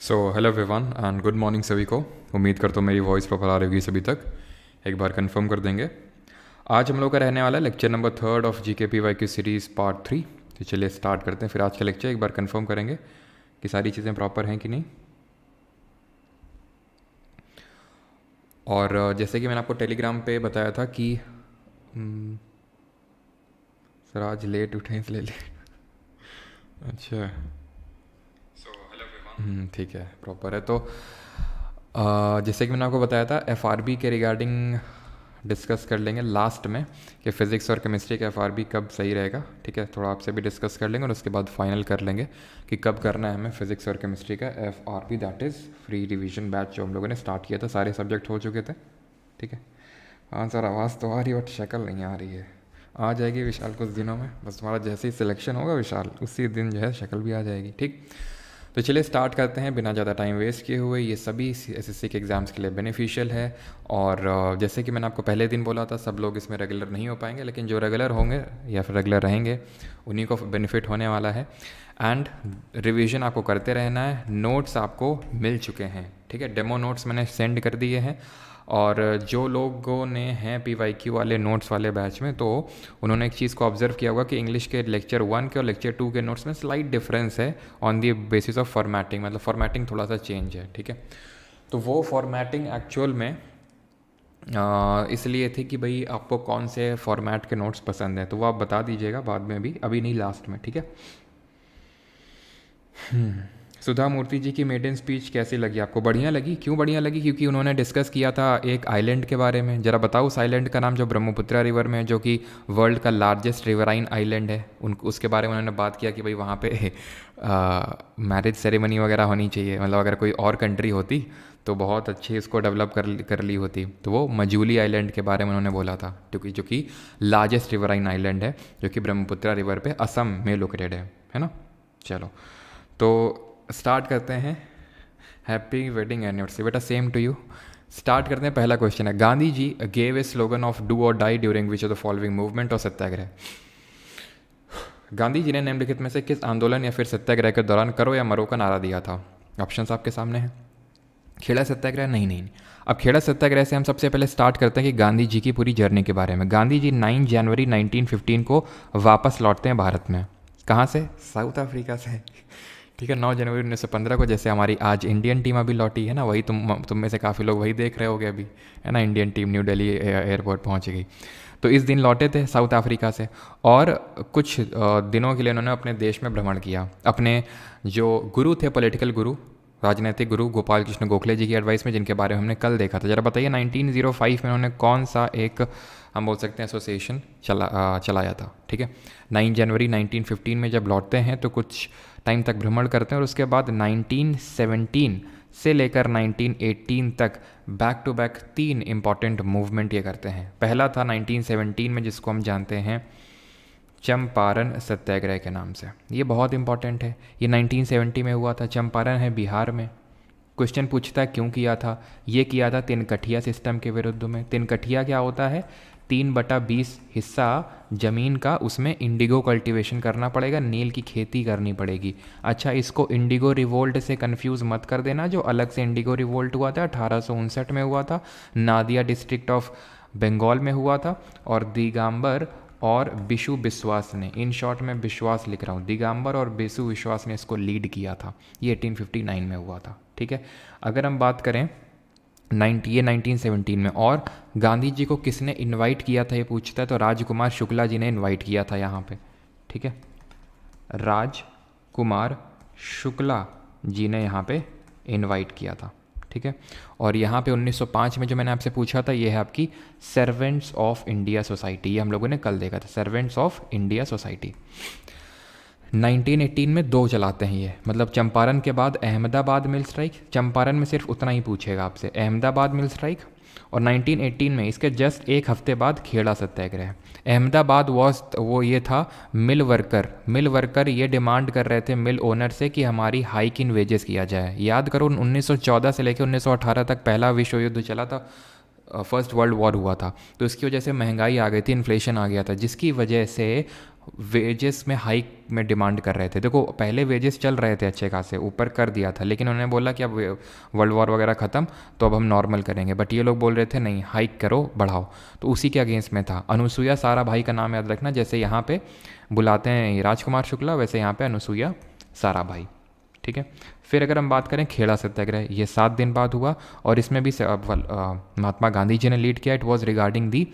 So hello everyone and good morning सभी को। उम्मीद करता हूँ मेरी वॉइस प्रॉपर आ रही होगी सभी तक। एक बार कंफर्म कर देंगे। आज हम लोग का रहने वाला है lecture number 3 of GKPY series part 3। तो चलिए स्टार्ट करते हैं। फिर आज का लेक्चर एक बार कंफर्म करेंगे कि सारी चीज़ें प्रॉपर हैं कि नहीं। और जैसे कि मैंने आपको टेलीग्राम पे बताया था कि सर आज लेट उठे इसलिए लेट। अच्छा ठीक है, प्रॉपर है। तो जैसे कि मैंने आपको बताया था FRB के रिगार्डिंग डिस्कस कर लेंगे लास्ट में कि फ़िज़िक्स और केमिस्ट्री का FRB कब सही रहेगा। ठीक है, थोड़ा आपसे भी डिस्कस कर लेंगे और उसके बाद फाइनल कर लेंगे कि कब करना है हमें फ़िज़िक्स और केमिस्ट्री का FRB, that is free revision batch जो हम लोगों ने स्टार्ट किया था। सारे सब्जेक्ट हो चुके थे। ठीक है, हाँ सर आवाज़ तो आ रही है बट शक्ल नहीं आ रही है। आ जाएगी विशाल कुछ दिनों में, बस तुम्हारा जैसे ही सिलेक्शन होगा विशाल उसी दिन जो है शक्ल भी आ जाएगी। ठीक, तो चलिए स्टार्ट करते हैं बिना ज़्यादा टाइम वेस्ट किए हुए। ये सभी SSC के एग्ज़ाम्स के लिए बेनिफिशियल है। और जैसे कि मैंने आपको पहले दिन बोला था, सब लोग इसमें रेगुलर नहीं हो पाएंगे, लेकिन जो रेगुलर होंगे या फिर रेगुलर रहेंगे उन्हीं को बेनिफिट होने वाला है। एंड रिवीजन आपको करते रहना है। नोट्स आपको मिल चुके हैं। ठीक है, डेमो नोट्स मैंने सेंड कर दिए हैं। और जो लोगों ने हैं PYQ वाले नोट्स वाले बैच में, तो उन्होंने एक चीज़ को ऑब्जर्व किया होगा कि इंग्लिश के लेक्चर 1 के और लेक्चर 2 के नोट्स में स्लाइट डिफरेंस है on the basis of formatting. मतलब फॉर्मेटिंग थोड़ा सा चेंज है। ठीक है, तो वो फॉर्मेटिंग एक्चुअल में इसलिए थी कि भाई आपको कौन से फॉर्मेट के नोट्स पसंद हैं, तो वो आप बता दीजिएगा बाद में भी, अभी नहीं लास्ट में। ठीक है। सुधा मूर्ति जी की मेडन स्पीच कैसी लगी आपको? बढ़िया लगी। क्यों बढ़िया लगी? क्योंकि उन्होंने डिस्कस किया था एक आइलैंड के बारे में। ज़रा बताओ उस आइलैंड का नाम जो ब्रह्मपुत्रा रिवर में है, जो कि वर्ल्ड का लार्जेस्ट रिवराइन आइलैंड है। उसके बारे में उन्होंने बात किया कि भाई वहाँ पे मैरिज सेरेमनी वगैरह होनी चाहिए। मतलब अगर कोई और कंट्री होती तो बहुत अच्छी इसको डेवलप कर ली होती। तो वो मजूली आइलैंड के बारे में उन्होंने बोला था, क्योंकि जो कि लार्जेस्ट रिवराइन आइलैंड है, जो कि ब्रह्मपुत्रा रिवर पे असम में लोकेटेड है ना। चलो तो स्टार्ट करते हैं। हैप्पी वेडिंग एनिवर्सरी बेटा, सेम टू यू। स्टार्ट करते हैं। पहला क्वेश्चन है, Gandhi ji gave a slogan of do or die during which of the following movement or Satyagraha. Gandhi ji ने निम्नलिखित में से किस आंदोलन या फिर सत्याग्रह के दौरान करो या मरो का नारा दिया था? ऑप्शंस आपके सामने हैं। खेड़ा सत्याग्रह? नहीं। अब खेड़ा सत्याग्रह से हम सबसे पहले स्टार्ट करते हैं कि गांधी जी की पूरी जर्नी के बारे में। गांधी जी 9 जनवरी 1915 को वापस लौटते हैं भारत में। कहाँ से? साउथ अफ्रीका से। ठीक है, 9 जनवरी 1915 को, जैसे हमारी आज इंडियन टीम अभी लौटी है ना, वही तुम में से काफ़ी लोग वही देख रहे होगे अभी, है ना। Indian team new Delhi airport पहुंच गई। तो इस दिन लौटे थे साउथ अफ्रीका से, और कुछ दिनों के लिए उन्होंने अपने देश में भ्रमण किया। अपने जो गुरु थे, पॉलिटिकल गुरु, राजनीतिक गुरु गोपाल कृष्ण गोखले जी की एडवाइस में, जिनके बारे में हमने कल देखा था। ज़रा बताइए 1905 में उन्होंने कौन सा एक, हम बोल सकते हैं, एसोसिएशन चलाया था। ठीक है, 9 जनवरी 1915 में जब लौटते हैं तो कुछ टाइम तक भ्रमण करते हैं, और उसके बाद 1917 से लेकर 1918 तक back to back 3 important movement ये करते हैं। पहला था 1917 में, जिसको हम जानते हैं चंपारण सत्याग्रह के नाम से। ये बहुत इंपॉर्टेंट है। ये 1970 में हुआ था। चंपारण है बिहार में। क्वेश्चन पूछता है क्यों किया था? ये किया था तिनकठिया सिस्टम के विरुद्ध में। तिनकठिया क्या होता है? 3/20 हिस्सा ज़मीन का, उसमें इंडिगो कल्टीवेशन करना पड़ेगा, नील की खेती करनी पड़ेगी। अच्छा, इसको इंडिगो रिवोल्ट से कंफ्यूज मत कर देना, जो अलग से इंडिगो रिवोल्ट हुआ था 1859 में हुआ था, नादिया डिस्ट्रिक्ट ऑफ बंगाल में हुआ था। और दिगंबर और बिशु बिश्वास ने, इन शॉर्ट में विश्वास लिख रहा हूँ, दिगंबर और बिशु विश्वास ने इसको लीड किया था। ये 1859 में हुआ था। ठीक है, अगर हम बात करें 1917 में, और गांधी जी को किसने इनवाइट किया था ये पूछता है, तो राजकुमार शुक्ला जी ने इनवाइट किया था यहाँ पे। ठीक है, राजकुमार शुक्ला जी ने यहाँ पे इनवाइट किया था। ठीक है, और यहाँ पे 1905 में जो मैंने आपसे पूछा था, ये है आपकी सर्वेंट्स ऑफ इंडिया सोसाइटी। ये हम लोगों ने कल देखा था, सर्वेंट्स ऑफ इंडिया सोसाइटी। 1918 में 2 चलाते हैं ये, मतलब चंपारण के बाद अहमदाबाद मिल स्ट्राइक। चंपारण में सिर्फ उतना ही पूछेगा आपसे, अहमदाबाद मिल स्ट्राइक। और 1918 में इसके जस्ट एक हफ्ते बाद खेड़ा सत्याग्रह। अहमदाबाद वो ये था मिल वर्कर ये डिमांड कर रहे थे मिल ओनर से कि हमारी हाइक इन वेजेस किया जाए। याद करो 1914 से लेकर 1918 तक पहला विश्व युद्ध चला था, फर्स्ट वर्ल्ड वॉर हुआ था। तो इसकी वजह से महंगाई आ गई थी, इन्फ्लेशन आ गया था, जिसकी वजह से वेजेस में हाइक में डिमांड कर रहे थे। देखो पहले वेजेस चल रहे थे अच्छे खासे, ऊपर कर दिया था, लेकिन उन्होंने बोला कि अब वर्ल्ड वॉर वगैरह ख़त्म तो अब हम नॉर्मल करेंगे, बट ये लोग बोल रहे थे नहीं हाइक करो बढ़ाओ। तो उसी के अगेंस्ट में था। अनुसुईया साराभाई का नाम याद रखना, जैसे यहाँ पे बुलाते हैं राजकुमार शुक्ला, वैसे यहाँ पे अनुसुईया साराभाई। ठीक है। फिर अगर हम बात करें खेड़ा सत्याग्रह, ये 7 दिन बाद हुआ और इसमें भी महात्मा गांधी जी ने लीड किया। इट वॉज रिगार्डिंग दी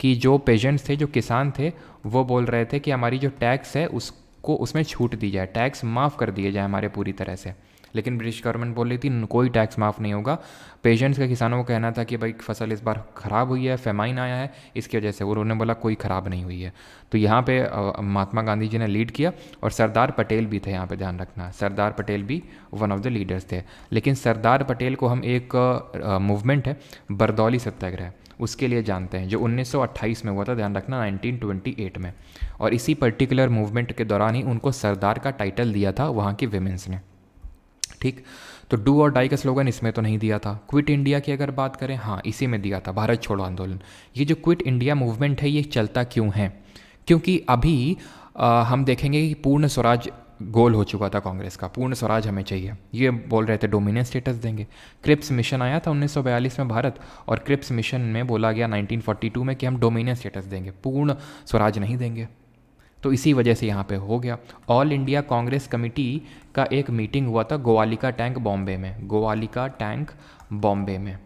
कि जो पेजेंट्स थे, जो किसान थे, वो बोल रहे थे कि हमारी जो टैक्स है उसको उसमें छूट दी जाए, टैक्स माफ़ कर दिए जाए हमारे पूरी तरह से। लेकिन ब्रिटिश गवर्नमेंट बोल रही थी कोई टैक्स माफ़ नहीं होगा। पेजेंट्स के किसानों को कहना था कि भाई फसल इस बार ख़राब हुई है, फेमाइन आया है, इसकी वजह से। उन्होंने बोला कोई ख़राब नहीं हुई है। तो यहाँ पे महात्मा गांधी जी ने लीड किया और सरदार पटेल भी थे, यहाँ पे ध्यान रखना, सरदार पटेल भी वन ऑफ द लीडर्स थे। लेकिन सरदार पटेल को हम एक मूवमेंट है बरदौली सत्याग्रह, उसके लिए जानते हैं, जो 1928 में हुआ था, ध्यान रखना 1928 में। और इसी पर्टिकुलर मूवमेंट के दौरान ही उनको सरदार का टाइटल दिया था वहाँ की विमेंस ने। ठीक। तो डू और डाई का स्लोगन इसमें तो नहीं दिया था। क्विट इंडिया की अगर बात करें, हाँ इसी में दिया था, भारत छोड़ो आंदोलन। ये जो क्विट इंडिया मूवमेंट है ये चलता क्यों है? क्योंकि अभी हम देखेंगे कि पूर्ण स्वराज गोल हो चुका था कांग्रेस का, पूर्ण स्वराज हमें चाहिए, ये बोल रहे थे डोमिनेंस स्टेटस देंगे। क्रिप्स मिशन आया था 1942 में भारत, और क्रिप्स मिशन में बोला गया 1942 में कि हम डोमिनेंस स्टेटस देंगे, पूर्ण स्वराज नहीं देंगे। तो इसी वजह से यहाँ पे हो गया। ऑल इंडिया कांग्रेस कमेटी का एक मीटिंग हुआ था गोवालिका टैंक बॉम्बे में, गोवालिका टैंक बॉम्बे में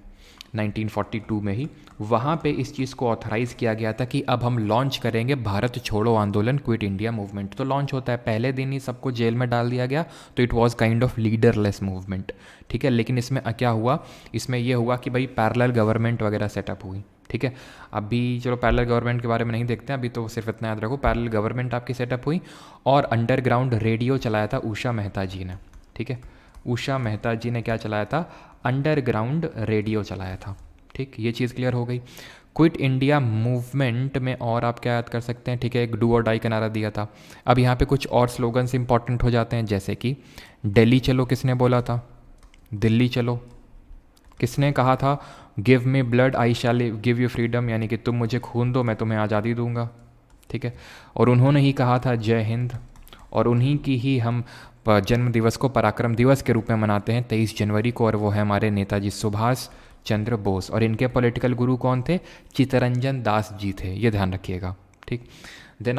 1942 में ही। वहाँ पे इस चीज़ को ऑथराइज़ किया गया था कि अब हम लॉन्च करेंगे भारत छोड़ो आंदोलन, क्विट इंडिया मूवमेंट। तो लॉन्च होता है, पहले दिन ही सबको जेल में डाल दिया गया, तो it was kind of leaderless movement. ठीक है। लेकिन इसमें क्या हुआ, इसमें यह हुआ कि भाई पैरेलल गवर्नमेंट वगैरह सेटअप हुई। ठीक है। अभी चलो पैरेलल गवर्नमेंट के बारे में नहीं देखते हैं, अभी तो सिर्फ इतना याद रखो, पैरेलल गवर्नमेंट आपकी सेटअप हुई और अंडरग्राउंड रेडियो चलाया था उषा मेहता जी ने। ठीक है। उषा मेहता जी ने क्या चलाया था? अंडरग्राउंड रेडियो चलाया था। ठीक, ये चीज़ क्लियर हो गई। क्विट इंडिया मूवमेंट में और आप क्या याद कर सकते हैं? ठीक है, एक डू और डाई का नारा दिया था। अब यहाँ पे कुछ और स्लोगन्स इंपॉर्टेंट हो जाते हैं, जैसे कि दिल्ली चलो किसने बोला था? दिल्ली चलो किसने कहा था? Give me blood I shell give you freedom, यानी कि तुम मुझे खून दो मैं तुम्हें आज़ादी दूंगा। ठीक है। और उन्होंने ही कहा था जय हिंद, और उन्हीं की ही हम जन्म दिवस को पराक्रम दिवस के रूप में मनाते हैं 23 जनवरी को, और वो है हमारे नेताजी सुभाष चंद्र बोस। और इनके पॉलिटिकल गुरु कौन थे? चित्तरंजन दास जी थे, ये ध्यान रखिएगा। ठीक। देन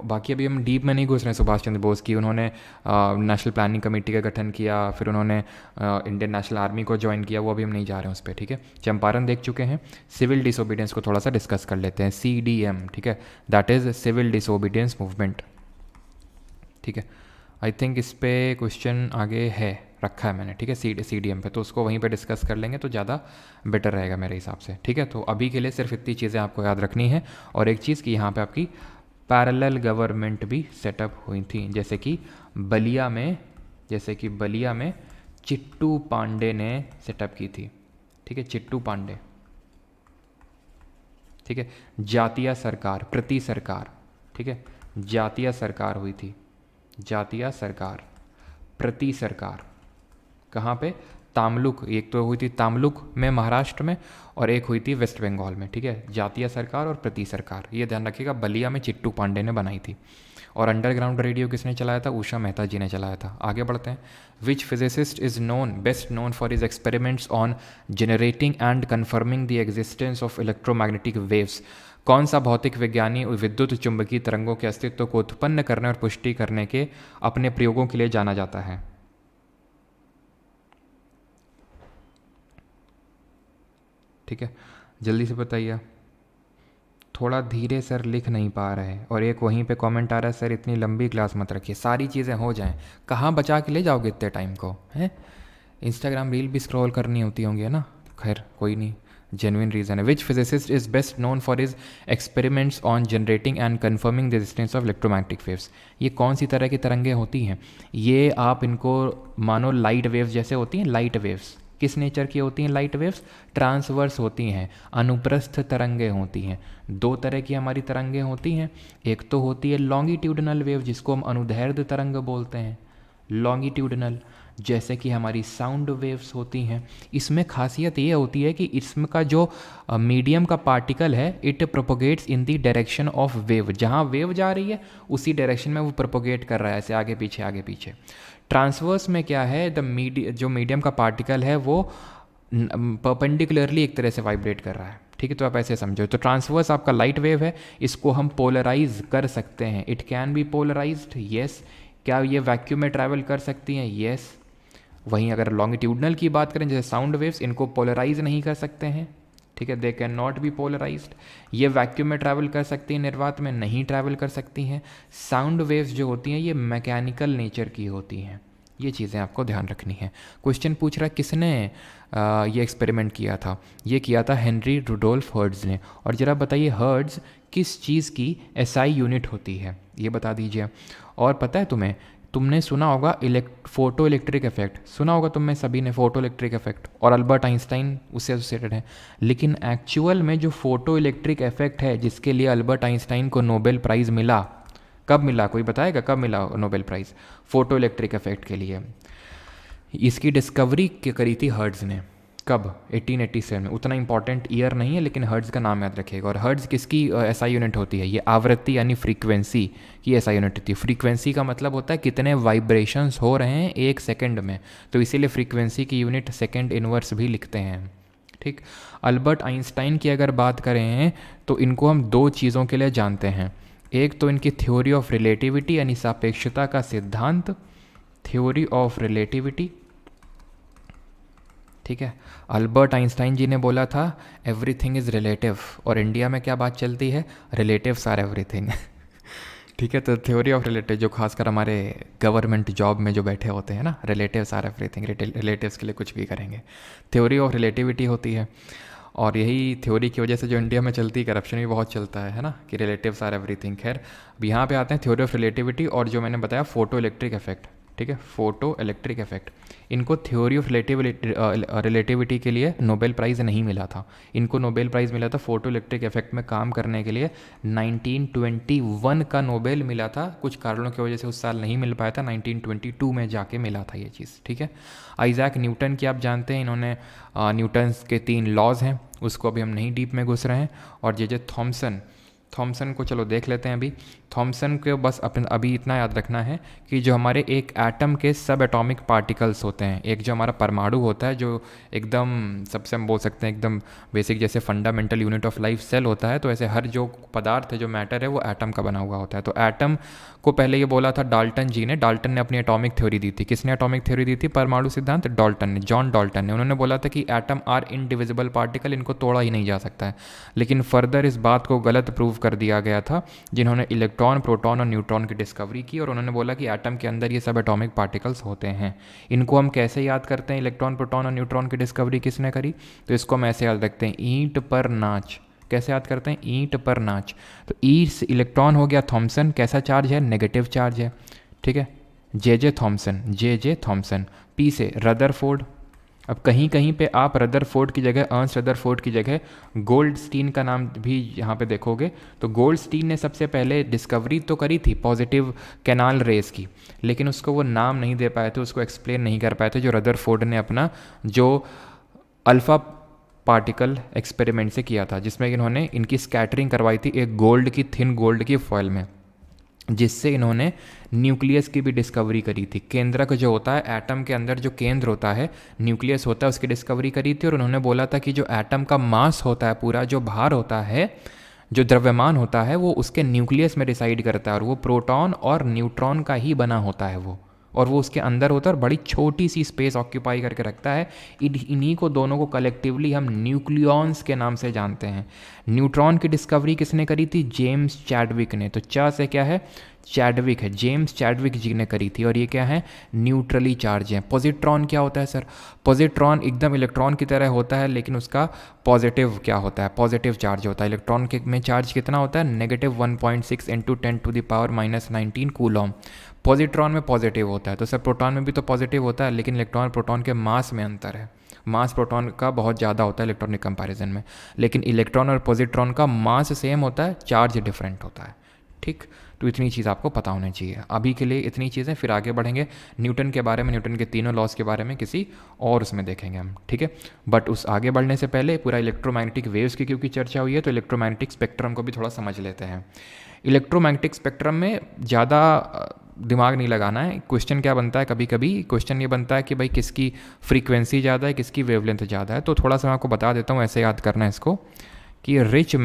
बाकी अभी हम डीप में नहीं घुस रहे हैं सुभाष चंद्र बोस की। उन्होंने नेशनल प्लानिंग कमेटी का गठन किया, फिर उन्होंने इंडियन नेशनल आर्मी को ज्वाइन किया, वो अभी हम नहीं जा रहे हैं उस पर। ठीक है। चंपारण देख चुके हैं। सिविल डिसोबीडियंस को थोड़ा सा डिस्कस कर लेते हैं, CDM। ठीक है, that is civil disobedience movement. ठीक है। आई थिंक इस पर क्वेश्चन आगे है, रखा है मैंने। ठीक है, CDM पे, तो उसको वहीं पे डिस्कस कर लेंगे तो ज़्यादा बेटर रहेगा मेरे हिसाब से। ठीक है। तो अभी के लिए सिर्फ इतनी चीज़ें आपको याद रखनी है। और एक चीज़ कि यहाँ पे आपकी पैरेलल गवर्नमेंट भी सेटअप हुई थी, जैसे कि बलिया में चिट्टू पांडे ने सेटअप की थी। ठीक है, चिट्टू पांडे। ठीक है। जातीय सरकार, प्रति सरकार। ठीक है, जातीय सरकार हुई थी, जातीय सरकार, प्रति सरकार। कहाँ पे? तामलुक। एक तो हुई थी तामलुक में महाराष्ट्र में, और एक हुई थी वेस्ट बंगाल में। ठीक है, जातीय सरकार और प्रति सरकार, ये ध्यान रखिएगा। बलिया में चिट्टू पांडे ने बनाई थी। और अंडरग्राउंड रेडियो किसने चलाया था? उषा मेहता जी ने चलाया था। आगे बढ़ते हैं। Which physicist is best known for his experiments on generating and confirming the existence of electromagnetic waves? कौन सा भौतिक विज्ञानी विद्युत चुंबकीय तरंगों के अस्तित्व को उत्पन्न करने और पुष्टि करने के अपने प्रयोगों के लिए जाना जाता है? ठीक है, जल्दी से बताइए। थोड़ा धीरे सर, लिख नहीं पा रहे। और एक वहीं पे कमेंट आ रहा है, सर इतनी लंबी क्लास मत रखिए, सारी चीज़ें हो जाएं। कहाँ बचा के ले जाओगे इतने टाइम को? हैं, इंस्टाग्राम रील भी स्क्रॉल करनी होती होंगी, है ना? खैर कोई नहीं, जेन्युइन रीज़न है। Which physicist is best known for his experiments on generating and confirming the resistance of electromagnetic waves? ये कौन सी तरह की तरंगें होती हैं? ये आप इनको मानो लाइट वेव्स जैसे होती हैं। लाइट वेव्स किस नेचर की होती हैं? लाइट वेव्स ट्रांसवर्स होती हैं, अनुप्रस्थ तरंगें होती हैं। दो तरह की हमारी तरंगें होती हैं, एक तो होती है लॉन्गिट्यूडनल वेव, जिसको हम अनुदैर्ध्य तरंग बोलते हैं, लॉन्गिट्यूडनल। जैसे कि हमारी साउंड वेव्स होती हैं। इसमें खासियत ये होती है कि इसमें का जो मीडियम का पार्टिकल है it propagates in the direction of wave, जहाँ वेव जा रही है उसी डायरेक्शन में वो प्रोपोगेट कर रहा है, ऐसे आगे पीछे आगे पीछे। ट्रांसवर्स में क्या है, जो मीडियम का पार्टिकल है वो परपेंडिकुलरली एक तरह से वाइब्रेट कर रहा है, ठीक है। तो आप ऐसे समझो, तो ट्रांसवर्स आपका लाइट वेव है, इसको हम पोलराइज कर सकते हैं, it can be polarised, yes. क्या ये वैक्यूम में ट्रैवल कर सकती हैं, यस। वहीं अगर लॉन्गिट्यूडनल की बात करें जैसे साउंड वेव्स, इनको पोलराइज नहीं कर सकते हैं, ठीक है, they can not be polarised. ये वैक्यूम में ट्रैवल कर सकती हैं, निर्वात में नहीं ट्रैवल कर सकती हैं। साउंड वेव्स जो होती हैं ये मैकेनिकल नेचर की होती हैं, ये चीज़ें आपको ध्यान रखनी है। क्वेश्चन पूछ रहा है किसने ये एक्सपेरिमेंट किया था, ये किया था हेनरी रुडोल्फ हर्ट्ज़ ने। और ज़रा बताइए हर्ट्ज़ किस चीज़ की एसआई यूनिट होती है, ये बता दीजिए। और पता है तुम्हें, तुमने सुना होगा फोटो इलेक्ट्रिक इफेक्ट, सुना होगा तुम में सभी ने फोटो इलेक्ट्रिक इफेक्ट, और अल्बर्ट आइंस्टाइन उससे एसोसिएटेड है। लेकिन एक्चुअल में जो फोटो इलेक्ट्रिक इफेक्ट है जिसके लिए अल्बर्ट आइंस्टाइन को नोबेल प्राइज़ मिला, कब मिला, कोई बताएगा कब मिला Nobel prize photo electric effect के लिए? इसकी डिस्कवरी करी थी हर्ट्ज़ ने, कब, 1887 में। उतना इंपॉर्टेंट ईयर नहीं है लेकिन हर्ट्ज़ का नाम याद रखिएगा। और हर्ट्ज़ किसकी एसआई यूनिट होती है, ये आवृत्ति यानी फ्रीक्वेंसी की एसआई यूनिट होती है। फ्रीक्वेंसी का मतलब होता है कितने वाइब्रेशंस हो रहे हैं एक सेकेंड में, तो इसीलिए फ्रीक्वेंसी की यूनिट सेकेंड इनवर्स भी लिखते हैं, ठीक। अल्बर्ट आइंस्टाइन की अगर बात करें तो इनको हम दो चीज़ों के लिए जानते हैं। एक तो इनकी थ्योरी ऑफ रिलेटिविटी यानी सापेक्षता का सिद्धांत, थ्योरी ऑफ रिलेटिविटी, ठीक है। अल्बर्ट आइंस्टाइन जी ने बोला था एवरीथिंग इज़ रिलेटिव, और इंडिया में क्या बात चलती है, रिलेटिव्स आर एवरीथिंग ठीक है। तो थ्योरी ऑफ रिलेटिव जो खासकर हमारे गवर्नमेंट जॉब में जो बैठे होते हैं ना, रिलेटिव्स आर एवरीथिंग, रिलेटिव्स के लिए कुछ भी करेंगे, थ्योरी ऑफ रिलेटिविटी होती है। और यही थ्योरी की वजह से जो इंडिया में चलती है, करप्शन भी बहुत चलता है ना, कि रिलेटिव्स आर एवरीथिंग। खैर अब यहाँ पे आते हैं थ्योरी ऑफ रिलेटिविटी और जो मैंने बताया फोटो इलेक्ट्रिक इफेक्ट, ठीक है, फोटो इलेक्ट्रिक इफेक्ट। इनको थ्योरी ऑफ रिलेटिविटी के लिए नोबेल प्राइज़ नहीं मिला था, इनको नोबेल प्राइज़ मिला था फोटो इलेक्ट्रिक इफेक्ट में काम करने के लिए 1921 का नोबेल मिला था। कुछ कारणों की वजह से उस साल नहीं मिल पाया था, 1922 में जाके मिला था ये चीज़, ठीक है। आइजैक न्यूटन की आप जानते हैं, इन्होंने न्यूटन्स के 3 लॉज हैं, उसको अभी हम नहीं डीप में घुस रहे हैं। और जे थॉमसन को चलो देख लेते हैं अभी। थॉमसन को बस अभी इतना याद रखना है कि जो हमारे एक एटम के सब एटॉमिक पार्टिकल्स होते हैं, एक जो हमारा परमाणु होता है जो एकदम सबसे हम बोल सकते हैं एकदम बेसिक, जैसे fundamental unit of life cell होता है, तो ऐसे हर जो पदार्थ है जो मैटर है वो एटम का बना हुआ होता है। तो एटम को पहले ये बोला था डाल्टन जी ने, डाल्टन ने अपनी एटॉमिक थ्योरी दी थी। किसने एटॉमिक थ्योरी दी थी, परमाणु सिद्धांत, डाल्टन ने, जॉन डाल्टन ने। उन्होंने बोला था कि एटम आर इनडिविजिबल पार्टिकल, इनको तोड़ा ही नहीं जा सकता है। लेकिन फर्दर इस बात को गलत प्रूव कर दिया गया था जिन्होंने इलेक्ट्रॉन, प्रोटॉन और न्यूट्रॉन की डिस्कवरी की, और उन्होंने बोला कि एटम के अंदर ये सब एटॉमिक पार्टिकल्स होते हैं। इनको हम कैसे याद करते हैं, इलेक्ट्रॉन, प्रोटॉन और न्यूट्रॉन की डिस्कवरी किसने करी, तो इसको हम ऐसे याद रखते हैं, ईंट पर नाच। कैसे याद करते हैं, ईंट पर नाच। तो ई से इलेक्ट्रॉन हो गया थॉमसन, कैसा चार्ज है, नेगेटिव चार्ज है, ठीक है। J Thomson. पी से रदरफोर्ड। अब कहीं कहीं पे आप रदरफोर्ड की जगह, अर्न्स्ट रदरफोर्ड की जगह गोल्डस्टीन का नाम भी यहाँ पे देखोगे, तो गोल्डस्टीन ने सबसे पहले डिस्कवरी तो करी थी पॉजिटिव कैनाल रेस की, लेकिन उसको वो नाम नहीं दे पाए थे, उसको एक्सप्लेन नहीं कर पाए थे, जो रदरफोर्ड ने अपना जो अल्फ़ा पार्टिकल एक्सपेरिमेंट से किया था, जिसमें इन्होंने इनकी स्कैटरिंग करवाई थी एक गोल्ड की, थिन गोल्ड की फॉयल में, जिससे इन्होंने न्यूक्लियस की भी डिस्कवरी करी थी। केंद्रक जो होता है, एटम के अंदर जो केंद्र होता है, न्यूक्लियस होता है, उसकी डिस्कवरी करी थी। और उन्होंने बोला था कि जो एटम का मास होता है, पूरा जो भार होता है, जो द्रव्यमान होता है, वो उसके न्यूक्लियस में डिसाइड करता है, और वो प्रोटॉन और न्यूट्रॉन का ही बना होता है वो, और वो उसके अंदर होता है और बड़ी छोटी सी स्पेस ऑक्यूपाई करके रखता है। इन्हीं को दोनों को कलेक्टिवली हम न्यूक्लियॉन्स के नाम से जानते हैं। न्यूट्रॉन की डिस्कवरी किसने करी थी, जेम्स चैडविक ने। तो चा से क्या है, चैडविक है, जेम्स चैडविक जी ने करी थी। और ये क्या है, न्यूट्रली चार्ज है। पॉजिट्रॉन क्या होता है सर, पॉजिट्रॉन एकदम इलेक्ट्रॉन की तरह होता है, लेकिन उसका पॉजिटिव क्या होता है, पॉजिटिव चार्ज होता है। इलेक्ट्रॉन के में चार्ज कितना होता है, -1.6 × 10⁻⁻19 कूलॉम। पॉजिट्रॉन में पॉजिटिव होता है, तो सर प्रोटॉन में भी तो पॉजिटिव होता है, लेकिन इलेक्ट्रॉन प्रोटॉन के मास में अंतर है। मास प्रोटॉन का बहुत ज़्यादा होता है इलेक्ट्रॉनिक कंपैरिजन में, लेकिन इलेक्ट्रॉन और पॉजिट्रॉन का मास सेम होता है, चार्ज डिफरेंट होता है, ठीक। तो इतनी चीज़ आपको पता होनी चाहिए अभी के लिए, इतनी चीज़ें। फिर आगे बढ़ेंगे न्यूटन के बारे में, न्यूटन के तीनों लॉज के बारे में किसी और उसमें देखेंगे हम, ठीक है। बट उस आगे बढ़ने से पहले पूरा इलेक्ट्रोमैग्नेटिक वेव्स की क्योंकि चर्चा हुई है, तो इलेक्ट्रोमैग्नेटिक स्पेक्ट्रम को भी थोड़ा समझ लेते हैं। इलेक्ट्रोमैग्नेटिक स्पेक्ट्रम में ज़्यादा दिमाग नहीं लगाना है। क्वेश्चन क्या बनता है, कभी कभी क्वेश्चन ये बनता है कि भाई किसकी फ्रीक्वेंसी ज़्यादा है, किसकी वेवलेंथ ज़्यादा है। तो थोड़ा सा मैं आपको बता देता हूँ, ऐसे याद करना है इसको कि रिच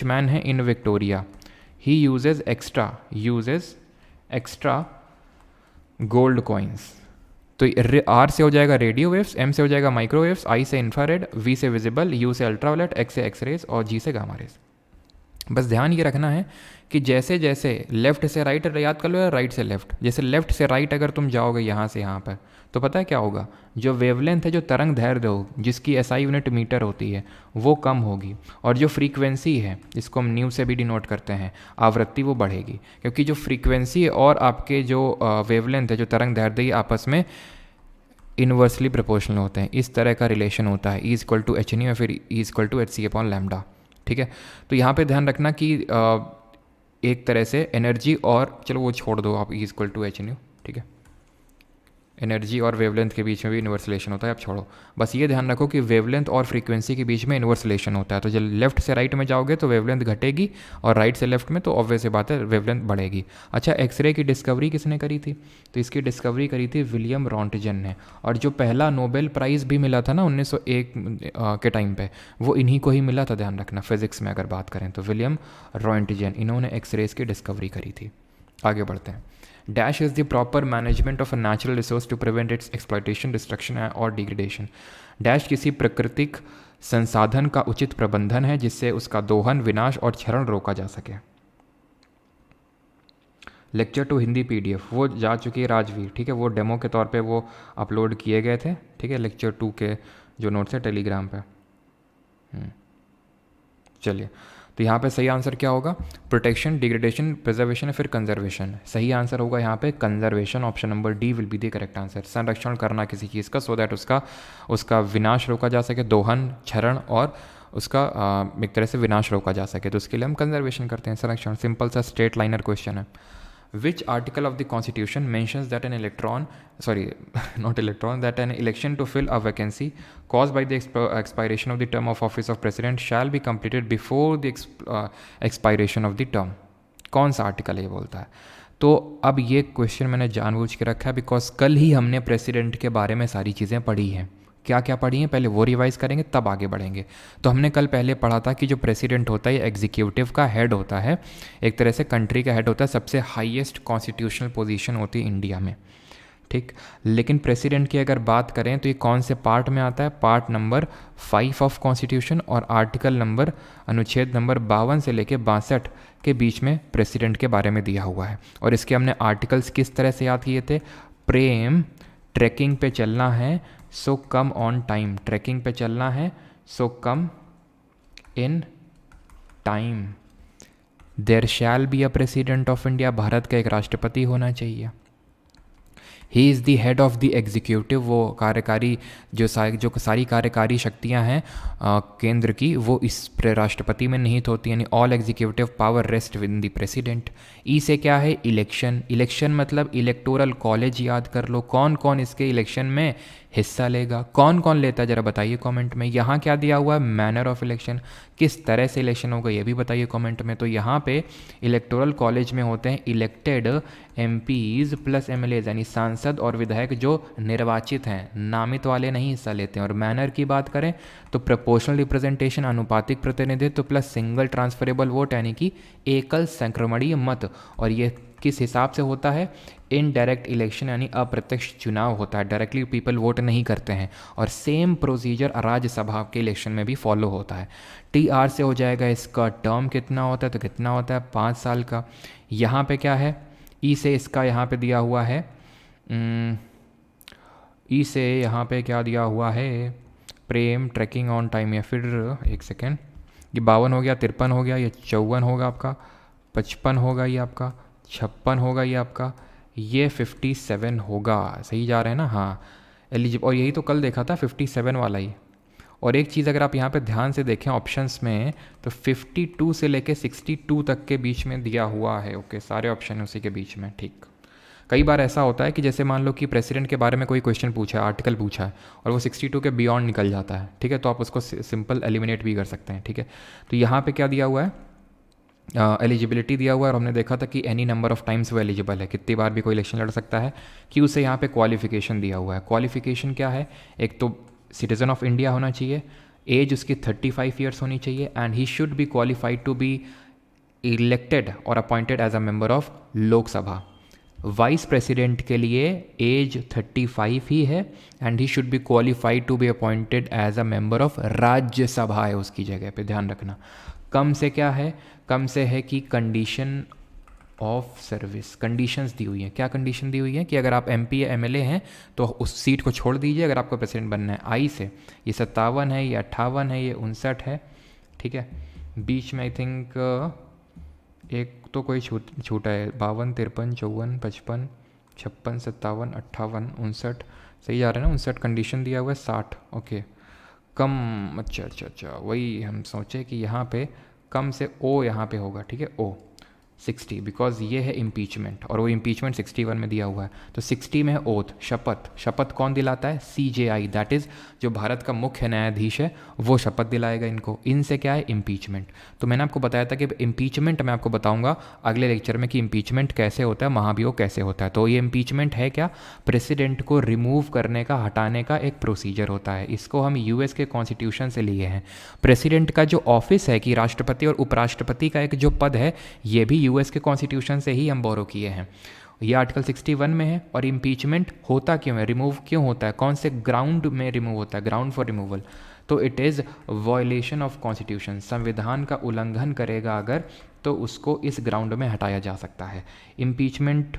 मैन है in Victoria, he usage extra gold coins. तो आर से हो जाएगा रेडियो वेव्स, एम से हो जाएगा माइक्रोवेव्स, आई से इंफ्रारेड, वी से विजिबल, यू से अल्ट्रावायलेट, एक्स से एक्सरेज और जी से गामा रेज। बस ध्यान ये रखना है कि जैसे जैसे लेफ़्ट से राइट याद कर लो या राइट से लेफ़्ट, जैसे लेफ़्ट से राइट अगर तुम जाओगे यहाँ से यहाँ पर, तो पता है क्या होगा, जो वेवलेंथ है, जो तरंग दैर्ध्य हो, जिसकी एसआई यूनिट मीटर होती है, वो कम होगी, और जो फ्रीक्वेंसी है, जिसको हम न्यू से भी डिनोट करते हैं, आवृत्ति, वो बढ़ेगी। क्योंकि जो फ्रीक्वेंसी और आपके जो वेवलेंथ है, जो तरंग दैर्ध्य, ये आपस में इन्वर्सली प्रोपोर्शनल होते हैं। इस तरह का रिलेशन होता है, E=H या फिर E=hc/λ, ठीक है। तो यहाँ पे ध्यान रखना कि एक तरह से एनर्जी और, चलो वो छोड़ दो आप, E=H, ठीक है। एनर्जी और वेवलेंथ के बीच में भी इन्वर्स रिलेशन होता है, आप छोड़ो। बस ये ध्यान रखो कि वेवलेंथ और फ्रीक्वेंसी के बीच में इन्वर्स रिलेशन होता है। तो जब लेफ्ट से राइट में जाओगे तो वेवलेंथ घटेगी, और राइट से लेफ्ट में तो ऑब्वियस बात है वेवलेंथ बढ़ेगी। अच्छा, एक्सरे की डिस्कवरी किसने करी थी? तो इसकी डिस्कवरी करी थी विलियम रॉन्टजन ने, और जो पहला नोबेल प्राइज़ भी मिला था ना 1901 के टाइम पे, वो इन्हीं को ही मिला था, ध्यान रखना। फिजिक्स में अगर बात करें तो विलियम रॉन्टजन, इन्होंने एक्सरेज की डिस्कवरी करी थी। आगे बढ़ते हैं। Dash is the proper management of a natural resource to prevent its exploitation, destruction और डिग्रेडेशन। डैश किसी प्राकृतिक संसाधन का उचित प्रबंधन है जिससे उसका दोहन, विनाश और क्षरण रोका जा सके। लेक्चर 2 हिंदी PDF वो जा चुकी है राजवीर, ठीक है। वो डेमो के तौर पे वो अपलोड किए गए थे, ठीक है, लेक्चर 2 के जो नोट्स है टेलीग्राम पे। चलिए, तो यहाँ पे सही आंसर क्या होगा? प्रोटेक्शन, डिग्रेडेशन, प्रिजर्वेशन या फिर कंजर्वेशन। सही आंसर होगा यहाँ पे conservation, option number D will be the correct answer. संरक्षण करना किसी चीज़ का, सो दैट उसका विनाश रोका जा सके, दोहन, क्षरण और उसका एक तरह से विनाश रोका जा सके, तो उसके लिए हम कंजर्वेशन करते हैं, संरक्षण। सिंपल सा स्ट्रेट लाइनर क्वेश्चन है। Which article of the Constitution mentions that an election to fill a vacancy caused by the expiration of the term of office of president shall be completed before the expiration of the term? कौन सा article ये बोलता है? तो अब ये question मैंने जानबूझ के रखा है बिकॉज कल ही हमने प्रेसिडेंट के बारे में सारी चीज़ें पढ़ी हैं। क्या क्या पढ़ी हैं पहले वो रिवाइज करेंगे, तब आगे बढ़ेंगे। तो हमने कल पहले पढ़ा था कि जो प्रेसिडेंट होता है ये एग्जीक्यूटिव का हेड होता है, एक तरह से कंट्री का हेड होता है, सबसे हाईएस्ट कॉन्स्टिट्यूशनल पोजीशन होती है इंडिया में, ठीक। लेकिन प्रेसिडेंट की अगर बात करें तो ये कौन से पार्ट में आता है? पार्ट नंबर 5 ऑफ कॉन्स्टिट्यूशन, और आर्टिकल नंबर, अनुच्छेद नंबर 52 से लेकर 62 के बीच में प्रेसिडेंट के बारे में दिया हुआ है। और इसके हमने आर्टिकल्स किस तरह से याद किए थे? प्रेम, ट्रैकिंग पे चलना है, so come on time, tracking पे चलना है, so come in time, there shall be a president of India, Bharat का एक राष्ट्रपति होना चाहिए, he is the head of the executive, वो कार्यकारी जो सारी कार्यकारी शक्तियां हैं केंद्र की, वो इस राष्ट्रपति में निहित होती हैं, यानी all executive power rest with the president. E से क्या है? इलेक्शन, इलेक्शन मतलब इलेक्टोरल कॉलेज, याद कर लो कौन कौन इसके इलेक्शन में हिस्सा लेगा, कौन कौन लेता है ज़रा बताइए कमेंट में। यहाँ क्या दिया हुआ है? मैनर ऑफ इलेक्शन, किस तरह से इलेक्शन होगा ये भी बताइए कमेंट में। तो यहाँ पे इलेक्टोरल कॉलेज में होते हैं इलेक्टेड MPs प्लस MLAs, यानी सांसद और विधायक जो निर्वाचित हैं, नामित वाले नहीं हिस्सा लेते हैं। और मैनर की बात करें तो प्रोपोर्शनल रिप्रेजेंटेशन, अनुपातिक प्रतिनिधित्व, प्लस सिंगल ट्रांसफरेबल वोट, यानी कि एकल संक्रमणीय मत। और ये किस हिसाब से होता है? इनडायरेक्ट इलेक्शन, यानी अप्रत्यक्ष चुनाव होता है, डायरेक्टली पीपल वोट नहीं करते हैं। और सेम प्रोसीजर राज्यसभा के इलेक्शन में भी फॉलो होता है। TR से हो जाएगा इसका टर्म कितना होता है, तो कितना होता है? 5 साल का। यहाँ पे क्या है? ई से इसका यहाँ पे दिया हुआ है, ई से यहाँ पे क्या दिया हुआ है? प्रेम, ट्रैकिंग ऑन टाइम, या फिर एक सेकेंड, ये 52 हो गया, 53 हो गया, ये 54 होगा आपका, 55 होगा ये आपका, 56 होगा ये आपका, ये 57 होगा। सही जा रहे हैं ना? हाँ, एलिजिबल। और यही तो कल देखा था 57 वाला ही। और एक चीज़ अगर आप यहाँ पे ध्यान से देखें ऑप्शंस में, तो 52 से लेके 62 तक के बीच में दिया हुआ है। ओके, सारे ऑप्शन उसी के बीच में। ठीक, कई बार ऐसा होता है कि जैसे मान लो कि प्रेसिडेंट के बारे में कोई क्वेश्चन पूछा है, आर्टिकल पूछा है, और वो 62 के बियॉन्ड निकल जाता है, ठीक है, तो आप उसको सिंपल एलिमिनेट भी कर सकते हैं। ठीक है, तो यहाँ पे क्या दिया हुआ है, एलिजिबिलिटी दिया हुआ है, और हमने देखा था कि एनी नंबर ऑफ टाइम्स वो एलिजिबल है, कितनी बार भी कोई इलेक्शन लड़ सकता है। कि उसे यहाँ पे क्वालिफिकेशन दिया हुआ है। क्वालिफिकेशन क्या है, एक तो सिटीज़न ऑफ इंडिया होना चाहिए, एज उसकी 35 ईयर्स होनी चाहिए, and he should be qualified to be elected और appointed as a member of Lok Sabha. Vice president के लिए एज 35 ही है, and he should be qualified to be appointed as a member of Rajya Sabha है उसकी जगह पे, ध्यान रखना। कम से क्या है, कम से है कि कंडीशन ऑफ सर्विस, कंडीशंस दी हुई है। क्या कंडीशन दी हुई है कि अगर आप एमपी या एमएलए हैं तो उस सीट को छोड़ दीजिए अगर आपको प्रेसिडेंट बनना है। आई से ये 57 है, ये 58 है, ये 59 है। ठीक है, बीच में आई थिंक एक तो कोई छूटा है, 52, 53, 54, 55, 56, 57, 58, 59, सही जा रहा है ना। 59 कंडीशन दिया हुआ है, 60। ओके, कम, अच्छा, वही हम सोचे कि यहाँ पे कम से ओ यहाँ पे होगा। ठीक है, ओ 60, बिकॉज ये है इम्पीचमेंट, और वो इम्पीचमेंट 61 में दिया हुआ है। तो 60 में है ओथ, शपथ। शपथ कौन दिलाता है, CJI, दैट इज़ जो भारत का मुख्य न्यायाधीश है वो शपथ दिलाएगा इनको। इनसे क्या है, इम्पीचमेंट। तो मैंने आपको बताया था कि इम्पीचमेंट मैं आपको बताऊंगा अगले लेक्चर में कि इम्पीचमेंट कैसे होता है, महाभियोग कैसे होता है। तो ये इम्पीचमेंट है क्या, प्रेसिडेंट को रिमूव करने का, हटाने का एक प्रोसीजर होता है। इसको हम US के कॉन्स्टिट्यूशन से लिए हैं। प्रेसिडेंट का जो ऑफिस है कि राष्ट्रपति और उपराष्ट्रपति का एक जो पद है, ये भी US के कॉन्स्टिट्यूशन से ही हम बोरो किए हैं। ये आर्टिकल 61 में है। और इम्पीचमेंट होता क्यों है, रिमूव क्यों होता है, कौन से ग्राउंड में रिमूव होता है, ग्राउंड फॉर रिमूवल, तो it is violation of constitution. संविधान का उल्लंघन करेगा अगर, तो उसको इस ग्राउंड में हटाया जा सकता है। इम्पीचमेंट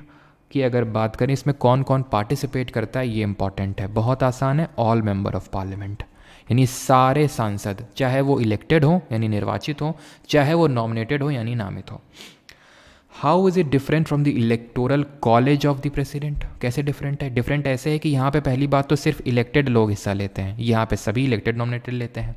की अगर बात करें, इसमें कौन कौन पार्टिसिपेट करता है, ये इंपॉर्टेंट है। बहुत आसान है, ऑल मेंबर ऑफ पार्लियामेंट, यानी सारे सांसद, चाहे वो इलेक्टेड हो यानी निर्वाचित हो, चाहे वो नॉमिनेटेड हो यानी नामित हो। How is it different from the electoral college of the president, कैसे डिफरेंट है, डिफरेंट ऐसे है कि यहाँ पे पहली बात तो सिर्फ इलेक्टेड लोग हिस्सा लेते हैं, यहाँ पे सभी इलेक्टेड नॉमिनेटेड लेते हैं।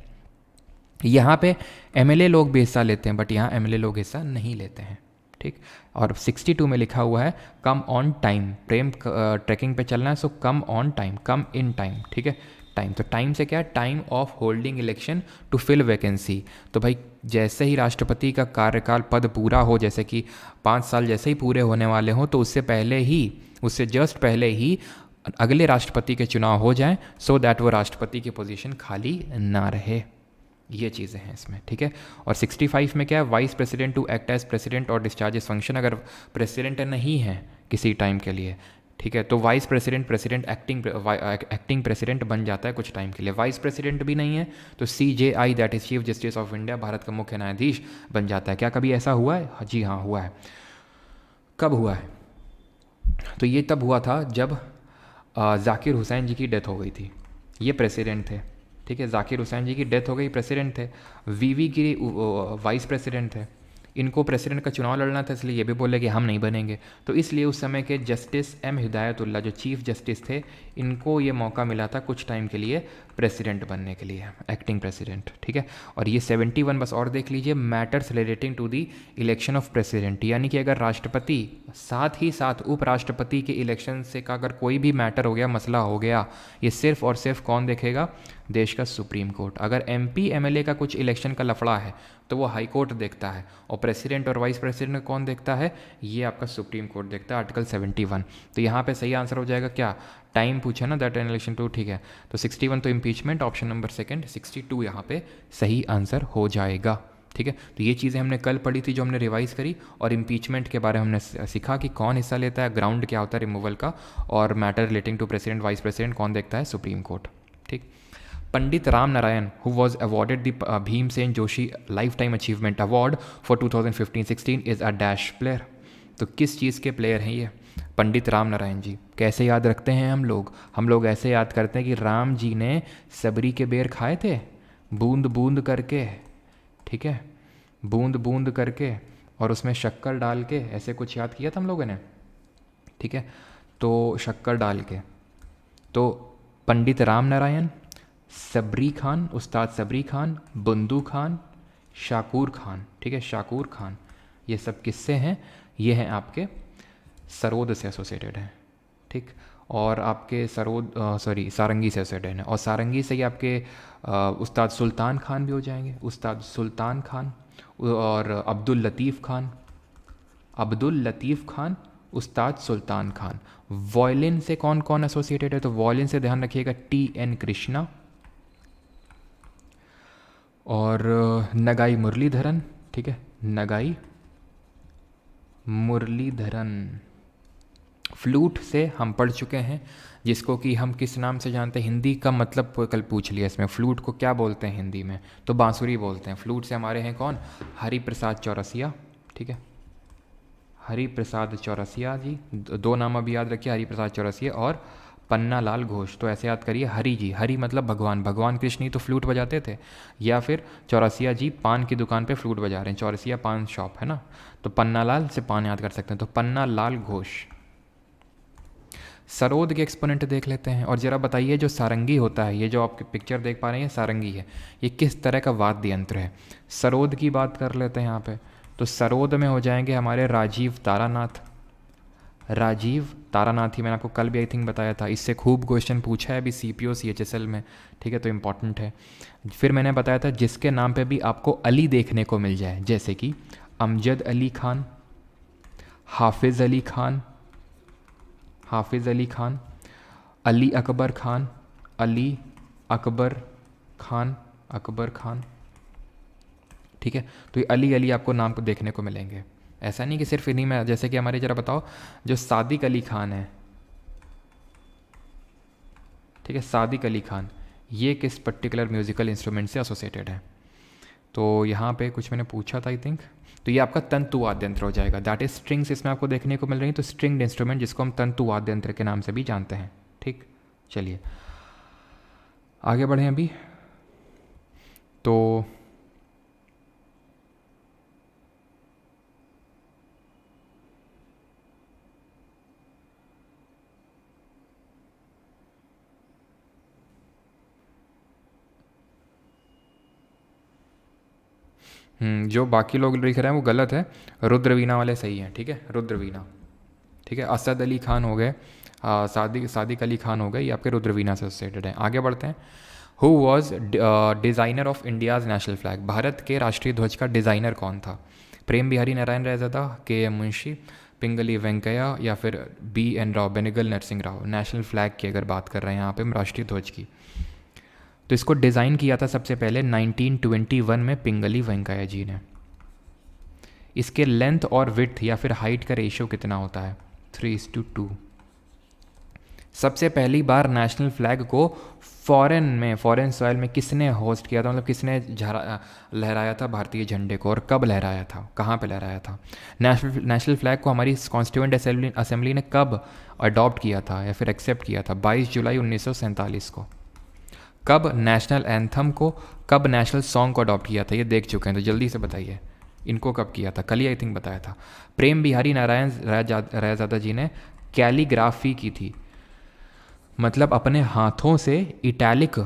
यहाँ पे एमएलए लोग भी हिस्सा लेते हैं, बट यहाँ एमएलए लोग हिस्सा नहीं लेते हैं। ठीक, और 62 में लिखा हुआ है कम ऑन टाइम, प्रेम ट्रैकिंग पे चलना है, so come on time, come in time. ठीक है, टाइम, तो टाइम से क्या है, time of holding election to fill vacancy. तो भाई जैसे ही राष्ट्रपति का कार्यकाल पद पूरा हो, जैसे कि 5 साल जैसे ही पूरे होने वाले हों, तो उससे पहले ही, उससे जस्ट पहले ही अगले राष्ट्रपति के चुनाव हो जाएं, सो दैट वो राष्ट्रपति की पोजीशन खाली ना रहे। ये चीज़ें हैं इसमें। ठीक है, और 65 में क्या है, vice president to act as president और डिस्चार्जेस फंक्शन। अगर प्रेसिडेंट नहीं है किसी टाइम के लिए, ठीक है, तो वाइस प्रेसिडेंट, एक्टिंग प्रेसिडेंट बन जाता है कुछ टाइम के लिए। वाइस प्रेसिडेंट भी नहीं है तो CJI, that is chief justice of India, Bharat का मुख्य न्यायाधीश बन जाता है। क्या कभी ऐसा हुआ है, जी हाँ हुआ है। कब हुआ है, तो ये तब हुआ था जब जाकिर हुसैन जी की डेथ हो गई थी। ये प्रेसिडेंट थे, ठीक है, जाकिर हुसैन जी की डेथ हो गई, प्रेसिडेंट थे। VV गिरी वाइस प्रेसिडेंट थे। इनको प्रेसिडेंट का चुनाव लड़ना था, इसलिए ये भी बोले कि हम नहीं बनेंगे। तो इसलिए उस समय के जस्टिस M हिदायतुल्लाह जो चीफ जस्टिस थे, इनको ये मौका मिला था कुछ टाइम के लिए प्रेसिडेंट बनने के लिए, एक्टिंग प्रेसिडेंट। ठीक है, और ये 71 बस और देख लीजिए, matters relating to the election of president, यानी कि अगर राष्ट्रपति साथ ही साथ उपराष्ट्रपति के इलेक्शन से का अगर कोई भी मैटर हो गया, मसला हो गया, ये सिर्फ और सिर्फ कौन देखेगा, देश का सुप्रीम कोर्ट। अगर MP MLA का कुछ इलेक्शन का लफड़ा है तो वो हाई कोर्ट देखता है, और प्रेसिडेंट और वाइस प्रेसिडेंट कौन देखता है, ये आपका सुप्रीम कोर्ट देखता है, आर्टिकल 71। तो यहाँ पे सही आंसर हो जाएगा क्या, टाइम पूछा ना, दैट एन इलेक्शन टू। ठीक है, तो 61 तो इम्पीचमेंट, ऑप्शन नंबर सेकंड, 62 यहाँ पे सही आंसर हो जाएगा। ठीक है, तो ये चीज़ें हमने कल पढ़ी थी जो हमने रिवाइज करी, और इम्पीचमेंट के बारे में हमने सीखा कि कौन हिस्सा लेता है, ग्राउंड क्या होता है रिमूवल का, और matter relating to president vice president कौन देखता है, सुप्रीम कोर्ट। ठीक, Pandit Ram Narayan, who was awarded the Bhimsen Joshi Lifetime Achievement Award for 2015-16 is a dash player। तो किस चीज़ के प्लेयर हैं ये, पंडित राम नारायण जी। कैसे याद रखते हैं हम लोग ऐसे याद करते हैं कि राम जी ने सबरी के बेर खाए थे, बूंद बूंद करके। ठीक है, बूंद बूंद करके, और उसमें शक्कर डाल के, ऐसे कुछ याद किया था हम लोगों ने। ठीक है, तो शक्कर डाल के, तो पंडित राम नारायण, सबरी खान, उस्ताद सबरी खान, बंदू खान, शाकूर खान, ठीक है, शाकूर खान, ये सब किससे हैं? ये हैं आपके सरोद से एसोसिएटेड हैं, ठीक। और आपके सारंगी से एसोसिएटेड हैं, और सारंगी से ही आपके उस्ताद सुल्तान खान भी हो जाएंगे, उस्ताद सुल्तान खान, और अब्दुल लतीफ़ खान, अब्दुल लतीफ़ खान, उस्ताद सुल्तान खान। वॉयलिन से कौन कौन एसोसिएटेड है? तो वॉयलिन से ध्यान रखिएगा TN कृष्णा, और नगाई मुरलीधरन, ठीक है, नगाई मुरलीधरन। फ्लूट से हम पढ़ चुके हैं, जिसको कि हम किस नाम से जानते हैं? हिंदी का मतलब कल पूछ लिया इसमें, फ्लूट को क्या बोलते हैं हिंदी में? तो बांसुरी बोलते हैं। फ्लूट से हमारे हैं कौन? हरिप्रसाद चौरसिया, ठीक है, हरिप्रसाद चौरसिया जी, दो नाम अभी याद रखिए, हरिप्रसाद चौरसिया और पन्ना लाल घोष। तो ऐसे याद करिए, हरि जी, हरि मतलब भगवान, भगवान कृष्ण ही तो फ्लूट बजाते थे। या फिर चौरसिया जी पान की दुकान पे फ्लूट बजा रहे हैं, चौरसिया पान शॉप है ना, तो पन्ना लाल से पान याद कर सकते हैं, तो पन्ना लाल घोष। सरोद के एक्सपोनेंट देख लेते हैं, और ज़रा बताइए जो सारंगी होता है, ये जो आपकी पिक्चर देख पा रहे हैं सारंगी है, ये किस तरह का वाद्य यंत्र है? सरोद की बात कर लेते हैं यहाँ पे, तो सरोद में हो जाएंगे हमारे राजीव तारानाथ। राजीव तारानाथ ही मैंने आपको कल भी आई थिंक बताया था, इससे खूब क्वेश्चन पूछा है अभी CPO CHSL में, ठीक है, तो इम्पॉर्टेंट है। फिर मैंने बताया था जिसके नाम पे भी आपको अली देखने को मिल जाए, जैसे कि अमजद अली खान, हाफिज़ अली खान, हाफिज़ अली खान, अली अकबर खान, अली अकबर खान, अकबर खान, ठीक है। तो ये अली अली आपको नाम को देखने को मिलेंगे। ऐसा नहीं कि सिर्फ इन्हीं में, जैसे कि हमारे ज़रा बताओ जो सादिक अली खान है, ठीक है, सादिक अली खान, ये किस पर्टिकुलर म्यूज़िकल इंस्ट्रूमेंट से एसोसिएटेड है? तो यहाँ पे कुछ मैंने पूछा था आई थिंक, तो ये आपका तंतु वाद्य यंत्र हो जाएगा, दैट इज स्ट्रिंग्स इसमें आपको देखने को मिल रही है, तो स्ट्रिंग्ड इंस्ट्रूमेंट जिसको हम तंतु वाद्य यंत्र के नाम से भी जानते हैं, ठीक। चलिए आगे बढ़ें अभी। तो जो बाकी लोग लिख रहे हैं वो गलत है, रुद्रवीणा वाले सही हैं, ठीक है, रुद्रवीणा, ठीक है। असद अली खान हो गए, सादिक अली खान हो गए, ये आपके रुद्रवीणा से एसोसिएटेड हैं। आगे बढ़ते हैं। Who was designer of India's national flag? Bharat के राष्ट्रीय ध्वज का डिज़ाइनर कौन था? प्रेम बिहारी नारायण रहज़ादा, KM मुंशी, पिंगली वेंकैया, या फिर BN Rao, Benegal Narasimha Rao. National flag की अगर बात कर रहे हैं यहाँ पे हम, राष्ट्रीय ध्वज की, तो इसको डिज़ाइन किया था सबसे पहले 1921 में पिंगली वेंकैया जी ने। इसके लेंथ और विड्थ या फिर हाइट का रेशियो कितना होता है? 3:2। सबसे पहली बार नेशनल फ्लैग को फॉरेन सॉइल में किसने होस्ट किया था, मतलब किसने लहराया था भारतीय झंडे को, और कब लहराया था, कहाँ पे लहराया था? नेशनल फ्लैग को हमारी कॉन्स्टिट्यूएंट असेंबली ने कब अडॉप्ट किया था या फिर एक्सेप्ट किया था? 22 जुलाई 1947 को। कब नेशनल एंथम को, कब नेशनल सॉन्ग को अडॉप्ट किया था? ये देख चुके हैं, तो जल्दी से बताइए इनको कब किया था। कल ही आई थिंक बताया था। प्रेम बिहारी नारायण रहज़ादा जी ने कैलीग्राफी की थी, मतलब अपने हाथों से इटैलिक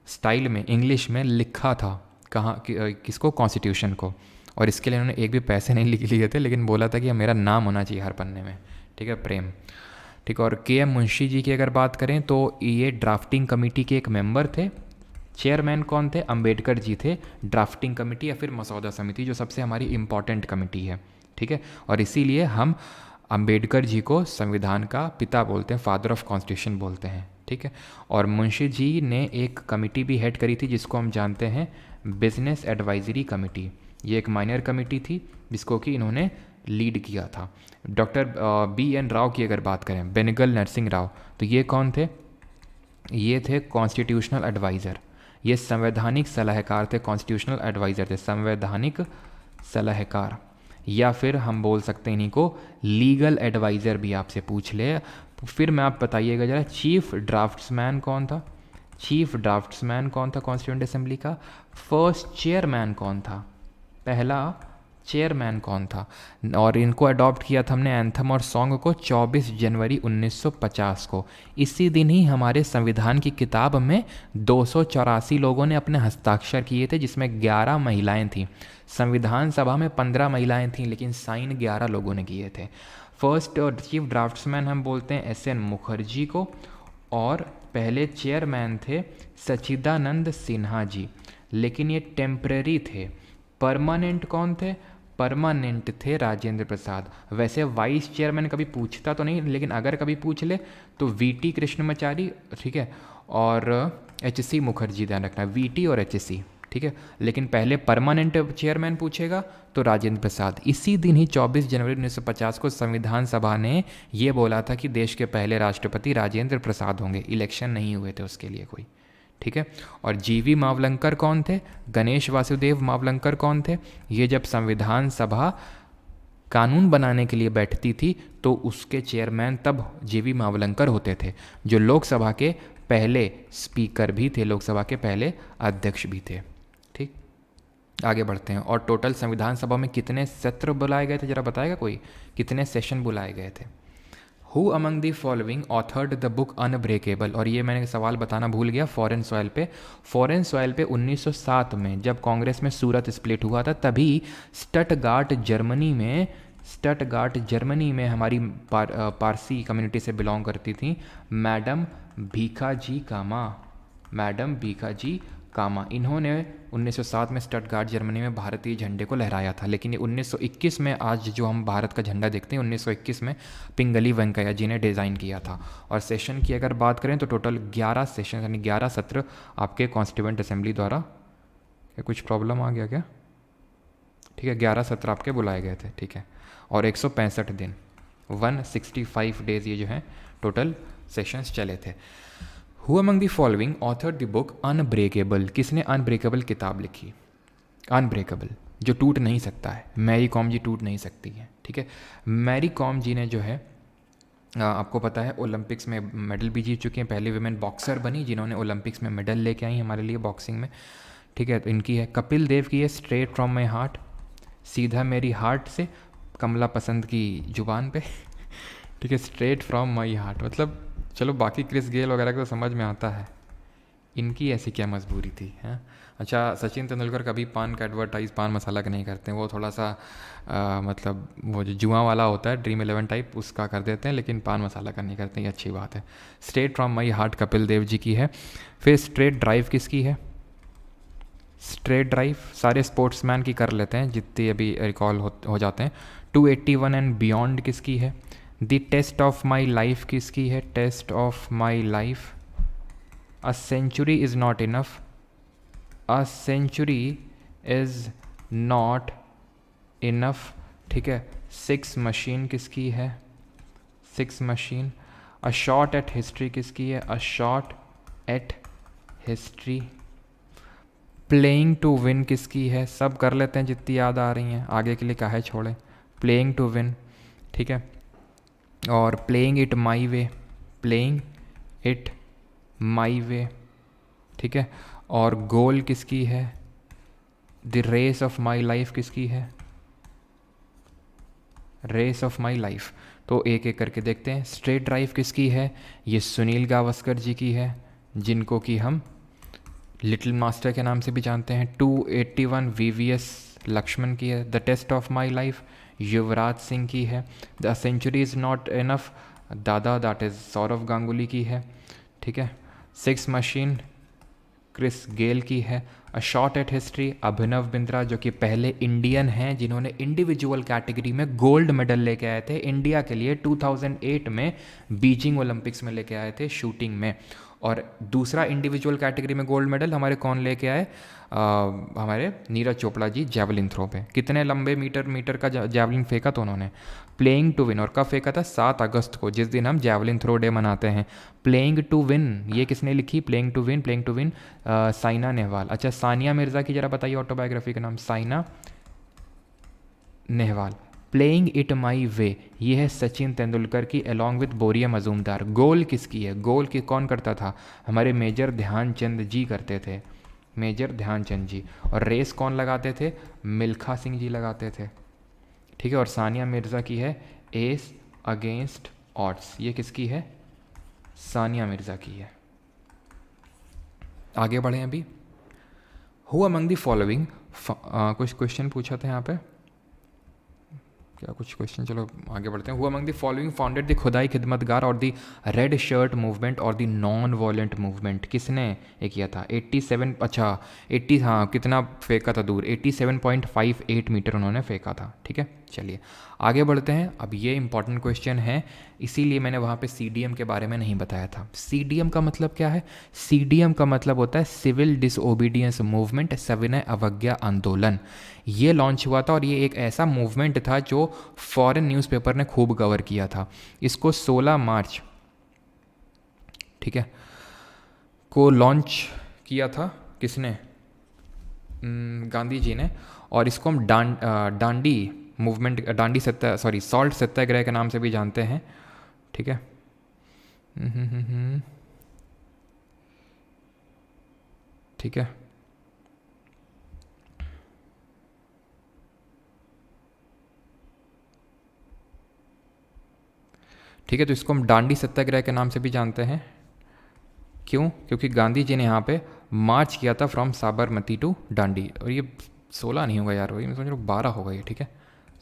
स्टाइल में इंग्लिश में लिखा था। कहाँ किसको? कॉन्स्टिट्यूशन को। और इसके लिए उन्होंने एक भी पैसे नहीं लिख लिए थे, लेकिन बोला था कि मेरा नाम होना चाहिए हर पन्ने में, ठीक है, प्रेम, ठीक। और KM मुंशी जी की अगर बात करें तो ये ड्राफ्टिंग कमेटी के एक मेंबर थे। चेयरमैन कौन थे? अंबेडकर जी थे। ड्राफ्टिंग कमेटी या फिर मसौदा समिति जो सबसे हमारी इम्पॉर्टेंट कमेटी है, ठीक है, और इसीलिए हम अंबेडकर जी को संविधान का पिता बोलते हैं, फादर ऑफ कॉन्स्टिट्यूशन बोलते हैं, ठीक है। और मुंशी जी ने एक कमेटी भी हेड करी थी जिसको हम जानते हैं बिजनेस एडवाइजरी कमेटी। ये एक माइनर कमेटी थी जिसको कि इन्होंने लीड किया था। डॉक्टर BN राव की अगर बात करें, बेनेगल नरसिंह राव, तो ये कौन थे? ये थे कॉन्स्टिट्यूशनल एडवाइज़र, ये संवैधानिक सलाहकार थे, कॉन्स्टिट्यूशनल एडवाइज़र थे, संवैधानिक सलाहकार, या फिर हम बोल सकते हैं इन्हीं को लीगल एडवाइज़र भी आपसे पूछ ले। फिर मैं आप बताइएगा जरा, चीफ ड्राफ्ट्समैन कौन था? चीफ ड्राफ्ट्समैन कौन था कॉन्स्टिट्यूएंट असेंबली का? फर्स्ट चेयरमैन कौन था? पहला चेयरमैन कौन था? और इनको अडॉप्ट किया था हमने एंथम और सॉन्ग को 24 जनवरी 1950 को। इसी दिन ही हमारे संविधान की किताब में 284 लोगों ने अपने हस्ताक्षर किए थे, जिसमें 11 महिलाएं थीं। संविधान सभा में 15 महिलाएं थीं, लेकिन साइन 11 लोगों ने किए थे। फर्स्ट और चीफ ड्राफ्ट्समैन हम बोलते हैं एस एन मुखर्जी को, और पहले चेयरमैन थे सच्चिदानंद सिन्हा जी, लेकिन ये टेम्पररी थे। परमानेंट कौन थे? परमानेंट थे राजेंद्र प्रसाद। वैसे वाइस चेयरमैन कभी पूछता तो नहीं, लेकिन अगर कभी पूछ ले तो वीटी कृष्णमाचारी, ठीक है, और एच सी मुखर्जी, ध्यान रखना वीटी और एच सी, ठीक है। लेकिन पहले परमानेंट चेयरमैन पूछेगा तो राजेंद्र प्रसाद। इसी दिन ही 24 जनवरी 1950 को संविधान सभा ने ये बोला था कि देश के पहले राष्ट्रपति राजेंद्र प्रसाद होंगे। इलेक्शन नहीं हुए थे उसके लिए कोई, ठीक है। और जीवी मावलंकर कौन थे? गणेश वासुदेव मावलंकर कौन थे? ये जब संविधान सभा कानून बनाने के लिए बैठती थी तो उसके चेयरमैन तब जीवी मावलंकर होते थे, जो लोकसभा के पहले स्पीकर भी थे, लोकसभा के पहले अध्यक्ष भी थे। ठीक, आगे बढ़ते हैं। और टोटल संविधान सभा में कितने सत्र बुलाए गए थे, जरा बताएगा कोई? कितने सेशन बुलाए गए थे? Who among the following authored the book unbreakable? और ये मैंने सवाल बताना भूल गया फॉरेन सॉइल पे। फॉरेन सॉइल पे 1907 में जब कांग्रेस में सूरत स्प्लिट हुआ था, तभी स्टटगार्ट जर्मनी में हमारी पारसी कम्युनिटी से बिलोंग करती थी मैडम भीखाजी कामा। इन्होंने 1907 में स्टटगार्ट जर्मनी में भारतीय झंडे को लहराया था। लेकिन ये 1921 में, आज जो हम भारत का झंडा देखते हैं, 1921 में पिंगली वेंकैया जी ने डिज़ाइन किया था। और सेशन की अगर बात करें तो टोटल 11 सेशन यानी 11 सत्र आपके कॉन्स्टिट्यूएंट असेंबली द्वारा, क्या कुछ प्रॉब्लम आ गया क्या? ठीक है, 11 सत्र आपके बुलाए गए थे, ठीक है। और 165 दिन 165 डेज ये जो हैं टोटल सेशंस चले थे। Who among the following author the book unbreakable? किसने अनब्रेकेबल किताब लिखी? अनब्रेकेबल, जो टूट नहीं सकता है। मैरी कॉम जी टूट नहीं सकती है, ठीक है। मैरी कॉम जी ने जो है, आपको पता है ओलंपिक्स में मेडल भी जीत चुकी हैं, पहली वुमेन बॉक्सर बनी जिन्होंने ओलंपिक्स में मेडल लेके आई हमारे लिए बॉक्सिंग में, ठीक है। तो इनकी है। कपिल देव की है स्ट्रेट फ्रॉम माई हार्ट, सीधा मेरी हार्ट से, कमला पसंद की जुबान पे, ठीक है। स्ट्रेट फ्रॉम माई हार्ट मतलब, चलो बाकी क्रिस गेल वगैरह को तो समझ में आता है, इनकी ऐसी क्या मजबूरी थी, हैं? अच्छा, सचिन तेंदुलकर कभी पान का एडवर्टाइज, पान मसाला का नहीं करते हैं, वो थोड़ा सा मतलब वो जो जुआ वाला होता है ड्रीम 11 टाइप, उसका कर देते हैं, लेकिन पान मसाला का नहीं करते, ये अच्छी बात है। Straight from my heart Kapil Dev ji की है। फिर स्ट्रेट ड्राइव किसकी है? स्ट्रेट ड्राइव सारे स्पोर्ट्समैन की कर लेते हैं जितनी अभी रिकॉल हो जाते हैं। 281 एंड बियॉन्ड किसकी है? The test of my life किसकी है? Test of my life. A century is not enough, a century is not enough, ठीक है। 6 मशीन किसकी है? 6 machine. A shot at history किसकी है? A shot at history. Playing to win किसकी है? सब कर लेते हैं जितनी याद आ रही हैं, आगे के लिए काहे छोड़ें। प्लेइंग टू विन, ठीक है। और playing it my way, playing it my way, ठीक है। और गोल किसकी है? The race of my life किसकी है? Race of my life. तो एक एक करके देखते हैं। स्ट्रेट ड्राइव किसकी है? ये सुनील गावस्कर जी की है, जिनको कि हम लिटिल मास्टर के नाम से भी जानते हैं। 281 VVS लक्ष्मण की है। The test of my life Yuvraj Singh की है। The century is not enough Dada, that is Sourav Ganguly की है, ठीक है। 6 मशीन क्रिस गेल की है। A shot at history Abhinav Bindra, जो कि पहले इंडियन हैं जिन्होंने इंडिविजुअल कैटेगरी में गोल्ड मेडल लेके आए थे इंडिया के लिए 2008 में बीजिंग ओलंपिक्स में लेके आए थे शूटिंग में। और दूसरा इंडिविजुअल कैटेगरी में गोल्ड मेडल हमारे कौन लेके आए? हमारे नीरज चोपड़ा जी जैवलिन थ्रो पे। कितने लंबे मीटर का जैवलिन फेंका था उन्होंने? Playing to win. और कब फेंका था? 7 अगस्त को, जिस दिन हम जैवलिन थ्रो डे मनाते हैं। प्लेइंग टू विन ये किसने लिखी? Playing to win Saina Nehwal. अच्छा, सानिया मिर्ज़ा की जरा बताइए ऑटोबायोग्राफी का नाम। Saina Nehwal. Playing it my way ये है सचिन तेंदुलकर की अलॉन्ग विद बोरिया मजूमदार। गोल किसकी है? गोल की कौन करता था? हमारे मेजर ध्यानचंद जी करते थे। मेजर ध्यानचंद जी। और रेस कौन लगाते थे? मिल्खा सिंह जी लगाते थे, ठीक है। और सानिया मिर्ज़ा की है एस अगेंस्ट ऑड्स, ये किसकी है? सानिया मिर्ज़ा की है। आगे बढ़े अभी। हु अमंग द फॉलोइंग, कुछ क्वेश्चन पूछा था यहाँ पे, क्या कुछ क्वेश्चन, चलो आगे बढ़ते हैं। Who among the following founded the खुदाई खिदमतगार और द रेड शर्ट मूवमेंट और द नॉन वॉयलेंट मूवमेंट, किसने ये किया था? 87, अच्छा 80, हाँ कितना फेंका था दूर, 87.58 मीटर उन्होंने फेंका था, ठीक है। चलिए आगे बढ़ते हैं। अब ये इंपॉर्टेंट क्वेश्चन है, इसीलिए मैंने वहाँ पे CDM के बारे में नहीं बताया था। CDM का मतलब क्या है? CDM का मतलब होता है सिविल डिसओबीडियंस मूवमेंट, सविनय अवज्ञा आंदोलन। ये लॉन्च हुआ था और ये एक ऐसा मूवमेंट था जो फॉरेन न्यूज़पेपर ने खूब कवर किया था। इसको 16 मार्च, ठीक है, को लॉन्च किया था किसने? गांधी जी ने। और इसको हम डांडी मूवमेंट, सॉल्ट सत्याग्रह के नाम से भी जानते हैं, ठीक है। ठीक है, ठीक है, तो इसको हम डांडी सत्याग्रह के नाम से भी जानते हैं। क्यों? क्योंकि गांधी जी ने यहाँ पे मार्च किया था फ्रॉम साबरमती टू डांडी। और ये 16 नहीं होगा यार, वही मैं समझ रहा हूँ 12 होगा ये, ठीक है।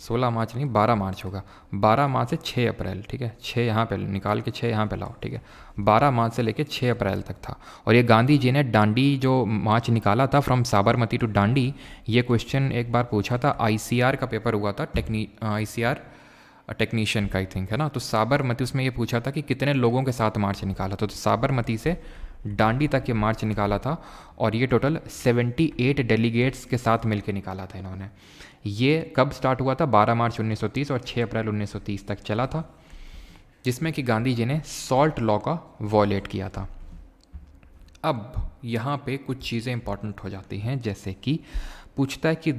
16 मार्च नहीं, 12 मार्च होगा। 12 मार्च से 6 अप्रैल, ठीक है। 6 यहाँ पे निकाल के 6 यहाँ पे लाओ, ठीक है। 12 मार्च से लेके 6 अप्रैल तक था। और ये गांधी जी ने डांडी जो मार्च निकाला था फ्रॉम साबरमती टू डांडी, ये क्वेश्चन एक बार पूछा था, ICR का पेपर हुआ था, ICR टेक्नीशियन का आई थिंक, है ना। तो साबरमती, उसमें ये पूछा था कि कितने लोगों के साथ मार्च निकाला था। तो साबरमती से डांडी तक ये मार्च निकाला था और ये टोटल 78 डेलीगेट्स के साथ मिलकर निकाला था इन्होंने। ये कब स्टार्ट हुआ था? 12 मार्च 1930 और 6 अप्रैल 1930 तक चला था, जिसमें कि गांधी जी ने सॉल्ट लॉ का वॉयलेट किया था। अब यहाँ पे कुछ चीज़ें इंपॉर्टेंट हो जाती हैं, जैसे कि पूछता है कि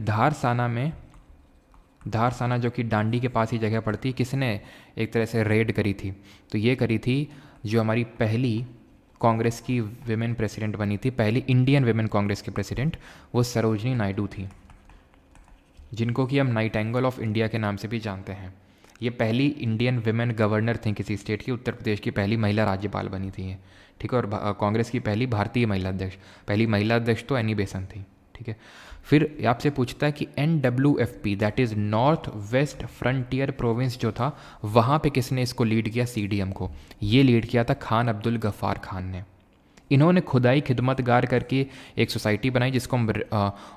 धारसाना जो कि डांडी के पास ही जगह पड़ती है, किसने एक तरह से रेड करी थी? तो ये करी थी जो हमारी पहली कांग्रेस की विमेन प्रेसिडेंट बनी थी, पहली इंडियन विमेन कांग्रेस की प्रेसिडेंट, वो सरोजनी नायडू थी, जिनको कि हम नाइटेंगल ऑफ इंडिया के नाम से भी जानते हैं। ये पहली इंडियन विमेन गवर्नर थी किसी स्टेट की, उत्तर प्रदेश की पहली महिला राज्यपाल बनी थी ये, ठीक है। और कांग्रेस की पहली भारतीय महिला अध्यक्ष, पहली महिला अध्यक्ष तो एनी बेसन थी, ठीक है। फिर आपसे पूछता है कि NWFP that is north west frontier province जो था, वहाँ पे किसने इसको लीड किया? CDM को। ये लीड किया था खान अब्दुल गफ़ार खान ने। इन्होंने खुदाई खिदमतगार करके एक सोसाइटी बनाई जिसको हम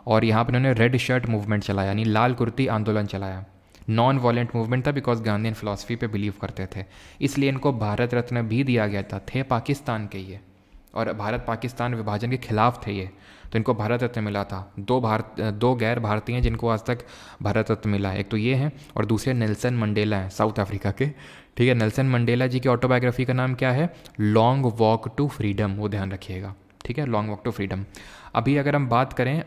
और यहाँ पर इन्होंने रेड शर्ट मूवमेंट चलाया, यानी लाल कुर्ती आंदोलन चलाया। नॉन वॉयलेंट मूवमेंट था, बिकॉज गांधीयन फिलॉसफी पे बिलीव करते थे, इसलिए इनको भारत रत्न भी दिया गया था। थे पाकिस्तान के ये, और भारत पाकिस्तान विभाजन के खिलाफ थे ये, तो इनको भारत रत्न मिला था। दो गैर भारतीय हैं जिनको आज तक भारत रत्न मिला है, एक तो ये हैं और दूसरे नेल्सन मंडेला हैं, साउथ अफ्रीका के, ठीक है। नेल्सन मंडेला जी की ऑटोबायोग्राफी का नाम क्या है? लॉन्ग वॉक टू फ्रीडम, वो ध्यान रखिएगा, ठीक है, लॉन्ग वॉक टू फ्रीडम। अभी अगर हम बात करें,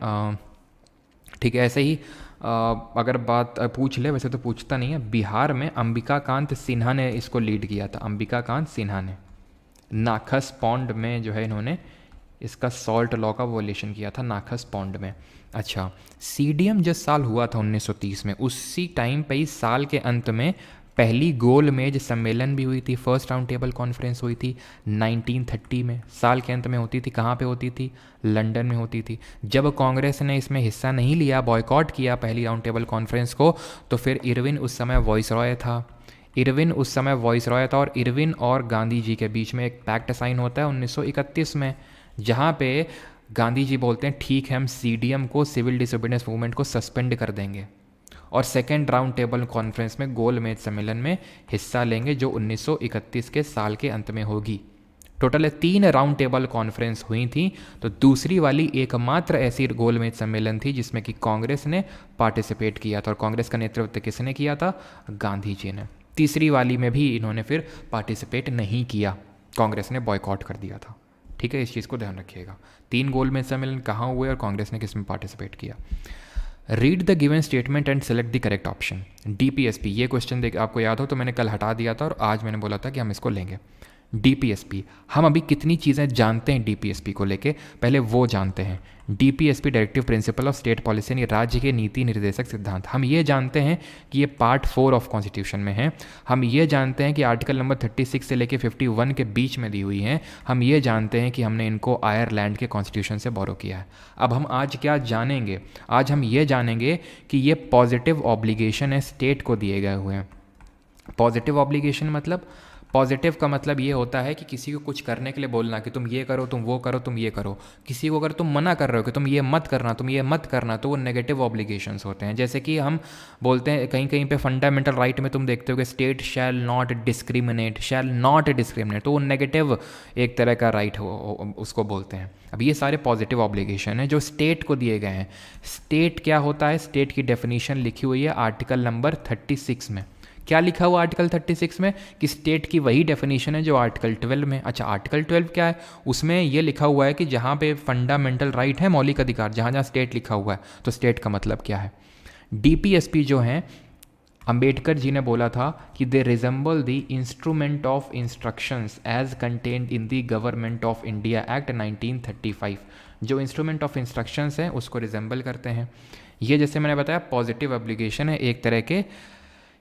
ठीक है, ऐसे ही अगर बात पूछ ले, वैसे तो पूछता नहीं है, बिहार में अंबिका कांत सिन्हा ने इसको लीड किया था। अंबिका कांत सिन्हा ने नाखस पॉन्ड में जो है इन्होंने इसका सॉल्ट लॉ का वॉयलेशन किया था, नाखस पॉन्ड में। अच्छा, CDM जिस साल हुआ था 1930 में, उसी टाइम पे ही साल के अंत में पहली गोल मेज सम्मेलन भी हुई थी, फर्स्ट राउंड टेबल कॉन्फ्रेंस हुई थी 1930 में, साल के अंत में होती थी। कहाँ पे होती थी? लंदन में होती थी। जब कांग्रेस ने इसमें हिस्सा नहीं लिया, बॉयकॉट किया पहली राउंड टेबल कॉन्फ्रेंस को, तो फिर इरविन उस समय वॉइसरॉय था। और इरविन और गांधी जी के बीच में एक पैक्ट साइन होता है 1931 में, जहाँ पे गांधी जी बोलते हैं ठीक है, हम CDM को, सिविल डिसोबीडियंस मूवमेंट को सस्पेंड कर देंगे और सेकेंड राउंड टेबल कॉन्फ्रेंस में गोल मेज सम्मेलन में हिस्सा लेंगे, जो 1931 के साल के अंत में होगी। टोटल 3 राउंड टेबल कॉन्फ्रेंस हुई थी, तो दूसरी वाली एकमात्र ऐसी गोल मेज सम्मेलन थी जिसमें कि कांग्रेस ने पार्टिसिपेट किया था, और कांग्रेस का नेतृत्व किसने किया था? गांधी जी ने। तीसरी वाली में भी इन्होंने फिर पार्टिसिपेट नहीं किया, कांग्रेस ने बॉयकॉट कर दिया था, ठीक है। इस चीज़ को ध्यान रखिएगा। 3 गोल मेज सम्मेलन कहाँ हुए और कांग्रेस ने किस में पार्टिसिपेट किया? Read the given statement and select the correct option. DPSP, ये क्वेश्चन देख आपको याद हो तो मैंने कल हटा दिया था और आज मैंने बोला था कि हम इसको लेंगे। डीपीएसपी, हम अभी कितनी चीज़ें जानते हैं डीपीएसपी को लेके, पहले वो जानते हैं। DPSP directive principle of state policy यानी राज्य के नीति निर्देशक सिद्धांत, हम ये जानते हैं कि ये पार्ट 4 ऑफ कॉन्स्टिट्यूशन में है। हम ये जानते हैं कि आर्टिकल नंबर 36 से लेके 51 के बीच में दी हुई हैं। हम ये जानते हैं कि हमने इनको आयरलैंड के कॉन्स्टिट्यूशन से बोरो किया है। अब हम आज क्या जानेंगे, आज हम ये जानेंगे कि ये पॉजिटिव ऑब्लिगेशन है स्टेट को दिए गए हुए हैं। पॉजिटिव ऑब्लिगेशन मतलब, पॉजिटिव का मतलब ये होता है कि किसी को कुछ करने के लिए बोलना कि तुम ये करो, तुम वो करो, तुम ये करो। किसी को अगर तुम मना कर रहे हो कि तुम ये मत करना, तुम ये मत करना, तो वो नेगेटिव ऑब्लिगेशंस होते हैं। जैसे कि हम बोलते हैं कहीं कहीं पे फंडामेंटल राइट में तुम देखते हो कि state shall not discriminate, shall not discriminate, तो वो नेगेटिव एक तरह का राइट हो उसको बोलते हैं। अब ये सारे पॉजिटिव ऑब्लिगेशन हैं जो स्टेट को दिए गए हैं। स्टेट क्या होता है, स्टेट की डेफिनेशन लिखी हुई है आर्टिकल नंबर 36 में। क्या लिखा हुआ आर्टिकल 36 में कि स्टेट की वही डेफिनेशन है जो आर्टिकल 12 में। अच्छा, आर्टिकल 12 क्या है, उसमें ये लिखा हुआ है कि जहाँ पे फंडामेंटल राइट है, मौलिक अधिकार, जहाँ जहाँ स्टेट लिखा हुआ है, तो स्टेट का मतलब क्या है। डीपीएसपी जो है, अंबेडकर जी ने बोला था कि they resemble the instrument of instructions as contained in the government of India act 1935। जो इंस्ट्रूमेंट ऑफ इंस्ट्रक्शंस हैं उसको रिजेंबल करते हैं। ये जैसे मैंने बताया पॉजिटिव एप्लीकेशन है एक तरह के,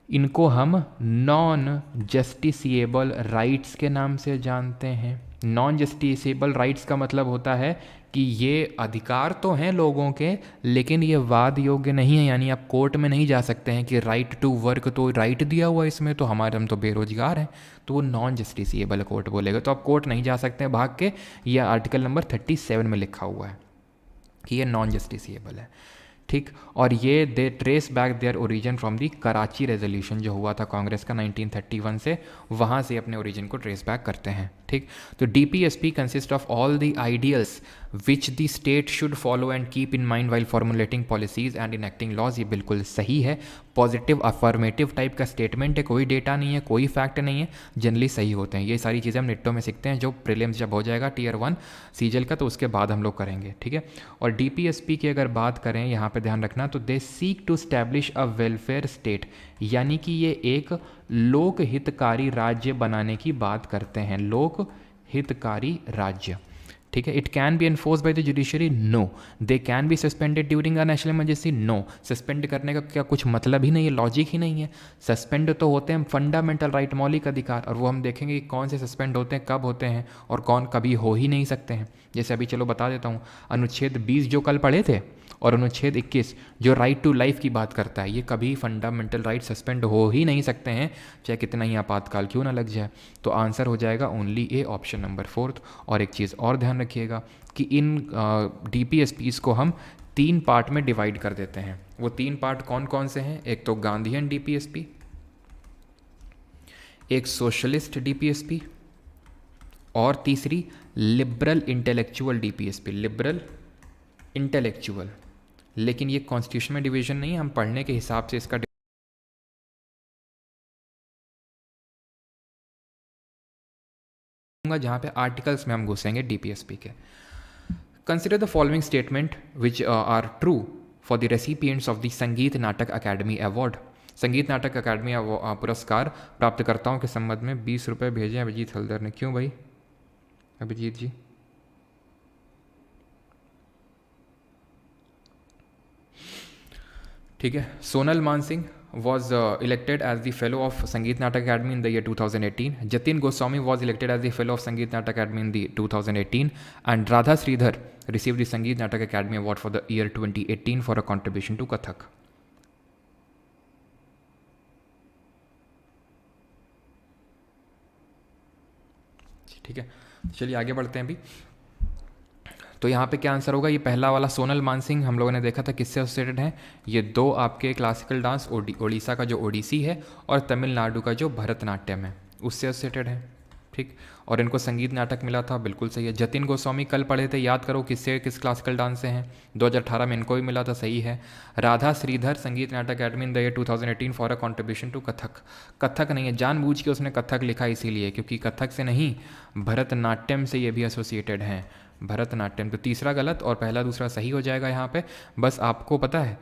इनको हम नॉन जस्टिसिएबल राइट्स के नाम से जानते हैं। नॉन जस्टिसिएबल राइट्स का मतलब होता है कि ये अधिकार तो हैं लोगों के, लेकिन ये वाद योग्य नहीं है, यानी आप कोर्ट में नहीं जा सकते हैं कि राइट टू वर्क तो राइट दिया हुआ है इसमें, तो हमारे हम तो बेरोजगार हैं, तो वो नॉन जस्टिसिएबल कोर्ट बोलेगा, तो आप कोर्ट नहीं जा सकते हैं भाग के। ये आर्टिकल नंबर 37 में लिखा हुआ है कि ये नॉन जस्टिसिएबल है, ठीक। और ये they trace back their origin from the Karachi resolution जो हुआ था कांग्रेस का 1931 से, वहाँ से अपने ओरिजिन को ट्रेस बैक करते हैं, ठीक। तो DPSP consist of all the ideals which the state should follow and keep in mind while formulating policies and enacting laws. ये बिल्कुल सही है, पॉजिटिव अफर्मेटिव टाइप का स्टेटमेंट है, कोई डेटा नहीं है, कोई फैक्ट नहीं है, जनरली सही होते हैं। ये सारी चीज़ें हम निट्टो में सीखते हैं, जो प्रीलिम्स जब हो जाएगा टीयर 1 सीजल का, तो उसके बाद हम लोग करेंगे, ठीक है। और डीपीएसपी की अगर बात करें, यहाँ पे ध्यान रखना, तो they seek to establish a welfare state, यानी कि ये एक लोक हितकारी राज्य बनाने की बात करते हैं, लोक हितकारी राज्य, ठीक है। It can be enforce by the judiciary, no. They can be suspended during a national emergency, no. Suspend करने का क्या कुछ मतलब ही नहीं है, लॉजिक ही नहीं है। सस्पेंड तो होते हैं फंडामेंटल राइट, मौलिक अधिकार, और वो हम देखेंगे कि कौन से सस्पेंड होते हैं, कब होते हैं, और कौन कभी हो ही नहीं सकते हैं। जैसे अभी चलो बता देता हूँ, अनुच्छेद 20 जो कल पढ़े थे और अनुच्छेद 21 जो राइट टू लाइफ की बात करता है, ये कभी फंडामेंटल राइट सस्पेंड हो ही नहीं सकते हैं, चाहे कितना ही आपातकाल क्यों ना लग जाए। तो आंसर हो जाएगा ओनली ए, ऑप्शन नंबर 4। और एक चीज़ और ध्यान रखिएगा कि इन डीपीएसपीज़ को हम 3 पार्ट में डिवाइड कर देते हैं। वो 3 पार्ट कौन कौन से हैं, एक तो गांधीयन डीपीएसपी, एक सोशलिस्ट डीपीएसपी, और तीसरी liberal intellectual DPSP, liberal intellectual. लेकिन ये कॉन्स्टिट्यूशन में डिवीजन नहीं है, हम पढ़ने के हिसाब से इसका जहाँ पे आर्टिकल्स में हम घुसेंगे डीपीएसपी के। Consider the following statement which are true for the recipients of the Sangeet Natak academy award. संगीत नाटक अकेडमी पुरस्कार प्राप्तकर्ताओं के संबंध में 20 रुपये भेजे अभिजीत हल्दर ने। क्यों भाई अभिजीत जी? ठीक है। Sonal Mansingh was elected as the fellow of Sangeet Natak Academy in the year 2018. Jatin Goswami was elected as the fellow of Sangeet Natak Academy in the 2018, and Radha Sridhar received the Sangeet Natak Academy Award for the year 2018 for a contribution to Kathak. ठीक है, चलिए आगे बढ़ते हैं अभी। तो यहाँ पे क्या आंसर होगा, ये पहला वाला सोनल मानसिंह हम लोगों ने देखा था किससे एसोसिएटेड है, ये 2 आपके क्लासिकल डांस ओडिशा का जो ओडिसी है और तमिलनाडु का जो भरतनाट्यम है उससे एसोसिएटेड है, ठीक। और इनको संगीत नाटक मिला था, बिल्कुल सही है। जतिन गोस्वामी कल पढ़े थे, याद करो किससे, किस क्लासिकल डांस से हैं, 2018 में इनको भी मिला था, सही है। Radha Shridhar Sangeet Natak academy in the year 2018 for a contribution to Kathak. Kathak नहीं है, जानबूझ के उसने कथक लिखा इसीलिए क्योंकि कथक से नहीं भरतनाट्यम से ये भी एसोसिएटेड हैं, भरतनाट्यम। तो तीसरा गलत और पहला दूसरा सही हो जाएगा यहाँ पे। बस आपको पता है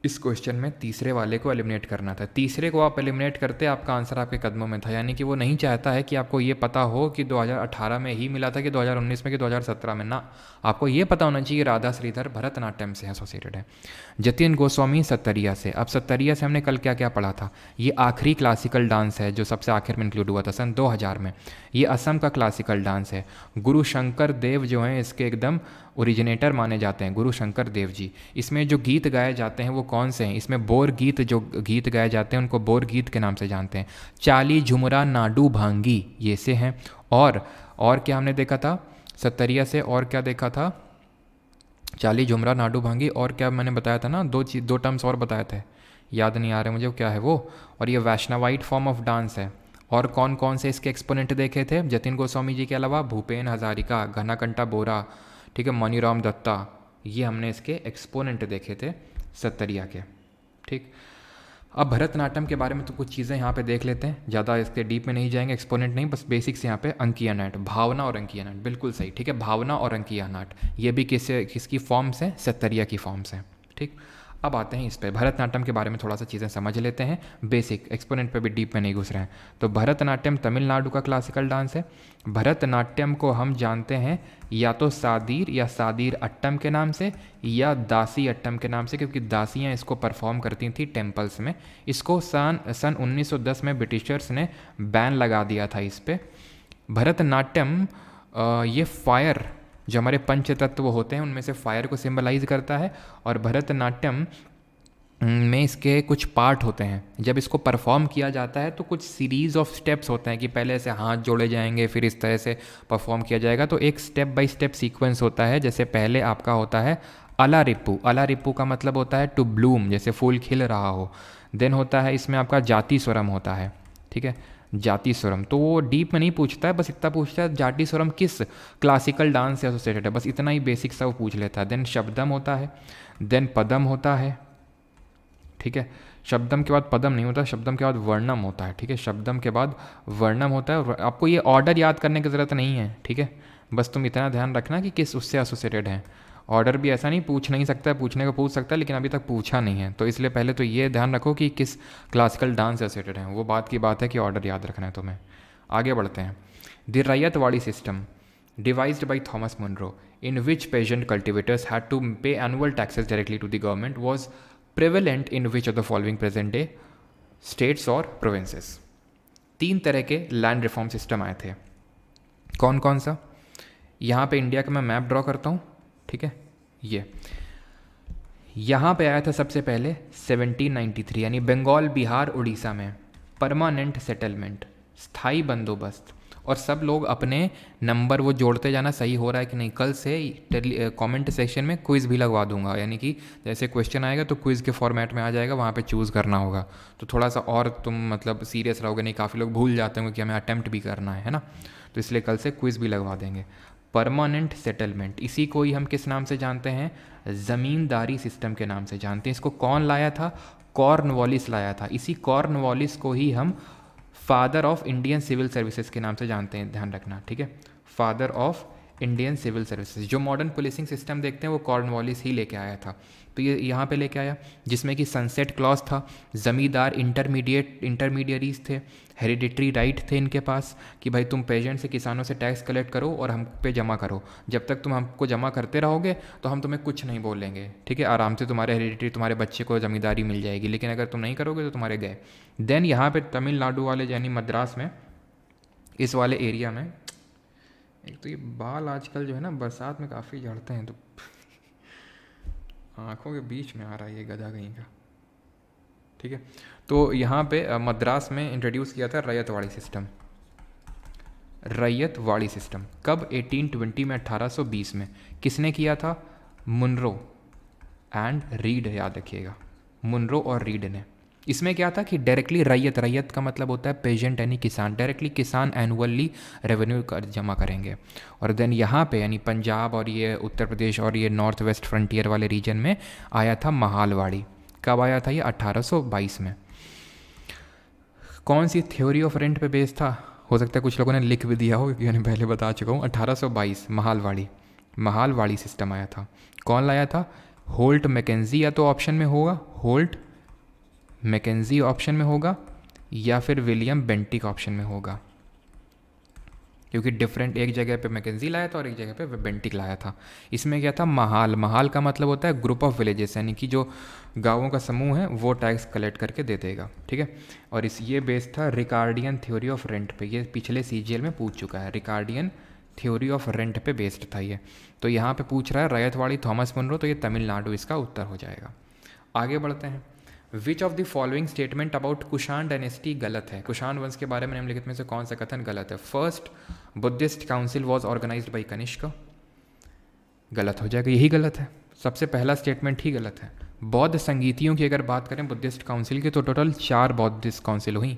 इस क्वेश्चन में तीसरे वाले को एलिमिनेट करना था। तीसरे को आप एलिमिनेट करते, आपका आंसर आपके कदमों में था। यानी कि वो नहीं चाहता है कि आपको ये पता हो कि 2018 में ही मिला था कि 2019 में कि 2017 में, ना, आपको ये पता होना चाहिए राधा श्रीधर भरतनाट्यम से एसोसिएटेड है। जतिन गोस्वामी सत्तरिया से। अब सत्तरिया से हमने कल क्या क्या पढ़ा था, ये आखिरी क्लासिकल डांस है जो सबसे आखिर में इंक्लूड हुआ था सन 2000 में। ये असम का क्लासिकल डांस है। गुरु शंकर देव जो हैं इसके एकदम ओरिजिनेटर माने जाते हैं, गुरु शंकर देव जी। इसमें जो गीत गाए जाते हैं वो कौन से हैं, इसमें बोर गीत, जो गीत गाए जाते हैं उनको बोर गीत के नाम से जानते हैं। चाली झुमरा नाडू भांगी ये से हैं। और क्या हमने देखा था सत्तरिया से, और क्या देखा था, चाली झुमरा नाडू भांगी, और क्या मैंने बताया था ना, दो टर्म्स और बताए थे, याद नहीं आ रहे मुझे क्या है वो। और ये वैष्णवाइट फॉर्म ऑफ डांस है। और कौन कौन से इसके एक्सपोनेंट देखे थे जतिन गोस्वामी जी के अलावा, भूपेन हजारिका, घनाकंठा बोरा, ठीक है, मनीराम दत्ता, ये हमने इसके एक्सपोनेंट देखे थे सत्तरिया के। ठीक, अब भरतनाट्यम के बारे में तो कुछ चीज़ें यहाँ पे देख लेते हैं, ज़्यादा इसके डीप में नहीं जाएंगे, एक्सपोनेंट नहीं, बस बेसिक्स यहाँ पे। अंकिया नाट, भावना और अंकिया नाट, बिल्कुल सही, ठीक है, भावना और अंकिया नाट, ये भी किसकी फॉर्म्स हैं, सत्तरिया की फॉर्म्स हैं। ठीक, अब आते हैं इस पे, भरतनाट्यम के बारे में थोड़ा सा चीज़ें समझ लेते हैं, बेसिक, एक्सपोनेंट पे भी डीप में नहीं घुस रहे हैं। तो भरतनाट्यम तमिलनाडु का क्लासिकल डांस है। भरतनाट्यम को हम जानते हैं या तो सादीर या सादीर अट्टम के नाम से, या दासी अट्टम के नाम से, क्योंकि दासियाँ इसको परफॉर्म करती थी टेम्पल्स में। इसको सन 1910 में ब्रिटिशर्स ने बैन लगा दिया था इस पर। भरतनाट्यम ये फायर, जो हमारे पंच तत्व होते हैं उनमें से फायर को सिंबलाइज करता है। और भरतनाट्यम में इसके कुछ पार्ट होते हैं, जब इसको परफॉर्म किया जाता है तो कुछ सीरीज़ ऑफ स्टेप्स होते हैं कि पहले ऐसे हाथ जोड़े जाएंगे, फिर इस तरह से परफॉर्म किया जाएगा। तो एक स्टेप बाय स्टेप सीक्वेंस होता है। जैसे पहले आपका होता है अला रिप्पू, अला रिप्पू का मतलब होता है टू ब्लूम, जैसे फूल खिल रहा हो। देन होता है इसमें आपका जाति स्वरम होता है, ठीक है, जाति स्वरम। तो वो डीप में नहीं पूछता है, बस इतना पूछता है जाति स्वरम किस क्लासिकल डांस से एसोसिएटेड है, बस इतना ही बेसिक सा वो पूछ लेता है। देन शब्दम होता है, देन पदम होता है, ठीक है, शब्दम के बाद पदम नहीं होता, शब्दम के बाद वर्णम होता है, ठीक है, शब्दम के बाद वर्णम होता है। आपको ये ऑर्डर याद करने की ज़रूरत नहीं है, ठीक है, बस तुम इतना ध्यान रखना कि किस उससे एसोसिएटेड है। ऑर्डर भी ऐसा नहीं पूछ नहीं सकता है, पूछने को पूछ सकता है लेकिन अभी तक पूछा नहीं है, तो इसलिए पहले तो ये ध्यान रखो कि किस क्लासिकल डांस से एसोसिएटेड है। वो बात की बात है कि ऑर्डर याद रखना है तुम्हें। आगे बढ़ते हैं। The ryotwari system devised by Thomas Munro, in which peasant cultivators had to pay annual taxes directly to the government, was prevalent in which of the following present day states or provinces? 3 तरह के land reform system आए थे। कौन कौन सा? यहाँ पे India का मैं मैप ड्रॉ करता हूँ, ठीक है, ये यहाँ पे आया था सबसे पहले 1793, यानी बंगाल, बिहार, उड़ीसा में परमानेंट सेटलमेंट, स्थायी बंदोबस्त। और सब लोग अपने नंबर वो जोड़ते जाना, सही हो रहा है कि नहीं। कल से कमेंट सेक्शन में क्विज़ भी लगवा दूंगा, यानी कि जैसे क्वेश्चन आएगा तो क्विज़ के फॉर्मेट में आ जाएगा, वहाँ पे चूज़ करना होगा। तो थोड़ा सा और तुम मतलब सीरियस रहोगे, नहीं काफ़ी लोग भूल जाते होंगे कि हमें अटैम्प्ट भी करना है ना, तो इसलिए कल से क्विज़ भी लगवा देंगे। परमानेंट सेटलमेंट, इसी को ही हम किस नाम से जानते हैं? ज़मींदारी सिस्टम के नाम से जानते हैं। इसको कौन लाया था? कॉर्नवालिस लाया था। इसी कॉर्नवालिस को ही हम father of Indian civil services के नाम से जानते हैं, ध्यान रखना, ठीक है, father of Indian civil services. जो मॉडर्न पुलिसिंग सिस्टम देखते हैं वो कॉर्नवालिस ही लेके आया था। तो ये यहाँ पे लेके आया, जिसमें कि सनसेट क्लॉज था, ज़मींदार इंटरमीडियरीज थे, हेरिडिटरी राइट थे इनके पास कि भाई तुम पेजेंट से, किसानों से टैक्स कलेक्ट करो और हम पे जमा करो, जब तक तुम हमको जमा करते रहोगे तो हम तुम्हें कुछ नहीं बोलेंगे, ठीक है, आराम से तुम्हारे हेरिडिटरी, तुम्हारे बच्चे को ज़मींदारी मिल जाएगी, लेकिन अगर तुम नहीं करोगे तो तुम्हारे गए। देन यहाँ पे तमिलनाडु वाले यानी मद्रास में, इस वाले एरिया में, एक तो ये बाल आजकल जो है ना बरसात में काफ़ी झड़ते हैं, तो आँखों के बीच में आ रहा है ये गधा कहीं का, ठीक है। तो यहाँ पे मद्रास में इंट्रोड्यूस किया था रैयतवाड़ी सिस्टम। रैयतवाड़ी सिस्टम कब? 1820 में, 1820 में। किसने किया था? मुनरो एंड रीड, याद रखिएगा, मुनरो और रीड ने। इसमें क्या था कि डायरेक्टली रैयत का मतलब होता है पेजेंट यानी किसान, डायरेक्टली किसान एनुअली रेवेन्यू जमा करेंगे। और देन यहाँ पे यानी पंजाब और ये उत्तर प्रदेश और ये नॉर्थ वेस्ट फ्रंटियर वाले रीजन में आया था महालवाड़ी। कब आया था ये? 1822 में। कौन सी थ्योरी ऑफ रेंट पे बेस्ड था? हो सकता है कुछ लोगों ने लिख भी दिया हो क्योंकि मैंने पहले बता चुका हूँ। 1822 महालवाड़ी सिस्टम आया था। कौन लाया था? होल्ट मैकेंजी या तो ऑप्शन में होगा, होल्ट मैकेंजी ऑप्शन में होगा, या फिर विलियम बेंटिक ऑप्शन में होगा, क्योंकि डिफरेंट, एक जगह पे मैकेंजी लाया था और एक जगह पे बेंटिक लाया था। इसमें क्या था, महाल, महाल का मतलब होता है ग्रुप ऑफ विलेजेस, यानी कि जो गांवों का समूह है वो टैक्स कलेक्ट करके दे देगा, ठीक है। और इस ये बेस था रिकार्डियन थ्योरी ऑफ रेंट पे, ये पिछले सीजीएल में पूछ चुका है, रिकार्डियन थ्योरी ऑफ रेंट पे बेस्ड था ये। तो यहाँ पे पूछ रहा है रयतवाड़ी थॉमस मुनरो, तो ये तमिलनाडु इसका उत्तर हो जाएगा। आगे बढ़ते हैं। विच of the following statement about Kushan dynasty गलत है, कुषाण वंश के बारे में निम्नलिखित में से कौन सा कथन गलत है। First, Buddhist council was organised by Kanishka, गलत हो जाएगा, यही गलत है, सबसे पहला स्टेटमेंट ही गलत है। बौद्ध संगीतियों की अगर बात करें बुद्धिस्ट काउंसिल की, तो टोटल 4 बौद्धिस्ट काउंसिल हुई।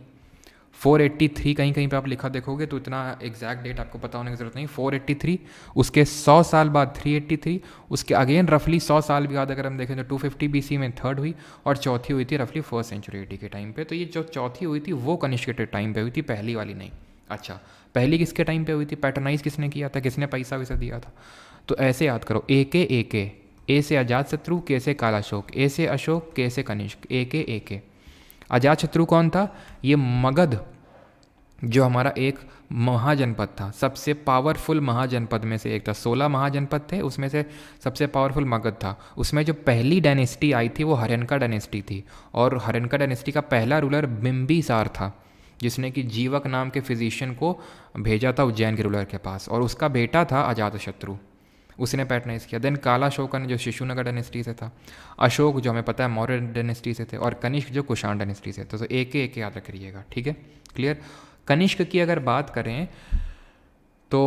483 कहीं कहीं पे आप लिखा देखोगे, तो इतना एग्जैक्ट डेट आपको पता होने की जरूरत नहीं। 483, उसके 100 साल बाद 383, उसके अगेन रफली 100 साल बाद अगर हम देखें तो 250 BC में थर्ड हुई, और चौथी हुई थी रफली 1st सेंचुरी AD के टाइम पे। तो ये जो चौथी हुई थी वो कनिष्क के टाइम पे हुई थी, पहली वाली नहीं। अच्छा, पहली किसके टाइम पे हुई थी, पैटर्नाइज किसने किया था, किसने पैसा वैसा दिया था। तो ऐसे याद करो, ए से अजातशत्रु, के से कालाशोक, ए से अशोक, के से कनिष्क, ए के। अजातशत्रु कौन था, ये मगध जो हमारा एक महाजनपद था, सबसे पावरफुल महाजनपद में से एक था। 16 महाजनपद थे, उसमें से सबसे पावरफुल मगध था। उसमें जो पहली डायनेस्टी आई थी वो हर्यनका डायनेस्टी थी, और हर्यनका डायनेस्टी का पहला रूलर बिंबिसार था, जिसने कि जीवक नाम के फिजिशियन को भेजा था उज्जैन के रूलर के पास, और उसका बेटा था अजातशत्रु, उसने पैटर्नाइज किया। देन काला अशोकन जो शिशुनगर डायनेस्टी से था, अशोक जो हमें पता है मौर्य डायनेस्टी से थे, और कनिष्क जो कुषाण डायनेस्टी से थे। तो एक याद रखिएगा, ठीक है, क्लियर। कनिष्क की अगर बात करें तो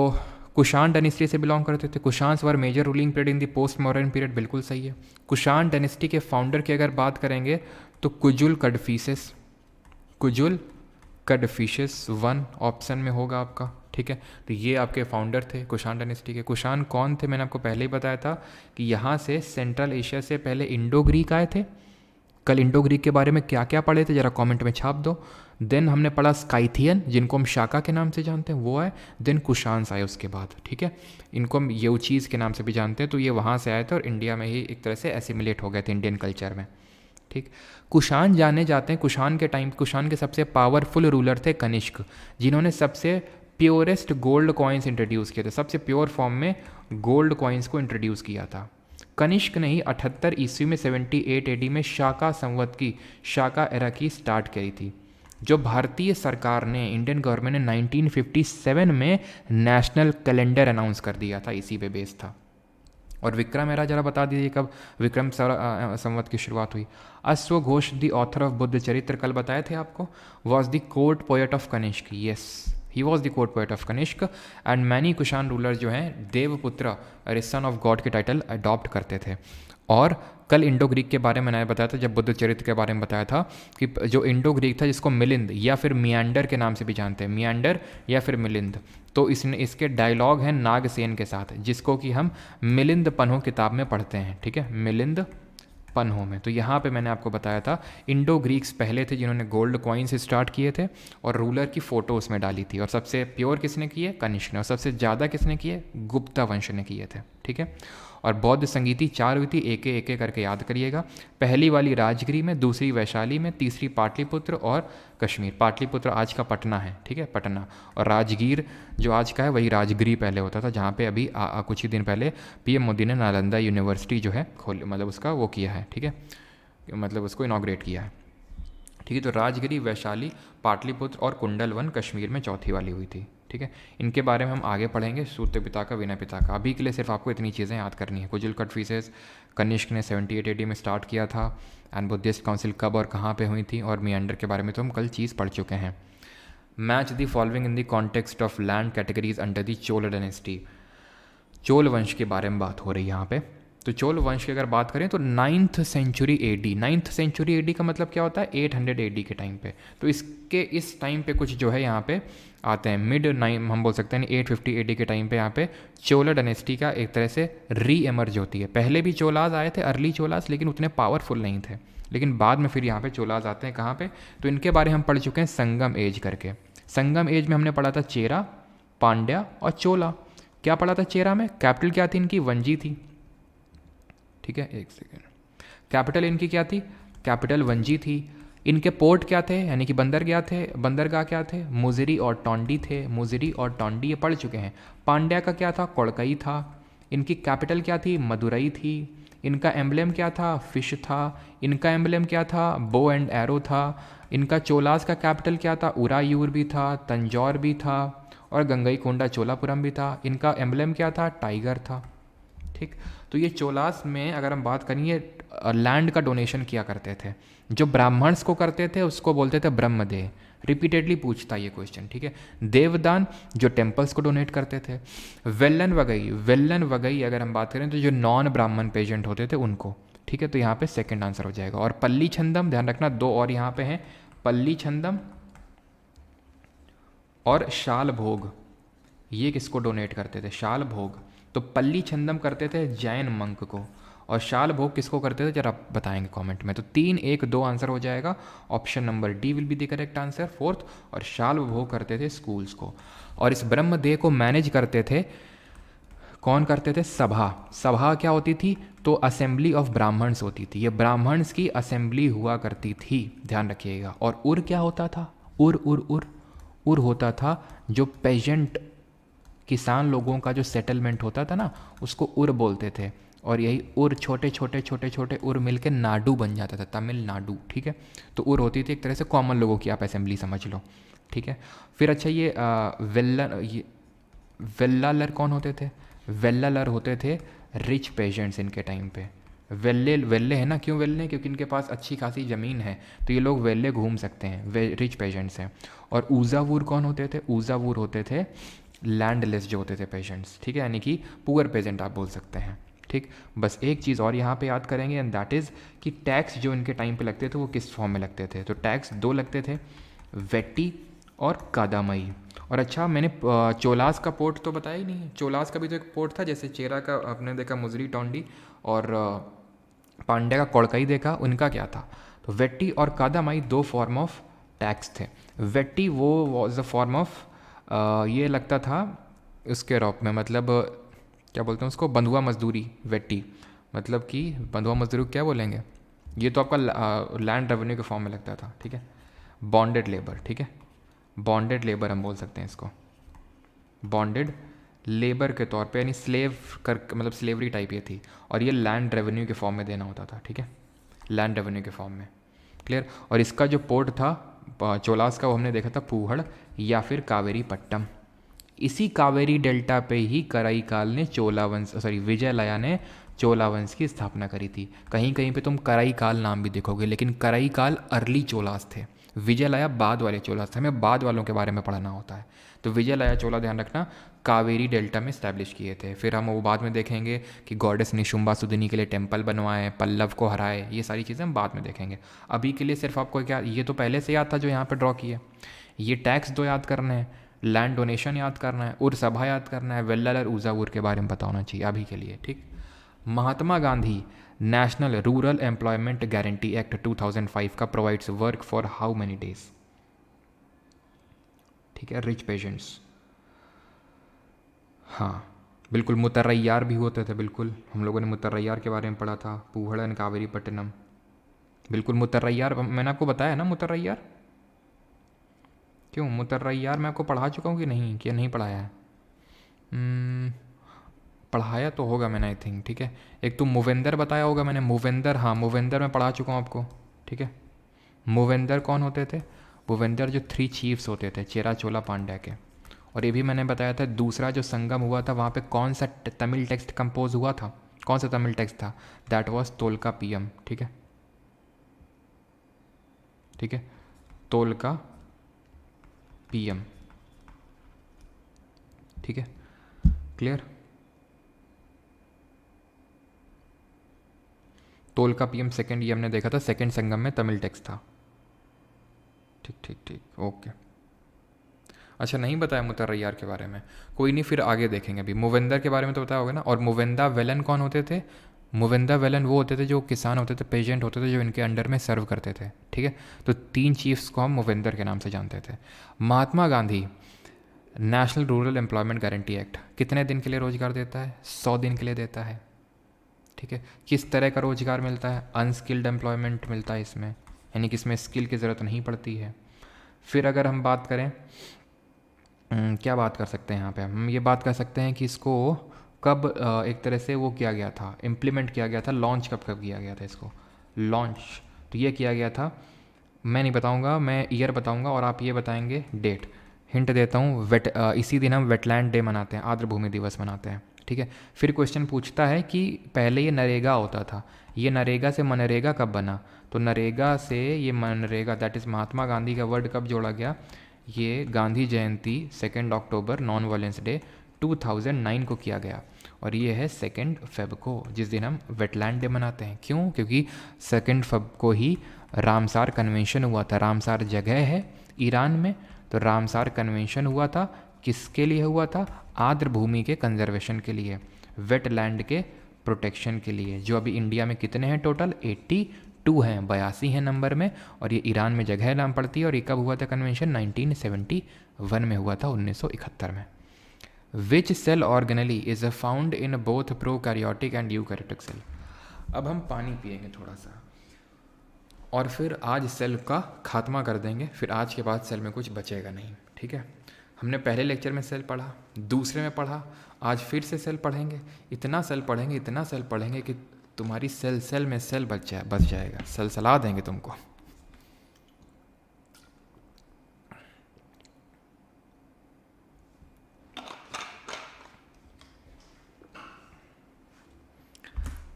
कुषाण डायनेस्टी से बिलोंग करते थे। Kushans were major ruling period in the post modern period, बिल्कुल सही है। कुषाण डायनेस्टी के फाउंडर की अगर बात करेंगे तो कुजुल कडफिसेस, कुजुल कडफिसेस 1 ऑप्शन में होगा आपका, ठीक है। तो ये आपके फाउंडर थे कुषाण डायनेस्टी के। कुषाण कौन थे, मैंने आपको पहले ही बताया था कि यहाँ से सेंट्रल एशिया से पहले इंडो ग्रीक आए थे। कल इंडो ग्रीक के बारे में क्या क्या पढ़े थे, जरा कमेंट में छाप दो। देन हमने पढ़ा स्काइथियन, जिनको हम शाका के नाम से जानते हैं, वो आए। देन कुषाण्स आए उसके बाद, ठीक है। इनको हम येउचीज़ के नाम से भी जानते हैं। तो ये वहाँ से आए थे और इंडिया में ही एक तरह से एसिमिलेट हो गए थे इंडियन कल्चर में, ठीक। कुषाण जाने जाते हैं, कुषाण के टाइम, कुषाण के सबसे पावरफुल रूलर थे कनिष्क, जिन्होंने सबसे प्योरेस्ट गोल्ड कॉइन्स इंट्रोड्यूस किए थे, सबसे प्योर फॉर्म में गोल्ड कॉइन्स को इंट्रोड्यूस किया था। कनिष्क ने ही 78 ईस्वी में 78 AD में शाका संवत की, शाका एरा की स्टार्ट करी थी, जो भारतीय सरकार ने, इंडियन गवर्नमेंट ने 1957 में नेशनल कैलेंडर अनाउंस कर दिया था, इसी पे बेस था। और विक्रम एरा जरा बता दीजिए कब विक्रम संवत की शुरुआत हुई। अश्वघोष the author of Buddha Charitra कल बताए थे आपको, was the court poet of Kanishka, yes he was the court poet of Kanishka. And many Kushan ruler जो हैं देवपुत्र और सन ऑफ गॉड के टाइटल अडॉप्ट करते थे। और कल इंडो ग्रीक के बारे में मैंने बताया था, जब बुद्ध चरित्र के बारे में बताया था कि जो इंडो ग्रीक था, जिसको मिलिंद या फिर मियांडर के नाम से भी जानते हैं, मियांडर या फिर मिलिंद, तो इसने इसके डायलॉग हैं नागसेन के साथ, जिसको कि हम मिलिंद पन्हो किताब में पढ़ते हैं, ठीक है, मिलिंद पन्हो में। तो यहाँ पे मैंने आपको बताया था इंडो ग्रीक्स पहले थे जिन्होंने गोल्ड कॉइन्स स्टार्ट किए थे और रूलर की फ़ोटो उसमें डाली थी। और सबसे प्योर किसने किए, कनिष्क ने, और सबसे ज़्यादा किसने किए, गुप्ता वंश ने किए थे, ठीक है। और बौद्ध संगीति 4 हुई थी, एक करके याद करिएगा। पहली वाली राजगिरी में, दूसरी वैशाली में, तीसरी पाटलिपुत्र और कश्मीर। पाटलिपुत्र आज का पटना है, ठीक है, पटना। और राजगीर जो आज का है वही राजगिरी पहले होता था, जहाँ पे अभी कुछ ही दिन पहले PM मोदी ने नालंदा यूनिवर्सिटी जो है मतलब उसका वो किया है, ठीक है, मतलब उसको इनॉग्रेट किया है, ठीक है। तो राजगिरी, वैशाली, पाटलिपुत्र और कुंडलवन कश्मीर में चौथी वाली हुई थी, ठीक है। इनके बारे में हम आगे पढ़ेंगे, सूर्य पिता का, विनय पिता का। अभी के लिए सिर्फ आपको इतनी चीज़ें याद करनी है। कुजुल कडफिसेस कनिष्क ने 78 AD में स्टार्ट किया था। एंड बुद्धिस्ट काउंसिल कब और कहाँ पे हुई थी, और मियांडर के बारे में तो हम कल चीज़ पढ़ चुके हैं। Match the following in the context of land categories under the Chola dynasty. Chola वंश के बारे में बात हो रही है यहाँ पे। तो चोल वंश की अगर बात करें तो 9th century AD, 9th century AD का मतलब क्या होता है, 800 AD के टाइम पे। तो इसके इस टाइम पे कुछ जो है यहाँ पे आते हैं, मिड 9 हम बोल सकते हैं 850 AD के टाइम पे यहाँ पे चोला डायनेस्टी का एक तरह से री एमर्ज होती है। पहले भी चोलाज आए थे, अर्ली चोलाज, लेकिन उतने पावरफुल नहीं थे, लेकिन बाद में फिर यहाँ पे चोलाज आते हैं। कहाँ पे, तो इनके बारे में हम पढ़ चुके हैं संगम एज करके। संगम एज में हमने पढ़ा था चेरा, पांड्या और चोला। क्या पढ़ा था चेरा में, कैपिटल क्या थी इनकी, वंजी थी, ठीक है, एक सेकेंड। कैपिटल इनकी क्या थी? कैपिटल वंजी थी। इनके पोर्ट क्या थे, यानी कि बंदरगाह क्या थे? मुजिरी और टोंडी थे। मुजिरी और टोंडी ये पढ़ चुके हैं। पांड्या का क्या था? कोड़कई था। इनकी कैपिटल क्या थी? मदुरई थी। इनका एम्बलेम क्या था? फिश था। इनका एम्बलेम क्या था? बो एंड एरो था। इनका चोलास का कैपिटल क्या था? उरायूर भी था, तंजौर भी था और गंगईकोंडा चोलापुरम भी था। इनका एम्बलेम क्या था? टाइगर था। ठीक, तो ये चोलास में अगर हम बात करें, ये लैंड का डोनेशन किया करते थे। जो ब्राह्मण्स को करते थे उसको बोलते थे ब्रह्मदेह। रिपीटेडली पूछता ये क्वेश्चन, ठीक है। देवदान जो टेम्पल्स को डोनेट करते थे। वेल्लन वगई अगर हम बात करें तो जो नॉन ब्राह्मण पेजेंट होते थे उनको, ठीक है। तो यहाँ पे सेकंड आंसर हो जाएगा। और पल्ली छंदम, ध्यान रखना दो और यहाँ पे हैं, पल्ली छंदम और शाल भोग, ये किसको डोनेट करते थे? शाल भोग। तो पल्ली छंदम करते थे जैन मंक को, और शाल भोग किसको करते थे जरा आप बताएंगे कमेंट में। तो 3-1-2 आंसर हो जाएगा। Option number D will be the correct answer, fourth. और शाल भोग करते थे स्कूल्स को। और इस ब्रह्मदेह को मैनेज करते थे, कौन करते थे? सभा। सभा क्या होती थी? तो असेंबली ऑफ ब्राह्मण्स होती थी। ये ब्राह्मण्स की असेंबली हुआ करती थी, ध्यान रखिएगा। और उर क्या होता था? उर होता था जो पेजेंट किसान लोगों का जो सेटलमेंट होता था ना, उसको उर बोलते थे। और यही उर छोटे छोटे उर मिलके नाडु बन जाता था, तमिलनाडु, ठीक है। तो उर होती थी एक तरह से कॉमन लोगों की आप असेंबली समझ लो, ठीक है। फिर अच्छा ये वेल्लालर कौन होते थे? वेल्लालर होते थे रिच पेजेंट्स इनके टाइम पे। वेल्ले है ना, क्यों वेल्ले? क्योंकि इनके पास अच्छी खासी ज़मीन है, तो ये लोग वेल्ले घूम सकते हैं, वे रिच पेजेंट्स हैं। और ऊजावूर कौन होते थे? ऊजावूर होते थे लैंडलेस जो होते थे पेजेंट्स, ठीक है, यानी कि पुअर पेजेंट आप बोल सकते हैं, ठीक। बस एक चीज़ और यहाँ पे याद करेंगे, एंड दैट इज़ कि टैक्स जो इनके टाइम पे लगते थे वो किस फॉर्म में लगते थे? तो टैक्स दो लगते थे, वेट्टी और कादामई। और अच्छा, मैंने चोलास का पोर्ट तो बताया ही नहीं। चोलास का भी तो एक पोर्ट था, जैसे चेरा का आपने देखा, मुजरी टोंडी, और पांड्या का कोड़कई देखा, उनका क्या था? तो वेट्टी और कादामई दो फॉर्म ऑफ टैक्स थे। वेट्टी वो वॉज अ फॉर्म ऑफ, ये लगता था उसके रॉप में, मतलब क्या बोलते हैं उसको? बंधुआ मजदूरी। वेट्टी मतलब कि बंधुआ मजदूरी क्या बोलेंगे? ये तो आपका लैंड रेवेन्यू के फॉर्म में लगता था, ठीक है। बॉन्डेड लेबर, ठीक है, बॉन्डेड लेबर हम बोल सकते हैं इसको, बॉन्डेड लेबर के तौर पे, यानी स्लेव कर, मतलब स्लेवरी टाइप ये थी। और ये लैंड रेवेन्यू के फॉर्म में देना होता था, ठीक है, लैंड रेवेन्यू के फॉर्म में, क्लियर। और इसका जो पोर्ट था चोलास का, वो हमने देखा था पूहड़ या फिर कावेरी पट्टम। इसी कावेरी डेल्टा पे ही कराईकाल ने विजयलया ने चोला वंश की स्थापना करी थी। कहीं कहीं पे तुम कराईकाल नाम भी देखोगे, लेकिन कराईकाल अर्ली चोलास थे, विजयलया बाद वाले चोलास थे। हमें बाद वालों के बारे में पढ़ना होता है। तो विजयलया चोला, ध्यान रखना, कावेरी डेल्टा में इस्टेब्लिश किए थे। फिर हम वो बाद में देखेंगे कि गॉडेस निशुम्बा सुदिनी के लिए टेम्पल बनवाए, पल्लव को हराए, ये सारी चीज़ें हम बाद में देखेंगे। अभी के लिए सिर्फ आपको क्या, ये तो पहले से याद था जो यहाँ पर ड्रॉ किए, ये टैक्स दो याद करने हैं, लैंड डोनेशन याद करना है, उर सभा याद करना है, वेल्लर ऊजावुर के बारे में पता होना चाहिए अभी के लिए, ठीक। Mahatma Gandhi national rural employment guarantee act 2005 का provides work for how many days? ठीक है, रिच पेशेंट्स। हाँ बिल्कुल, मुतरैयार भी होते थे, बिल्कुल हम लोगों ने मुतरैयार के बारे में पढ़ा था, पूहड़न कावेरी पट्टनम, बिल्कुल मुतरैयार मैंने आपको बताया ना, मुतरैयार। क्यों मुतरैयार मैं आपको पढ़ा चुका हूँ कि नहीं, कि नहीं पढ़ाया है? पढ़ाया तो होगा मैंने, आई थिंक, ठीक है। एक तो मूवेंदर बताया होगा मैंने, मूवेंदर, हाँ मूवेंदर मैं पढ़ा चुका हूँ आपको, ठीक है। मूवेंदर कौन होते थे? मूवेंदर जो 3 चीफ्स होते थे चेरा चोला पांड्या के। और ये भी मैंने बताया था, दूसरा जो संगम हुआ था वहाँ पे कौन सा तमिल टेक्स्ट कंपोज हुआ था, कौन सा तमिल टेक्स्ट था? दैट वॉज तोलका पीएम, ठीक है, ठीक है, तोलका पीएम, ठीक है, क्लियर। तोलका पीएम सेकंड, ये हमने देखा था सेकंड संगम में तमिल टेक्स्ट था, ठीक ठीक ठीक, ओके। अच्छा नहीं बताया मुतरैयार के बारे में, कोई नहीं, फिर आगे देखेंगे। अभी मूवेंदर के बारे में तो बताया होगा ना। और मूवेंदा वेलन कौन होते थे? मूवेंदा वेलन वो होते थे जो किसान होते थे, पेजेंट होते थे, जो इनके अंडर में सर्व करते थे, ठीक है। तो 3 चीफ्स को हम मूवेंदर के नाम से जानते थे। Mahatma Gandhi national rural employment guarantee act कितने दिन के लिए रोजगार देता है? 100 दिन के लिए देता है, ठीक। ठीक है। किस तरह का रोजगार मिलता है? अनस्किल्ड एम्प्लॉयमेंट मिलता है इसमें, यानी कि इसमें स्किल की ज़रूरत नहीं पड़ती है। फिर अगर हम बात करें क्या बात कर सकते हैं यहाँ पे, हम ये बात कर सकते हैं कि इसको कब एक तरह से वो किया गया था, इम्प्लीमेंट किया गया था, लॉन्च कब कब किया गया था इसको लॉन्च। तो ये किया गया था, मैं नहीं बताऊंगा, मैं ईयर बताऊंगा और आप ये बताएंगे डेट। हिंट देता हूँ, इसी दिन हम वेटलैंड डे मनाते हैं, आर्द्र भूमि दिवस मनाते हैं, ठीक है। फिर क्वेश्चन पूछता है कि पहले ये नरेगा होता था, ये नरेगा से मनरेगा कब बना? तो नरेगा से ये मनरेगा, दैट इज़ महात्मा गांधी का वर्ड कब जोड़ा गया? ये गांधी जयंती 2 अक्टूबर नॉन वायलेंस डे 2009 को किया गया, और ये है 2 फेब को, जिस दिन हम वेटलैंड डे मनाते हैं। क्यों? क्योंकि 2 फेब को ही रामसार कन्वेंशन हुआ था। रामसार जगह है ईरान में, तो रामसार कन्वेंशन हुआ था, किसके लिए हुआ था? आर्द्र भूमि के कंजर्वेशन के लिए, वेटलैंड के प्रोटेक्शन के लिए, जो अभी इंडिया में कितने हैं टोटल? 82 हैं, 82 हैं नंबर में, और ये ईरान में जगह नाम पड़ती है। और ये कब हुआ था कन्वेंशन? 1971 में हुआ था, 1971 में। Which cell organelle is found in both prokaryotic and eukaryotic cell? अब हम पानी पिएंगे थोड़ा सा, और फिर आज सेल का खात्मा कर देंगे, फिर आज के बाद सेल में कुछ बचेगा नहीं, ठीक है। हमने पहले लेक्चर में सेल पढ़ा, दूसरे में पढ़ा, आज फिर से सेल पढ़ेंगे। इतना सेल पढ़ेंगे, इतना सेल पढ़ेंगे कि तुम्हारी सेल सेल में सेल बच जाएगा, सेल सला देंगे तुमको।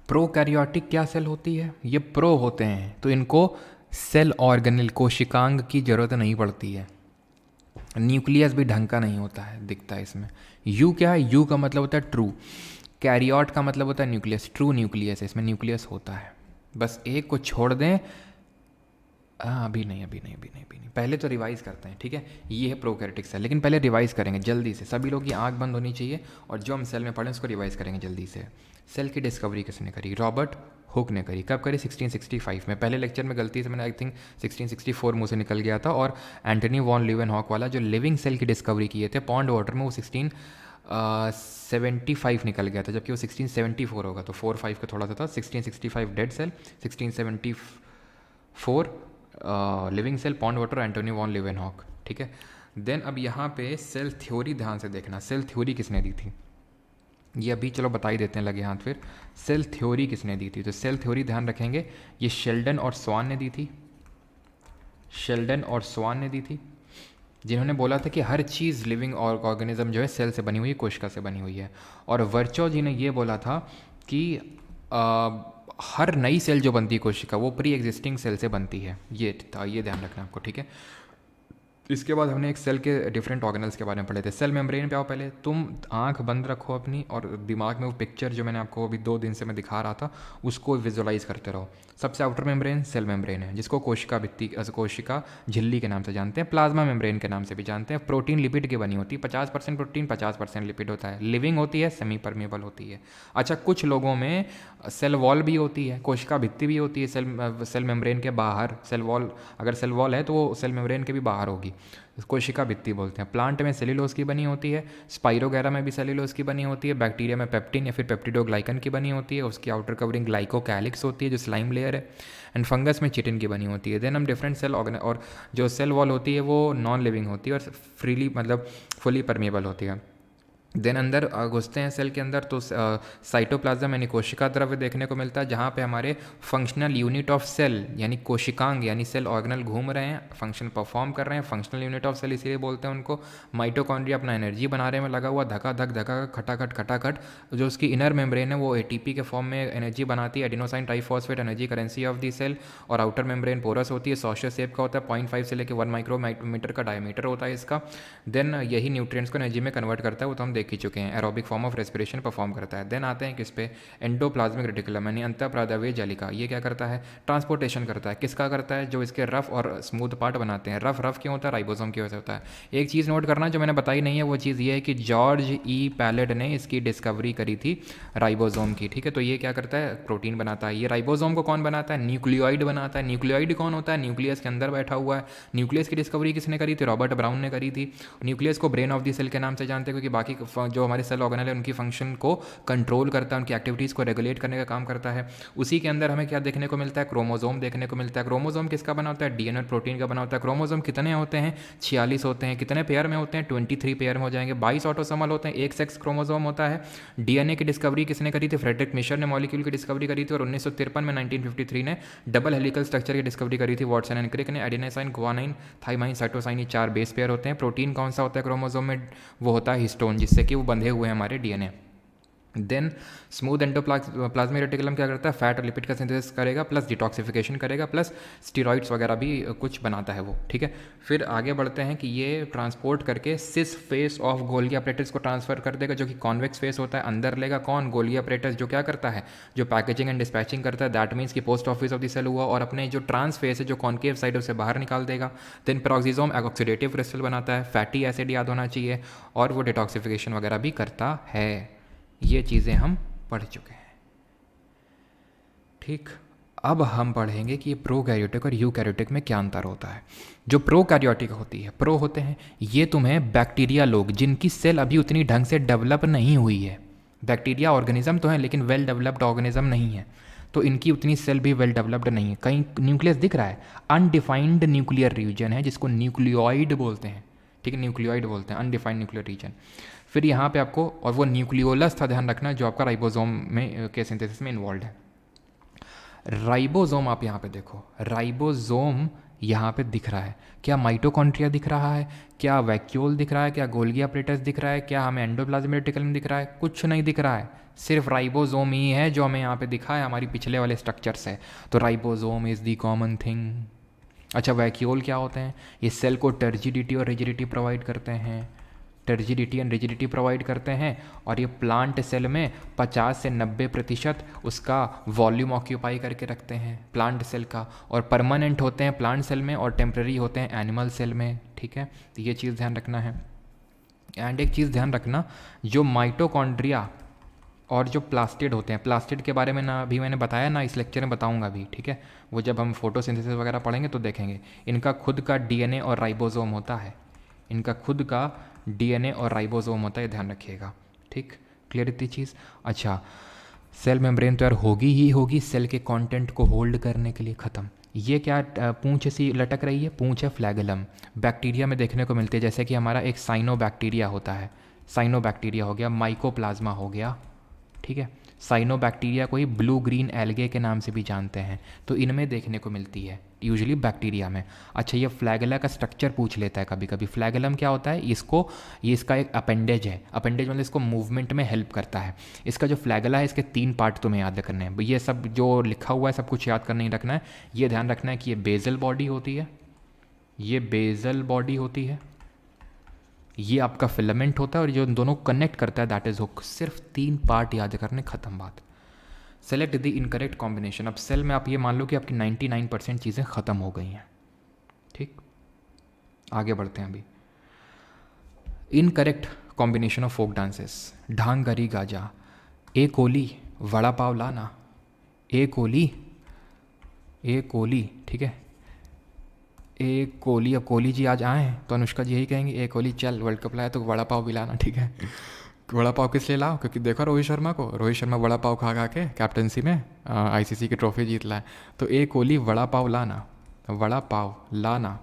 प्रोकैरियोटिक क्या सेल होती है? ये प्रो होते हैं, तो इनको सेल ऑर्गेनल, कोशिकांग की जरूरत नहीं पड़ती है। न्यूक्लियस भी ढंग का नहीं होता है, दिखता है इसमें। यू क्या है? यू का मतलब होता है ट्रू, कैरियोट का मतलब होता है न्यूक्लियस, ट्रू न्यूक्लियस है, इसमें न्यूक्लियस होता है। बस एक को छोड़ दें, अभी नहीं, पहले तो रिवाइज करते हैं, ठीक है। ये है प्रोकैरियोटिक सेल, लेकिन पहले रिवाइज करेंगे जल्दी से, सभी लोग की आंख बंद होनी चाहिए, और जो हम सेल में पढ़ें उसको रिवाइज करेंगे जल्दी से। सेल की डिस्कवरी किसने करी? रॉबर्ट हुक ने करी। कब करी? 1665 में। पहले लेक्चर में गलती से मैंने आई थिंक 1664 मुँह से निकल गया था, और एंटनी वॉन लीवेनहॉक वाला जो लिविंग सेल की डिस्कवरी किए थे पॉन्ड वाटर में, वो 1675 निकल गया था, जबकि वो 1674 होगा, तो 4-5 का थोड़ा सा था। 1665 dead cell, 1674 living cell, pond water, Antonie van Leeuwenhoek, ठीक है। देन अब यहाँ पे सेल थ्योरी ध्यान से देखना, सेल थ्योरी किसने दी थी? ये अभी चलो बता ही देते हैं लगे हाथ। फिर सेल थ्योरी किसने दी थी? तो सेल थ्योरी ध्यान रखेंगे, ये शेल्डन और स्वान ने दी थी, शेल्डन और स्वान ने दी थी, जिन्होंने बोला था कि हर चीज़ लिविंग ऑर्गेनिज्म जो है सेल से बनी हुई है, कोशिका से बनी हुई है। और वर्चो जी ने ये बोला था कि हर नई सेल जो बनती है कोशिका, वो प्री एग्जिस्टिंग सेल से बनती है। ये था, ये ध्यान रखना आपको, ठीक है। इसके बाद हमने एक सेल के डिफरेंट ऑर्गेनल्स के बारे में पढ़े थे। सेल मेम्ब्रेन पे आओ पहले, तुम आंख बंद रखो अपनी, और दिमाग में वो पिक्चर जो मैंने आपको अभी 2 दिन से मैं दिखा रहा था उसको विजुअलाइज करते रहो। सबसे आउटर मेम्ब्रेन सेल मेम्ब्रेन है, जिसको कोशिका भित्ति, कोशिका झिल्ली के नाम से जानते हैं, प्लाज्मा मेम्ब्रेन के नाम से भी जानते हैं। प्रोटीन लिपिड की बनी होती है, 50% प्रोटीन 50% लिपिड होता है, लिविंग होती है, सेमी परमेबल होती है। अच्छा, कुछ लोगों में सेल वॉल भी होती है, कोशिका भित्ति भी होती है सेल मेम्ब्रेन के बाहर। सेल वॉल, अगर सेल वॉल है तो वो सेल मेम्ब्रेन के भी बाहर होगी, कोशिका भित्ति बोलते हैं। प्लांट में सेल्यूलोज की बनी होती है, स्पाइरोगैरा में भी सेल्यूलोज की बनी होती है, बैक्टीरिया में पेप्टिन या फिर पेप्टिडोग्लाइकन की बनी होती है, उसकी आउटर कवरिंग ग्लाइकोकैलिक्स होती है जो स्लाइम लेयर है, एंड फंगस में चिटिन की बनी होती है। देन हम डिफरेंट सेल और जो सेल वॉल होती है वो नॉन लिविंग होती है और फ्रीली मतलब फुली परमेबल होती है। देन अंदर घुसते हैं सेल के अंदर तो साइटोप्लाज्म यानी कोशिका द्रव्य देखने को मिलता है, जहाँ पे हमारे फंक्शनल यूनिट ऑफ सेल यानी कोशिकांग यानी सेल ऑर्गेनल घूम रहे हैं, फंक्शन परफॉर्म कर रहे हैं। फंक्शनल यूनिट ऑफ सेल इसीलिए बोलते हैं उनको। माइटोकॉन्ड्रिया अपना एनर्जी बनाने में लगा हुआ, धका धक खटाखट। जो उसकी इनर मेम्ब्रेन है वो एटीपी के फॉर्म में एनर्जी बनाती है, adenosine triphosphate energy currency of the cell. और आउटर मेम्ब्रेन पोरस होती है, सॉशर शेप का होता है, 0.5 से लेकर 1 माइक्रोमीटर का डायमीटर होता है इसका। देन यही न्यूट्रिएंट्स को एनर्जी में कन्वर्ट करता है, वो तो हम देख ही चुके हैं। Aerobic form of respiration perform करता है। देन आते हैं किस पे? एंडोप्लाज्मिक रेटिकुलम यानी अंतःप्रादव्य जालिका। ये क्या करता है? ट्रांसपोर्टेशन करता है। किसका करता है? जो इसके रफ और स्मूथ पार्ट बनाते हैं। रफ क्यों होता है? राइबोसोम की वजह से होता है। एक चीज़ नोट करना जो मैंने बताई नहीं है, वो चीज़ ये है कि जॉर्ज ई पैलेट ने इसकी डिस्कवरी करी थी राइबोसोम की, ठीक है। तो ये क्या करता है? प्रोटीन बनाता है। ये राइबोसोम को कौन बनाता है? न्यूक्लियोइड बनाता है। न्यूक्लियोइड कौन होता है? न्यूक्लियस के अंदर बैठा हुआ है। न्यूक्लियस की डिस्कवरी किसने करी थी? रॉबर्ट ब्राउन ने करी थी। न्यूक्लियस को ब्रेन ऑफ द सेल के नाम से जानते हैं, क्योंकि बाकी जो हमारे सेल ऑर्गेनेल है उनकी फंक्शन को कंट्रोल करता है, उनकी एक्टिविटीज़ को रेगुलेट करने का काम करता है। उसी के अंदर हमें क्या देखने को मिलता है, क्रोमोजोम देखने को मिलता है। क्रोमोजोम किसका बना होता है, डीएनए और प्रोटीन का बना होता है। क्रोमोजोम कितने होते हैं, 46 होते हैं। कितने पेयर में होते हैं, 23 पेयर में हो जाएंगे। 22 ऑटोसोमल होते हैं, एक सेक्स क्रोमोजोम होता है। डीएनए की डिस्कवरी किसने करी थी, फ्रेडरिक मिशर ने मॉलिक्यूल की डिस्कवरी करी थी, और 1953 में 1953 ने डबल हेलिकल स्ट्रक्चर की डिस्कवरी करी थी वॉटसन एंड क्रिक ने। एडेनोसाइन, गुआनाइन, थाइमाइन, साइटोसाइन, ये 4 बेस पेयर होते हैं। प्रोटीन कौन सा होता है क्रोमोजोम में, वो होता है हिस्टोन, जिससे कि वो बंधे हुए हैं हमारे DNA. Then smooth endoplasmic reticulum क्या करता है, फैट और लिपिड का सिंथेसिस करेगा, प्लस डिटॉक्सिफिकेशन करेगा, प्लस स्टीरॉइड्स वगैरह भी कुछ बनाता है वो, ठीक है। फिर आगे बढ़ते हैं कि ये ट्रांसपोर्ट करके cis face of Golgi apparatus को ट्रांसफर कर देगा, जो कि कॉन्वेक्स फेस होता है। अंदर लेगा कौन, गोल्गी अपरेटस, जो क्या करता है, जो पैकेजिंग एंड डिस्पैचिंग करता है। दैट मीन्स कि post office of the cell हुआ, और अपने जो ट्रांस फेस है, जो कॉन्केव साइड है, उसे बाहर निकाल देगा। देन पेरोक्सिसोम ऑक्सीडेटिव क्रिस्टल बनाता है, फैटी एसिड याद होना चाहिए, और वो डिटॉक्सिफिकेशन वगैरह भी करता है। ये चीज़ें हम पढ़ चुके हैं, ठीक। अब हम पढ़ेंगे कि प्रोकैरियोटिक और यूकैरियोटिक में क्या अंतर होता है। जो प्रोकैरियोटिक होती है, प्रो होते हैं ये तुम्हें बैक्टीरिया लोग, जिनकी सेल अभी उतनी ढंग से डेवलप नहीं हुई है। बैक्टीरिया ऑर्गेनिज्म तो है लेकिन वेल डेवलप्ड ऑर्गेनिज्म नहीं है, तो इनकी उतनी सेल भी वेल डेवलप्ड नहीं है। कहीं न्यूक्लियस दिख रहा है, अनडिफाइंड न्यूक्लियर रीजन है, जिसको न्यूक्लियोइड बोलते हैं, ठीक है, न्यूक्लियोइड बोलते हैं, अनडिफाइंड न्यूक्लियर रीजन। फिर यहाँ पे आपको, और वो न्यूक्लियोलस था, ध्यान रखना, जो आपका राइबोसोम में के सिंथेसिस में इन्वॉल्व है। राइबोसोम आप यहाँ पे देखो, राइबोसोम यहाँ पे दिख रहा है, क्या माइटोकॉन्ड्रिया दिख रहा है, क्या वैक्यूल दिख रहा है, क्या गोल्गी अपरेटस दिख रहा है, क्या हमें एंडोप्लाज्मिक रेटिकुलम दिख रहा है, कुछ नहीं दिख रहा है। सिर्फ राइबोसोम ही है जो हमें यहाँ पे दिखा है, हमारी पिछले वाले स्ट्रक्चर से। तो ribosome is the common thing. अच्छा, वैक्यूल क्या होते हैं, ये सेल को टर्जिडिटी और रिजिडिटी प्रोवाइड करते हैं, टर्जिडिटी एंड रिजिडिटी प्रोवाइड करते हैं, और ये प्लांट सेल में 50 से 90% उसका वॉल्यूम ऑक्यूपाई करके रखते हैं प्लांट सेल का, और परमानेंट होते हैं प्लांट सेल में और टेम्प्रेरी होते हैं एनिमल सेल में, ठीक है। तो ये चीज़ ध्यान रखना है। एंड एक चीज़ ध्यान रखना, जो माइटोकॉन्ड्रिया और जो प्लास्टिड होते हैं, प्लास्टिड के बारे में ना अभी मैंने बताया ना, इस लेक्चर में बताऊंगा भी, ठीक है। वो जब हम फोटोसिंथेसिस वगैरह पढ़ेंगे तो देखेंगे। इनका खुद का डीएनए और राइबोसोम होता है, इनका खुद का डीएनए और राइबोसोम होता है, ध्यान रखिएगा, ठीक। क्लियर इतनी चीज़। अच्छा, सेल मेम्ब्रेन तो यार होगी ही होगी सेल के कंटेंट को होल्ड करने के लिए, ख़त्म। ये क्या पूंछ सी लटक रही है, पूंछ है फ्लैगेलम, बैक्टीरिया में देखने को मिलती है। जैसे कि हमारा एक साइनोबैक्टीरिया होता है, साइनोबैक्टीरिया हो गया, माइकोप्लाज्मा हो गया, ठीक है। साइनोबैक्टीरिया को ही ब्लू ग्रीन एल्गे के नाम से भी जानते हैं, तो इनमें देखने को मिलती है यूजुअली बैक्टीरिया में। अच्छा, ये फ्लैगेला का स्ट्रक्चर पूछ लेता है कभी कभी। फ्लैगेलम क्या होता है, इसको, ये इसका एक अपेंडेज है, अपेंडेज मतलब इसको मूवमेंट में हेल्प करता है। इसका जो फ्लैगेला है, इसके 3 पार्ट तुम्हें याद करने हैं। ये सब जो लिखा हुआ है सब कुछ याद करने ही रखना है। ये ध्यान रखना है कि ये बेजल बॉडी होती है, ये बेजल बॉडी होती है, ये आपका फिलामेंट होता है, और जो दोनों कनेक्ट करता है दैट इज हुक। सिर्फ 3 पार्ट याद करने, खत्म बात। Select the incorrect combination. अब सेल में आप ये मान लो कि आपकी 99% चीज़ें ख़त्म हो गई हैं, ठीक। आगे बढ़ते हैं अभी। Incorrect combination of folk dances, Dhangari Gaja, ए कोली वड़ा पाव लाना, ए कोली, ए कोली, ठीक है, ए कोहली। अब कोहली जी आज आए हैं तो अनुष्का जी यही कहेंगे, ए कोहली चल वर्ल्ड कप लाया तो वड़ा पाव भी लाना, ठीक है। वड़ा पाव किस लिए लाओ, क्योंकि देखो रोहित शर्मा को, रोहित शर्मा वड़ा पाव खा खा के कैप्टनसी में आईसीसी की ट्रॉफी जीत लाए। तो ए कोहली वड़ा पाव लाना, वड़ा पाव लाना,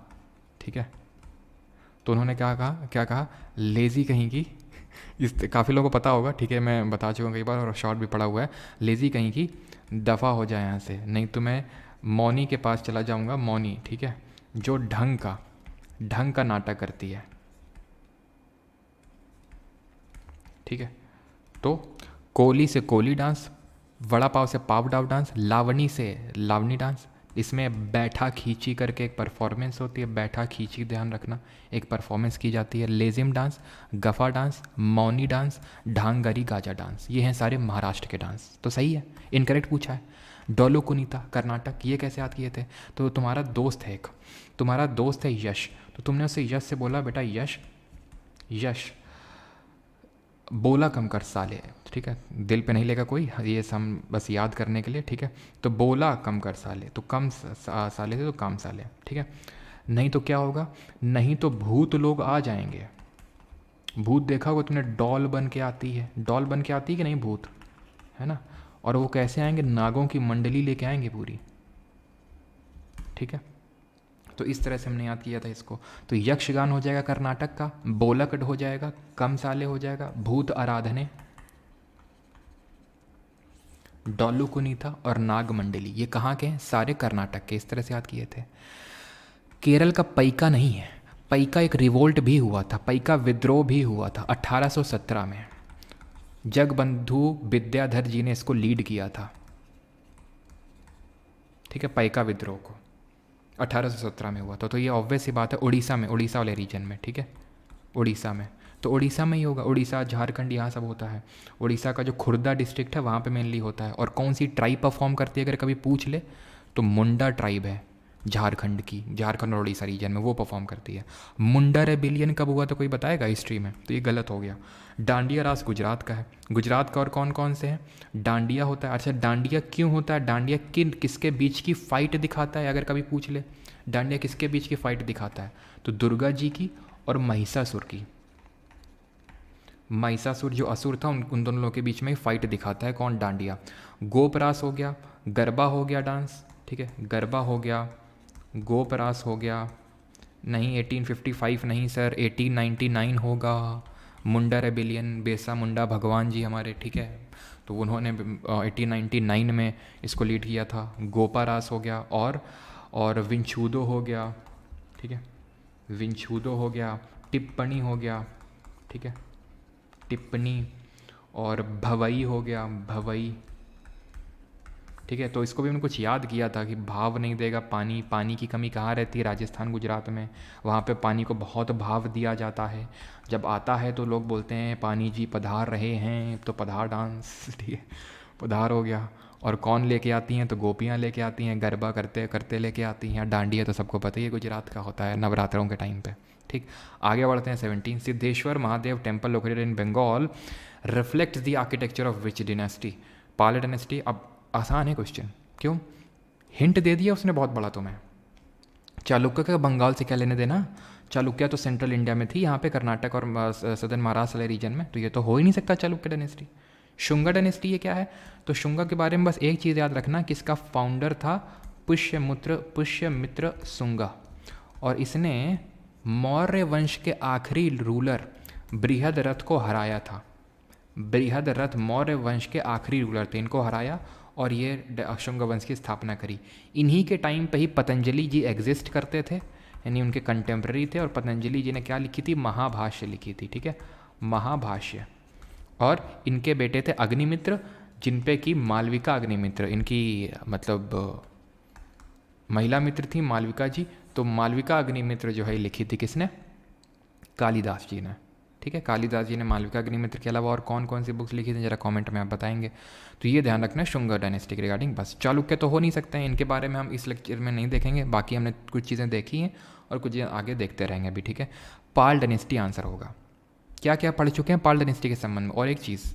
ठीक है। तो उन्होंने क्या कहा, लेज़ी कहीं की, इस काफ़ी लोगों को पता होगा, ठीक है, मैं बता चुका हूँ कई बार और शॉर्ट भी पड़ा हुआ है। लेज़ी कहीं की दफ़ा हो जाए यहाँ से, नहीं तो मैं मौनी के पास चला जाऊँगा। मौनी, ठीक है, जो ढंग का नाटक करती है, ठीक है। तो कोहली से कोहली डांस, वड़ा पाव से पाव डाव डांस, लावणी से लावणी डांस। इसमें बैठा खींची करके एक परफॉर्मेंस होती है, बैठा खींची ध्यान रखना, एक परफॉर्मेंस की जाती है। Lezim dance, Gafa dance, Mauni dance, Dhangari Gaja dance, ये हैं सारे महाराष्ट्र के डांस। तो सही है, इनकरेक्ट पूछा है। डोलो कुनीता कर्नाटक, ये कैसे याद किए थे, तो तुम्हारा दोस्त है एक, तुम्हारा दोस्त है यश, तो तुमने उससे यश से बोला बेटा यश, यश बोला कम कर साले, ठीक है, दिल पे नहीं लेगा कोई, ये हम बस याद करने के लिए, ठीक है। तो बोला कम कर साले, तो कम साले से तो कम साले, ठीक है। नहीं तो क्या होगा, नहीं तो भूत लोग आ जाएंगे, भूत देखा होगा तुमने, डॉल बन के आती है, डॉल बन के आती है कि नहीं भूत, है ना। और वो कैसे आएंगे, नागों की मंडली लेके आएंगे पूरी, ठीक है। तो इस तरह से हमने याद किया था इसको। तो यक्षगान हो जाएगा कर्नाटक का, बोलकट हो जाएगा, कमसाले हो जाएगा, भूत आराधने, डोल्लू कुनीता और नाग मंडली, ये कहाँ के हैं, सारे कर्नाटक के। इस तरह से याद किए थे। केरल का पैका नहीं है, पैका एक रिवोल्ट भी हुआ था, पैका विद्रोह भी हुआ था 1817 में। जगबंधु विद्याधर जी ने इसको लीड किया था, ठीक है, पैका विद्रोह को 1817 में हुआ था। तो ये ऑब्वियस ही बात है, उड़ीसा में, उड़ीसा वाले रीजन में, ठीक है, उड़ीसा में। तो उड़ीसा में ही होगा, उड़ीसा झारखंड यहाँ सब होता है। उड़ीसा का जो खुर्दा डिस्ट्रिक्ट है वहाँ पे मेनली होता है। और कौन सी ट्राइब परफॉर्म करती है अगर कभी पूछ ले तो मुंडा ट्राइब है झारखंड की, झारखंड और उड़ीसा रीजन में वो परफॉर्म करती है। मुंडा रेबिलियन कब हुआ तो कोई बताएगा हिस्ट्री में, तो ये गलत हो गया। डांडिया रास गुजरात का है, गुजरात का और कौन कौन से हैं, डांडिया होता है। अच्छा, डांडिया क्यों होता है, डांडिया किसके बीच की फाइट दिखाता है अगर कभी पूछ ले, डांडिया किसके बीच की फाइट दिखाता है, तो दुर्गा जी की और महिषासुर की। महिषासुर जो असुर था उन दोनों लोगों के बीच में ही फाइट दिखाता है कौन, डांडिया। गोपरास हो गया, गरबा हो गया डांस, ठीक है, गरबा हो गया, गोपरास हो गया, नहीं 1855 नहीं सर, 1899 होगा। मुंडा रेबिलियन, बेसा मुंडा भगवान जी हमारे, ठीक है, तो उन्होंने 1899 में इसको लीड किया था। गोपारास हो गया और विंचूदो हो गया, ठीक है, विंचूदो हो गया, टिप्पणी हो गया, ठीक है, टिप्पणी, और भवई हो गया, भवई, ठीक है। तो इसको भी मैंने कुछ याद किया था कि भाव नहीं देगा पानी, पानी की कमी कहाँ रहती है, राजस्थान गुजरात में, वहाँ पे पानी को बहुत भाव दिया जाता है। जब आता है तो लोग बोलते हैं पानी जी पधार रहे हैं, तो पधार डांस, ठीक है, पधार हो गया। और कौन लेके आती हैं, तो गोपियाँ लेके आती हैं, गरबा करते करते लेके आती हैं। डांडिया तो सबको पता ही है गुजरात का होता है नवरात्रों के टाइम पे, ठीक। आगे बढ़ते हैं 17। Siddheshwar Mahadev temple located in Bengal reflects the architecture of which dynasty, Pal dynasty. अब आसान है क्वेश्चन, क्यों, हिंट दे दिया उसने बहुत बड़ा तुम्हें। चालुक्य का बंगाल से क्या लेने देना, चालुक्य तो सेंट्रल इंडिया में थी, यहाँ पे कर्नाटक और सदर्न महाराष्ट्र वाले रीजन में, तो ये तो हो ही नहीं सकता चालुक्य डायनेस्टी। शुंगा डायनेस्टी ये क्या है, तो शुंगा के बारे में बस एक चीज़ याद रखना कि इसका फाउंडर था पुष्यमित्र शुंगा, और इसने मौर्य वंश के आखिरी रूलर बृहद्रथ को हराया था। बृहद्रथ मौर्य वंश के आखिरी रूलर थे, इनको हराया और ये शुंग वंश की स्थापना करी। इन्हीं के टाइम पे ही पतंजलि जी एग्जिस्ट करते थे, यानी उनके कंटेम्प्रेरी थे। और पतंजलि जी ने क्या लिखी थी, महाभाष्य लिखी थी, ठीक है, महाभाष्य। और इनके बेटे थे अग्निमित्र, जिन पे कि मालविका अग्निमित्र, इनकी मतलब महिला मित्र थी मालविका जी। तो मालविका अग्निमित्र जो है लिखी थी किसने, कालिदास जी ने, ठीक है। कालिदास जी ने मालविका अग्निमित्र के अलावा और कौन कौन सी बुक्स लिखी थी जरा कमेंट में आप बताएंगे। तो ये ध्यान रखना शुंगा डायनेस्टी के रिगार्डिंग। बस चालुक्य तो हो नहीं सकते हैं, इनके बारे में हम इस लेक्चर में नहीं देखेंगे, बाकी हमने कुछ चीज़ें देखी हैं और कुछ चीज़ें आगे देखते रहेंगे अभी, ठीक है। पाल डायनेस्टी आंसर होगा। क्या क्या पढ़ चुके हैं पाल डायनेस्टी के संबंध में। और एक चीज़,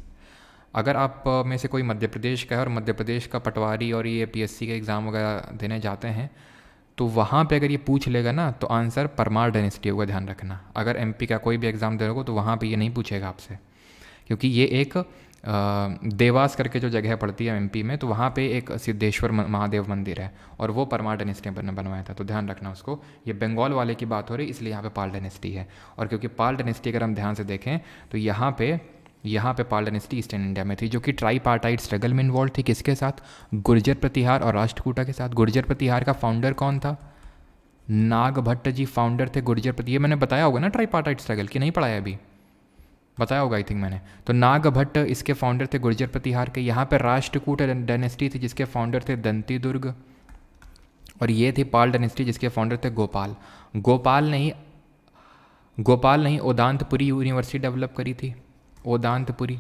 अगर आप में से कोई मध्य प्रदेश का है और मध्य प्रदेश का पटवारी और ये पीएससी के एग्ज़ाम वगैरह देने जाते हैं, तो वहाँ पे अगर ये पूछ लेगा ना तो आंसर परमार डायनेस्टी होगा, ध्यान रखना। अगर एमपी का कोई भी एग्ज़ाम दे रहे तो वहाँ पे ये नहीं पूछेगा आपसे, क्योंकि ये एक देवास करके जो जगह पड़ती है एमपी में, तो वहाँ पे एक सिद्धेश्वर महादेव मंदिर है और वो परमार डायनेस्टी ने बनवाया था, तो ध्यान रखना उसको। ये बंगाल वाले की बात हो रही, इसलिए यहाँ पे पाल डायनेस्टी है। और क्योंकि पाल डायनेस्टी अगर हम ध्यान से देखें तो यहाँ पे पाल डायनेस्टी ईस्टर्न इंडिया में थी, जो कि ट्राईपार्टाइट स्ट्रगल में इन्वॉल्व थी। किसके साथ, गुर्जर प्रतिहार और राष्ट्रकूटा के साथ। गुर्जर प्रतिहार का फाउंडर कौन था, नागभट्ट जी फाउंडर थे गुर्जर प्रति। ये मैंने बताया होगा ना ट्राईपार्टाइट स्ट्रगल, कि नहीं पढ़ाया अभी, बताया होगा आई थिंक मैंने। तो नागभट्ट इसके फाउंडर थे गुर्जर प्रतिहार के। यहाँ पे राष्ट्रकूट डायनेस्टी थी जिसके फाउंडर थे दंती दुर्ग, और ये थी पाल डायनेस्टी जिसके फाउंडर थे गोपाल। गोपाल नहीं ओदांतपुरी यूनिवर्सिटी डेवलप करी थी, ओदांतपुरी,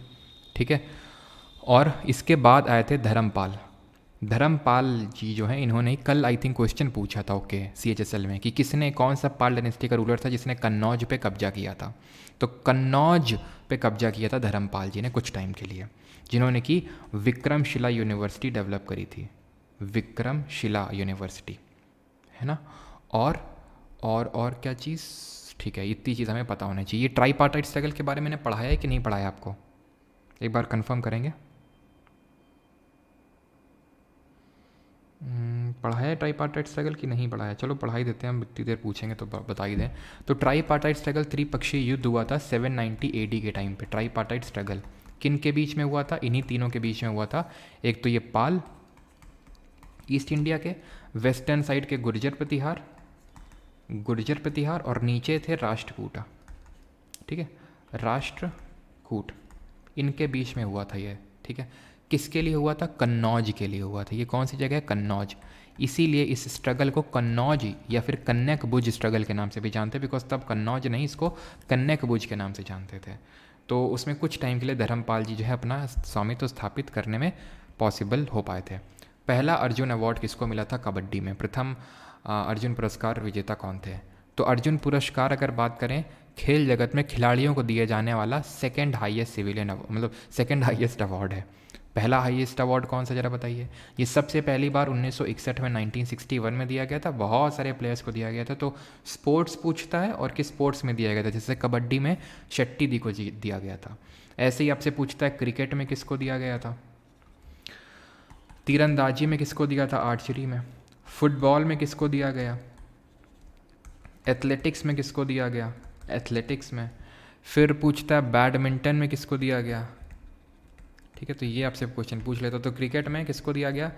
ठीक है। और इसके बाद आए थे धर्मपाल। धर्मपाल जी जो हैं, इन्होंने कल आई थिंक क्वेश्चन पूछा था ओके CHSL में कि किसने, कौन सा पाल डायनेस्टी का रूलर था जिसने कन्नौज पे कब्जा किया था। तो कन्नौज पे कब्जा किया था धर्मपाल जी ने कुछ टाइम के लिए, जिन्होंने कि विक्रमशिला यूनिवर्सिटी डेवलप करी थी, विक्रमशिला यूनिवर्सिटी, है ना। और क्या चीज़, ठीक है, इतनी चीज़ हमें पता होनी चाहिए। ये ट्राईपार्टाइट स्ट्रगल के बारे में मैंने पढ़ाया है कि नहीं पढ़ाया आपको, एक बार कंफर्म करेंगे। पढ़ाया है ट्राईपार्टाइट स्ट्रगल कि नहीं पढ़ाया? चलो पढ़ा ही देते हैं, हम इतनी देर पूछेंगे तो बता ही दें। तो ट्राईपार्टाइट स्ट्रगल त्रिपक्षीय युद्ध हुआ था 790 AD के टाइम पे। ट्राईपार्टाइट स्ट्रगल किन के बीच में हुआ था? इन्हीं तीनों के बीच में हुआ था। एक तो ये पाल ईस्ट इंडिया के, वेस्टर्न साइड के गुर्जर प्रतिहार और नीचे थे राष्ट्रकूटा, ठीक है, राष्ट्रकूट, इनके बीच में हुआ था ये, ठीक है। किसके लिए हुआ था? कन्नौज के लिए हुआ था। ये कौन सी जगह है? कन्नौज। इसीलिए इस स्ट्रगल को कन्नौज या फिर कन्यक बुज स्ट्रगल के नाम से भी जानते हैं, बिकॉज तब कन्नौज नहीं, इसको कन्यक बुज के नाम से जानते थे। तो उसमें कुछ टाइम के लिए धर्मपाल जी जो है अपना स्वामित्व स्थापित करने में पॉसिबल हो पाए थे। पहला अर्जुन अवार्ड किसको मिला था कबड्डी में? प्रथम अर्जुन पुरस्कार विजेता कौन थे? तो अर्जुन पुरस्कार अगर बात करें खेल जगत में खिलाड़ियों को दिए जाने वाला सेकंड हाईएस्ट सिविलियन मतलब सेकंड हाईएस्ट अवार्ड है। पहला हाईएस्ट अवार्ड कौन सा, जरा बताइए। ये सबसे पहली बार 1961 में 1961 में दिया गया था। बहुत सारे प्लेयर्स को दिया गया था। तो स्पोर्ट्स पूछता है और किस स्पोर्ट्स में दिया गया था, जैसे कबड्डी में शेट्टी दी को दिया गया था। ऐसे ही आपसे पूछता है क्रिकेट में किसको दिया गया था, तीरंदाजी में किसको दिया था, आर्चरी में, फुटबॉल में किसको दिया गया, एथलेटिक्स में किसको दिया गया, एथलेटिक्स में। फिर पूछता है बैडमिंटन में किसको दिया गया, ठीक है। तो ये आपसे क्वेश्चन पूछ लेता। तो क्रिकेट में किसको दिया गया?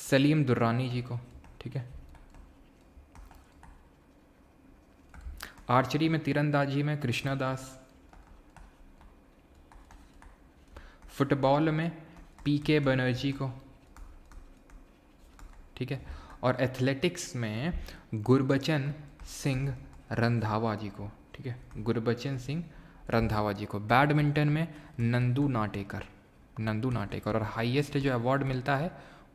सलीम दुर्रानी जी को, ठीक है। आर्चरी में, तीरंदाजी में कृष्णा दास, फुटबॉल में पीके बनर्जी को, ठीक है। और एथलेटिक्स में गुरबचन सिंह रंधावा जी को, ठीक है, गुरबचन सिंह रंधावा जी को। बैडमिंटन में नंदू नाटेकर। और हाईएस्ट जो अवार्ड मिलता है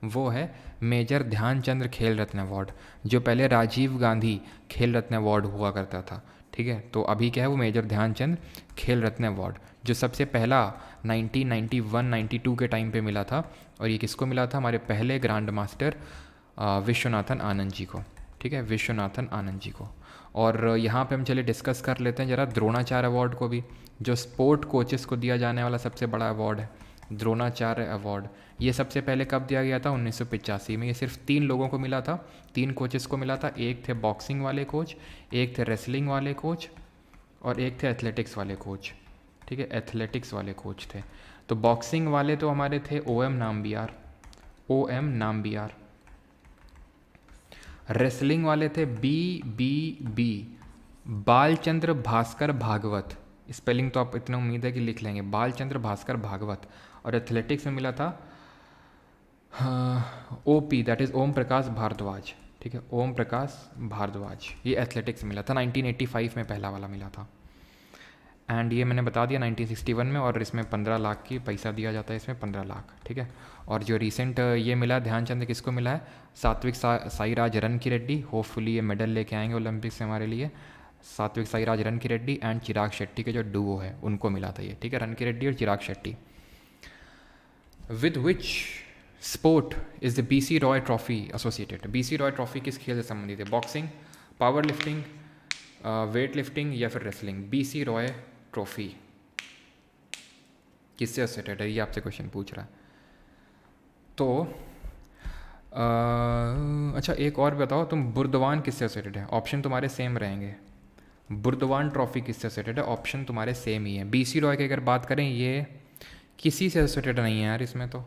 वो है मेजर ध्यानचंद्र खेल रत्न अवार्ड, जो पहले राजीव गांधी खेल रत्न अवार्ड हुआ करता था, ठीक है। तो अभी क्या है वो मेजर ध्यानचंद खेल रत्न अवार्ड, जो सबसे पहला 1991-92 के टाइम पे मिला था। और ये किसको मिला था? हमारे पहले ग्रैंड मास्टर विश्वनाथन आनंद जी को, ठीक है, विश्वनाथन आनंद जी को। और यहाँ पे हम चलिए डिस्कस कर लेते हैं ज़रा द्रोणाचार्य अवार्ड को भी, जो स्पोर्ट कोचेस को दिया जाने वाला सबसे बड़ा अवार्ड है, द्रोणाचार्य अवार्ड। ये सबसे पहले कब दिया गया था? 1985 में। ये सिर्फ 3 लोगों को मिला था, 3 कोचेस को मिला था। एक थे बॉक्सिंग वाले कोच, एक थे रेसलिंग वाले कोच और एक थे एथलेटिक्स वाले कोच, ठीक है, एथलेटिक्स वाले कोच थे। तो बॉक्सिंग वाले तो हमारे थे OM नाम्बियार। रेसलिंग वाले थे BBB, बालचंद्र भास्कर भागवत। स्पेलिंग तो आप इतना उम्मीद है कि लिख लेंगे, बालचंद्र भास्कर भागवत। और एथलेटिक्स में मिला था OP, that is Om Prakash Bhardwaj, ठीक है, ओम प्रकाश भारद्वाज। ये एथलेटिक्स में मिला था, 1985 में पहला वाला मिला था। एंड ये मैंने बता दिया 1961 में। और इसमें 15 लाख की पैसा दिया जाता है, इसमें 15 लाख, ठीक है। और जो रिसेंट ये मिला ध्यानचंद किसको मिला है? सात्विक साईराज रनकी रेड्डी। होपफुली ये मेडल लेके आएंगे ओलंपिक्स से हमारे लिए। सात्विक साईराज रनकी रेड्डी एंड चिराग शेट्टी के जो डुओ है उनको मिला था ये, ठीक है, रनकी रेड्डी और Chirag Shetty. With which sport is the BC Roy trophy associated? BC Roy trophy किस खेल से संबंधित है? Boxing, power lifting, weight lifting या फिर रेसलिंग? BC रॉय ट्रॉफी किससे एसोसिएटेड है? ये आपसे क्वेश्चन पूछ रहा है। तो अच्छा एक और बताओ तुम, बुर्दवान किससे एसोसिएटेड है? ऑप्शन तुम्हारे सेम रहेंगे। बुर्दवान ट्रॉफी किससे एसोसिएटेड है? ऑप्शन तुम्हारे सेम ही है। BC रॉय की अगर बात करें ये किसी से एसोसिएटेड नहीं है यार, इसमें तो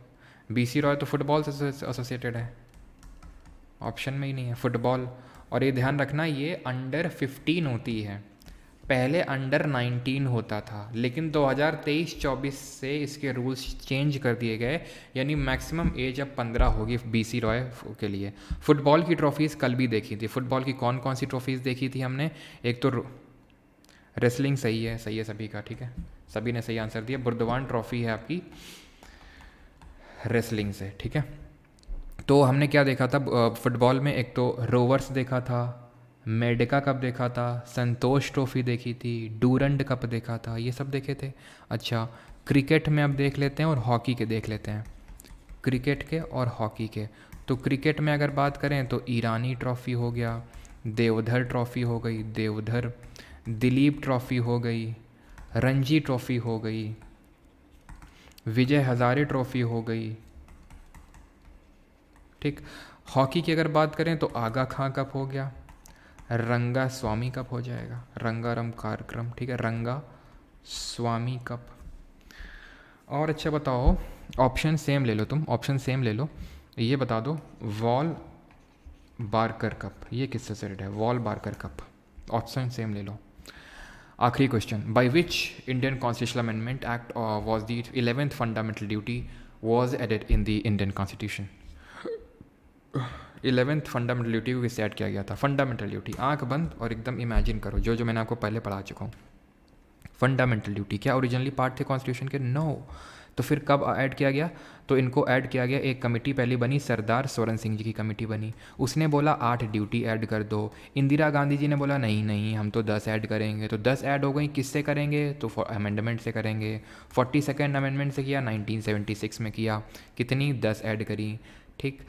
BC रॉय तो फुटबॉल से एसोसिएटेड है, ऑप्शन में ही नहीं है फुटबॉल। और ये ध्यान रखना ये अंडर 15 होती है, पहले अंडर 19 होता था, लेकिन 2023-24 से इसके रूल्स चेंज कर दिए गए, यानी मैक्सिमम एज अब 15 होगी BC रॉय के लिए। फुटबॉल की ट्रॉफीज़ कल भी देखी थी। फुटबॉल की कौन कौन सी ट्रॉफीज़ देखी थी हमने? एक तो रेसलिंग सही है सभी का, ठीक है, सभी ने सही आंसर दिया। बुर्दवान ट्रॉफी है आपकी रेसलिंग से, ठीक है। तो हमने क्या देखा था फुटबॉल में? एक तो रोवर्स देखा था, मेडिका कप देखा था, संतोष ट्रॉफी देखी थी, डूरंड कप देखा था, ये सब देखे थे। अच्छा क्रिकेट में अब देख लेते हैं और हॉकी के देख लेते हैं, क्रिकेट के और हॉकी के। तो क्रिकेट में अगर बात करें तो ईरानी ट्रॉफी हो गया, देवधर ट्रॉफी हो गई, देवधर दिलीप ट्रॉफी हो गई, रणजी ट्रॉफी हो गई, विजय हजारे ट्रॉफी हो गई। ठीक। हॉकी की अगर बात करें तो आगा खां कप हो गया, रंगा स्वामी कप हो जाएगा, रंगारम कार्यक्रम, ठीक है, रंगा स्वामी कप। और अच्छा बताओ, ऑप्शन सेम ले लो तुम, ऑप्शन सेम ले लो, ये बता दो वॉल बारकर कप, ये किससे से रिलेटेड है, वॉल बारकर कप, ऑप्शन सेम ले लो। आखिरी question, by which Indian constitutional amendment act was the 11th fundamental duty was added in the Indian constitution. 11th fundamental duty को किससे ऐड किया गया था? फंडामेंटल ड्यूटी, आंख बंद और एकदम इमेजिन करो जो जो मैंने आपको पहले पढ़ा चुका हूँ। फंडामेंटल ड्यूटी क्या ओरिजिनली पार्ट थे कॉन्स्टिट्यूशन के? नो। तो फिर कब ऐड किया गया? तो इनको ऐड किया गया, एक कमेटी पहली बनी, सरदार सोरन सिंह जी की कमेटी बनी, उसने बोला 8 ड्यूटी ऐड कर दो। इंदिरा गांधी जी ने बोला नहीं नहीं हम तो 10 ऐड करेंगे, तो 10 ऐड हो गई। किससे करेंगे? तो अमेंडमेंट से करेंगे। 42nd अमेंडमेंट से किया, 1976 में किया, कितनी? 10 ऐड करी। ठीक।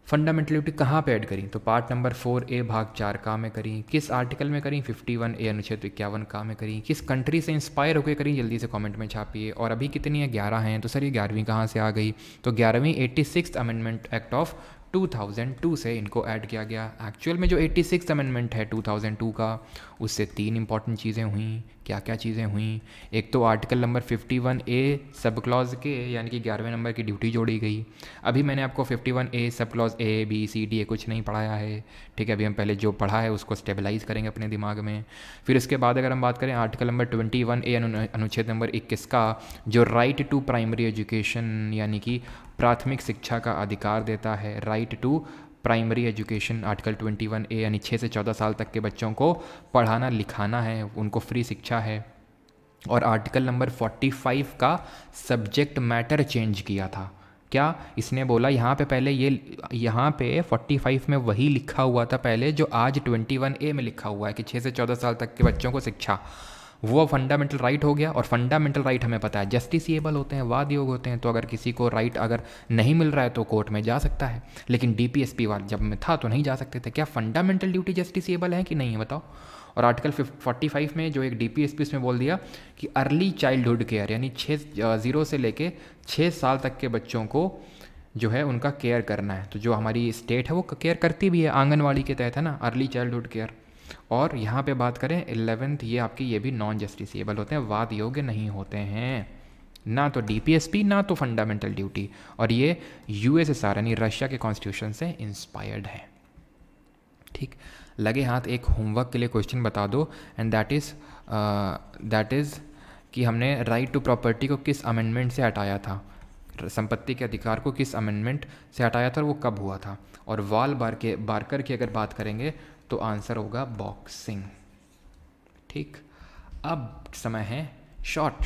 फंडामेंटल ड्यूटी कहाँ पे ऐड करी? तो पार्ट नंबर 4A भाग 4 का में करी। किस आर्टिकल में करी? 51A अनुच्छेद 51 का में करी। किस कंट्री से इंस्पायर होकर करी? जल्दी से कमेंट में छापिए। और अभी कितनी है? 11 हैं। तो सर ये 11वीं कहाँ से आ गई? तो 11वीं 86th अमेंडमेंट एक्ट ऑफ 2002 से इनको ऐड किया गया। एक्चुअल में जो 86th अमेंडमेंट है 2002 का, उससे 3 इंपॉर्टेंट चीज़ें हुई। क्या क्या चीज़ें हुई? एक तो article number 51A sub clause के यानी कि 11वें नंबर की ड्यूटी जोड़ी गई। अभी मैंने आपको 51A sub clause A B C D कुछ नहीं पढ़ाया है, ठीक है। अभी हम पहले जो पढ़ा है उसको स्टेबलाइज करेंगे अपने दिमाग में। फिर उसके बाद अगर हम बात करें आर्टिकल नंबर 21A अनुच्छेद नंबर 21 का, जो राइट टू प्राइमरी एजुकेशन यानी कि प्राथमिक शिक्षा का अधिकार देता है, right to primary education, article 21A यानी 6 से 14 साल तक के बच्चों को पढ़ाना लिखाना है, उनको फ्री शिक्षा है। और आर्टिकल नंबर 45 का सब्जेक्ट मैटर चेंज किया था। क्या इसने बोला? यहाँ पे पहले यहाँ पे 45 में वही लिखा हुआ था पहले जो आज 21A में लिखा हुआ है कि 6 से 14 साल तक के बच्चों को शिक्षा, वो फंडामेंटल राइट हो गया। और फंडामेंटल राइट हमें पता है जस्टिसिएबल होते हैं, वाद योग होते हैं, तो अगर किसी को राइट अगर नहीं मिल रहा है तो कोर्ट में जा सकता है। लेकिन DPSP वाला जब में था तो नहीं जा सकते थे। क्या फंडामेंटल ड्यूटी जस्टिसिएबल है कि नहीं है बताओ? और आर्टिकल 45 में जो एक DPSP उसमें बोल दिया कि अर्ली चाइल्डहुड केयर यानी 0 से लेके 6 साल तक के बच्चों को जो है उनका केयर करना है। तो जो हमारी स्टेट है वो केयर करती भी है, आंगनवाड़ी के तहत है ना, अर्ली चाइल्डहुड केयर। और यहाँ पे बात करें 11th, ये आपकी ये भी नॉन जस्टिसिएबल होते हैं, वाद योग्य नहीं होते हैं, ना तो DPSP ना तो फंडामेंटल ड्यूटी। और ये USSR यानी रशिया के कॉन्स्टिट्यूशन से इंस्पायर्ड है। ठीक। लगे हाथ एक होमवर्क के लिए क्वेश्चन बता दो, एंड दैट इज़ कि हमने राइट टू प्रॉपर्टी को किस अमेंडमेंट से हटाया था, संपत्ति के अधिकार को किस अमेंडमेंट से हटाया था और वो कब हुआ था। और वॉल बारकर की अगर बात करेंगे तो आंसर होगा बॉक्सिंग। ठीक। अब समय है शॉर्ट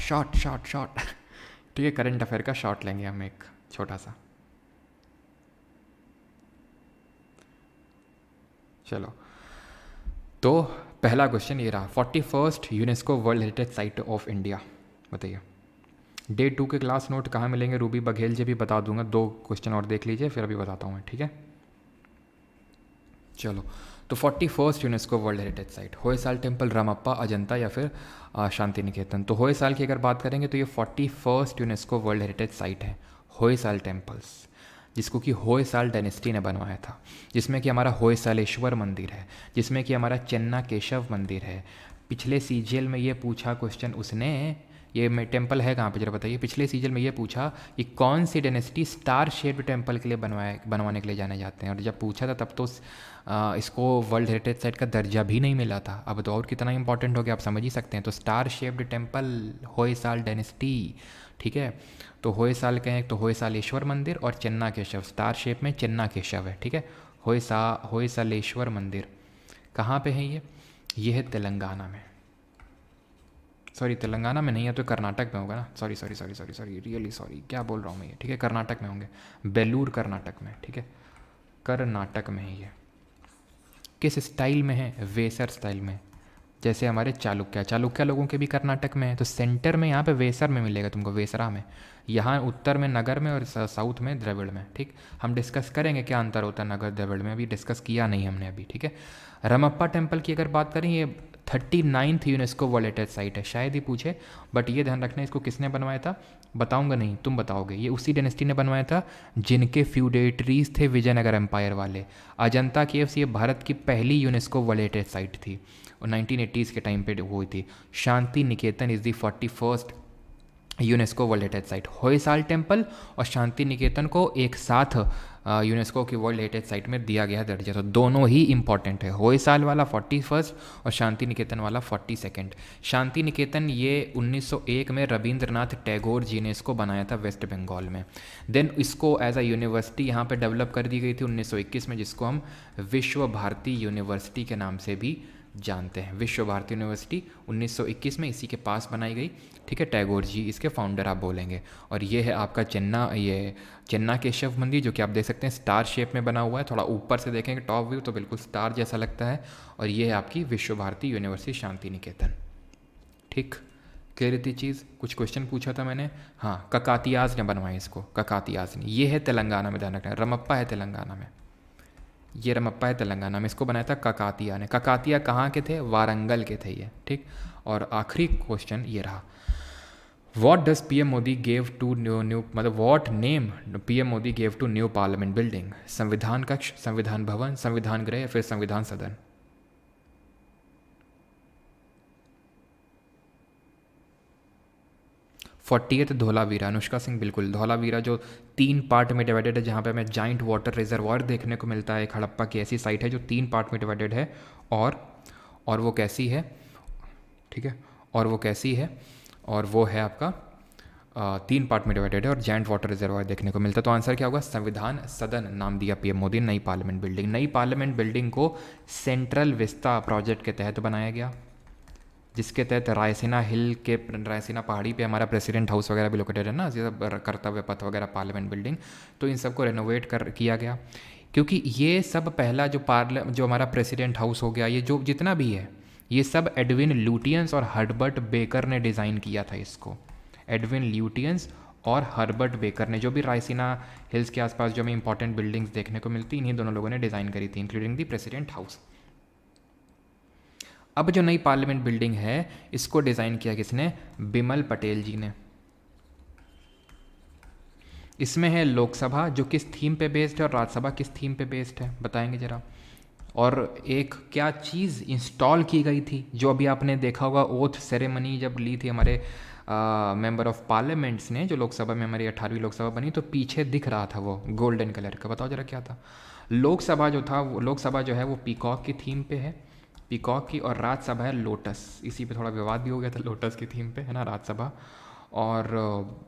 ठीक है, करंट अफेयर का शॉर्ट लेंगे हम एक छोटा सा। चलो, तो पहला क्वेश्चन ये रहा, 41st UNESCO world heritage site of India, बताइए। Day 2 के क्लास नोट कहाँ मिलेंगे? रूबी बघेल जी भी बता दूंगा। 2 क्वेश्चन और देख लीजिए फिर अभी बताता हूँ मैं, ठीक है। चलो, तो 41st UNESCO world heritage site Hoysala temple, Ramappa, Ajanta या फिर शांति निकेतन। तो होयसाल की अगर बात करेंगे तो ये 41st UNESCO world heritage site है, होयसाल टेम्पल्स, जिसको कि होयसाल डायनेस्टी ने बनवाया था, जिसमें कि हमारा होयसालेश्वर मंदिर है, जिसमें कि हमारा चेन्ना केशव मंदिर है। पिछले CGL में ये पूछा क्वेश्चन उसने, ये टेम्पल है कहाँ पे जरा बताइए। पिछले सीजन में ये पूछा कि कौन सी डायनेस्टी स्टार शेप्ड टेम्पल के लिए बनवाने के लिए जाने जाते हैं, और जब पूछा था तब तो इसको वर्ल्ड हेरिटेज साइट का दर्जा भी नहीं मिला था। अब तो और कितना इंपॉर्टेंट हो गया आप समझ ही सकते हैं। तो star shaped temple Hoysala dynasty, ठीक है। तो होयसाल के हैं तो होयसालेश्वर मंदिर, और चेन्ना केशव स्टार शेप में चेन्ना केशव है, ठीक है। होयसालेश्वर मंदिर कहाँ पे है ये है तेलंगाना में, सॉरी तेलंगाना में नहीं है तो कर्नाटक में होगा ना, सॉरी रियली सॉरी, क्या बोल रहा हूँ मैं ये, ठीक है। कर्नाटक में होंगे, बेलूर कर्नाटक में, ठीक है, कर्नाटक में है ये। किस स्टाइल में है? वेसर स्टाइल में, जैसे हमारे चालुक्य लोगों के भी कर्नाटक में है। तो सेंटर में यहाँ पे वेसर में मिलेगा तुमको, वेसरा में, यहाँ उत्तर में नगर में और साउथ में द्रविड़ में, ठीक। हम डिस्कस करेंगे क्या अंतर होता है नगर द्रविड़ में, अभी डिस्कस किया नहीं हमने अभी, ठीक है। रामप्पा टेम्पल की अगर बात करें, ये 39th UNESCO world heritage site है, शायद ही पूछे, बट ये ध्यान रखना इसको किसने बनवाया था, बताऊंगा नहीं, तुम बताओगे। ये उसी डायनेस्टी ने बनवाया था जिनके फ्यूडेटरीज थे विजयनगर एम्पायर वाले। अजंता केव्स ये भारत की पहली यूनेस्को वर्ल्ड हेरिटेज साइट थी और 1980s के टाइम पे हुई थी। Shanti Niketan is the 41st UNESCO world heritage site. Hoysala temple और शांति निकेतन को एक साथ यूनेस्को की वर्ल्ड हेरिटेज साइट में दिया गया दर्जा, तो दोनों ही इंपॉर्टेंट है। होयसाल वाला 41st और शांति निकेतन वाला 42nd। शांति निकेतन ये 1901 में रविंद्रनाथ टैगोर जी ने इसको बनाया था वेस्ट बंगाल में। देन इसको एज अ यूनिवर्सिटी यहाँ पे डेवलप कर दी गई थी 1921 में, जिसको हम विश्व भारती यूनिवर्सिटी के नाम से भी जानते हैं। विश्व भारती यूनिवर्सिटी 1921 में इसी के पास बनाई गई, ठीक है। टैगोर जी इसके फाउंडर आप बोलेंगे। और ये है आपका चेन्ना केशव मंदिर, जो कि आप देख सकते हैं स्टार शेप में बना हुआ है। थोड़ा ऊपर से देखेंगे टॉप व्यू तो बिल्कुल स्टार जैसा लगता है। और ये है आपकी विश्व भारती यूनिवर्सिटी शांति निकेतन, ठीक। क्लियर थी चीज़। कुछ क्वेश्चन पूछा था मैंने, हाँ, ककातियाज ने बनवाया इसको, ककातियाज ने। ये है तेलंगाना में, ध्यान रखना, रमप्पा है तेलंगाना में, ये रमप्पा है तेलंगाना में, इसको बनाया था ककातिया ने। ककातिया कहाँ के थे, वारंगल के थे ये, ठीक। और आखिरी क्वेश्चन ये रहा, what does PM Modi gave to new मतलब what name PM Modi gave to new parliament building? Samvidhan Kaksh, संविधान भवन, संविधान गृह या फिर संविधान सदन? फोर्टीएथ धौलावीरा, अनुष्का सिंह, बिल्कुल। धौलावीरा जो 3 पार्ट में डिवाइडेड है, जहाँ पे हमें जाइंट वाटर रिजर्वायर देखने को मिलता है। एक हड़प्पा की ऐसी साइट है जो 3 पार्ट में डिवाइडेड है, और वो कैसी है, ठीक है, और वो कैसी है, और वो है आपका 3 पार्ट में डिवाइडेड है और जाइंट वाटर रिजर्वायर देखने को मिलता है। तो आंसर क्या होगा, संविधान सदन नाम दिया पीएम मोदी नई पार्लियामेंट बिल्डिंग। नई पार्लियामेंट बिल्डिंग को सेंट्रल विस्ता प्रोजेक्ट के तहत बनाया गया, जिसके तहत रायसीना पहाड़ी पे हमारा प्रेसिडेंट हाउस वगैरह भी लोकेटेड है ना, कर्तव्य पथ वगैरह, पार्लियामेंट बिल्डिंग। तो इन सबको रेनोवेट किया गया, क्योंकि ये सब पहला जो हमारा प्रेसिडेंट हाउस हो गया, ये जो जितना भी है, ये सब एडविन ल्यूटियंस और हर्बर्ट बेकर ने डिज़ाइन किया था इसको। एडविन ल्यूटियंस और हर्बर्ट बेकर ने, जो भी रायसीना हिल्स के आसपास जो हमें इंपॉर्टेंट बिल्डिंग्स देखने को मिलती, इन्हीं दोनों लोगों ने डिज़ाइन करी थी, इंक्लूडिंग दी प्रेसिडेंट हाउस। अब जो नई पार्लियामेंट बिल्डिंग है, इसको डिज़ाइन किया किसने, बिमल पटेल जी ने। इसमें है लोकसभा जो किस थीम पे बेस्ड है और राज्यसभा किस थीम पे बेस्ड है, बताएंगे ज़रा। और एक क्या चीज़ इंस्टॉल की गई थी, जो अभी आपने देखा होगा ओथ सेरेमनी जब ली थी हमारे मेंबर ऑफ पार्लियामेंट्स ने, जो लोकसभा में हमारी 18वीं लोकसभा बनी, तो पीछे दिख रहा था वो गोल्डन कलर का, बताओ ज़रा क्या था। लोकसभा जो है वो पीकॉक की थीम पे है, पीकॉक की, और राज्यसभा है लोटस। इसी पे थोड़ा विवाद भी हो गया था लोटस की थीम पे, है ना, राज्यसभा। और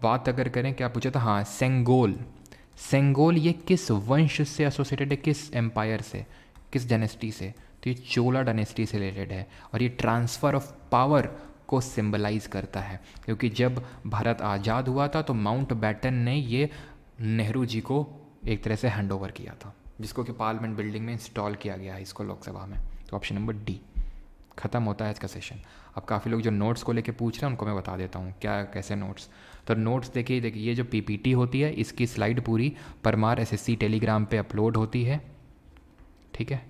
बात अगर करें, क्या पूछा था, हाँ, सेंगोल ये किस वंश से एसोसिएटेड है, किस एम्पायर से, किस डायनेस्टी से? तो ये चोला डायनेस्टी से रिलेटेड है। और ये ट्रांसफ़र ऑफ पावर को सिंबलाइज करता है, क्योंकि जब भारत आज़ाद हुआ था तो माउंट बैटन ने ये नेहरू जी को एक तरह से हैंड ओवर किया था, जिसको कि पार्लियामेंट बिल्डिंग में इंस्टॉल किया गया है इसको लोकसभा में। तो ऑप्शन नंबर डी। ख़त्म होता है इसका सेशन। अब काफ़ी लोग जो नोट्स को लेके पूछ रहे हैं उनको मैं बता देता हूँ क्या कैसे नोट्स। तो नोट्स देखिए ये जो पीपीटी होती है, इसकी स्लाइड पूरी परमार एसएससी टेलीग्राम पे अपलोड होती है, ठीक है।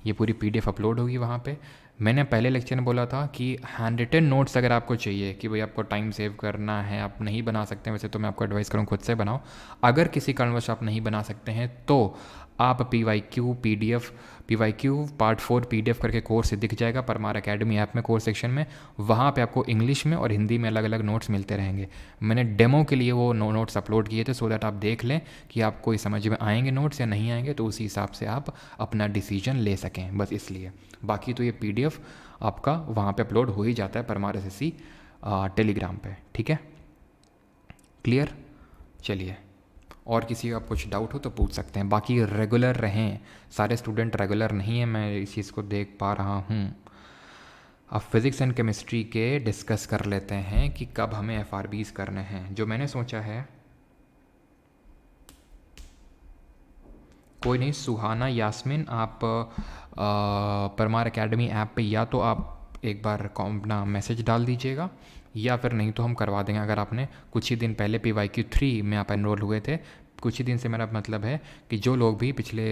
ये पूरी पीडीएफ अपलोड होगी वहाँ पे। मैंने पहले लेक्चर में बोला था कि हैंड रिटन नोट्स अगर आपको चाहिए, कि भाई आपको टाइम सेव करना है, आप नहीं बना सकते हैं, वैसे तो मैं आपको एडवाइस करूँ खुद से बनाओ। अगर किसी कारणवश आप नहीं बना सकते हैं तो आप PYQ पार्ट 4 PDF करके कोर्स दिख जाएगा परमार एकेडमी ऐप में, कोर्स सेक्शन में। वहाँ पे आपको इंग्लिश में और हिंदी में अलग अलग नोट्स मिलते रहेंगे। मैंने डेमो के लिए वो नोट्स अपलोड किए थे, सो दैट आप देख लें कि आपको ये समझ में आएंगे नोट्स या नहीं आएंगे, तो उसी हिसाब से आप अपना डिसीजन ले सकें, बस इसलिए। बाकी तो ये PDF आपका वहाँ पे अपलोड हो ही जाता है परमार SSC टेलीग्राम पे, ठीक है। क्लियर? चलिए, और किसी का कुछ डाउट हो तो पूछ सकते हैं। बाकी रेगुलर रहें, सारे स्टूडेंट रेगुलर नहीं है, मैं इस चीज़ को देख पा रहा हूँ। अब फिज़िक्स एंड केमिस्ट्री के डिस्कस कर लेते हैं कि कब हमें FRBs करने हैं। जो मैंने सोचा है, कोई नहीं, सुहाना यास्मिन, आप परमार एकेडमी ऐप पे या तो आप एक बार अपना मैसेज डाल दीजिएगा, या फिर नहीं तो हम करवा देंगे। अगर आपने कुछ ही दिन पहले PYQ 3 में आप एनरोल हुए थे, कुछ ही दिन से मेरा मतलब है कि जो लोग भी पिछले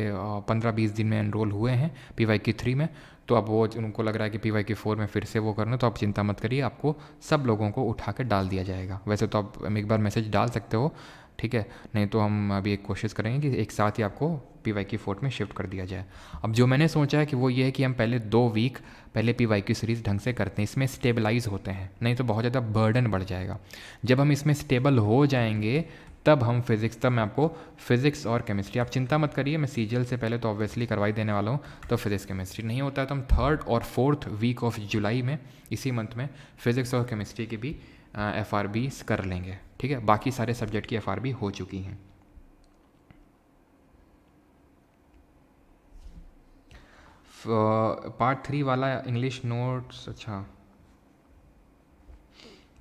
15-20 दिन में एनरोल हुए हैं PYQ3 में, तो अब वो उनको लग रहा है कि PYQ4 में फिर से वो करना, तो आप चिंता मत करिए, आपको सब लोगों को उठा के डाल दिया जाएगा। वैसे तो आप एक बार मैसेज डाल सकते हो, ठीक है, नहीं तो हम अभी एक कोशिश करेंगे कि एक साथ ही आपको PYQ4 में शिफ्ट कर दिया जाए। अब जो मैंने सोचा है कि वो ये है कि हम पहले 2 वीक पहले PYQ सीरीज़ ढंग से करते हैं, इसमें स्टेबलाइज होते हैं, नहीं तो बहुत ज़्यादा बर्डन बढ़ जाएगा। जब हम इसमें स्टेबल हो जाएंगे तब हम फिज़िक्स, तब मैं आपको फिज़िक्स और केमिस्ट्री, आप चिंता मत करिए, मैं CGL से पहले तो ऑब्वियसली करवाई देने वाला हूँ, तो फिज़िक्स केमिस्ट्री नहीं होता है तो हम 3rd और 4th वीक ऑफ जुलाई में, इसी मंथ में फिज़िक्स और केमिस्ट्री की भी FRBs कर लेंगे, ठीक है। बाकी सारे सब्जेक्ट की FRB हो चुकी हैं। पार्ट 3 वाला इंग्लिश नोट्स, अच्छा,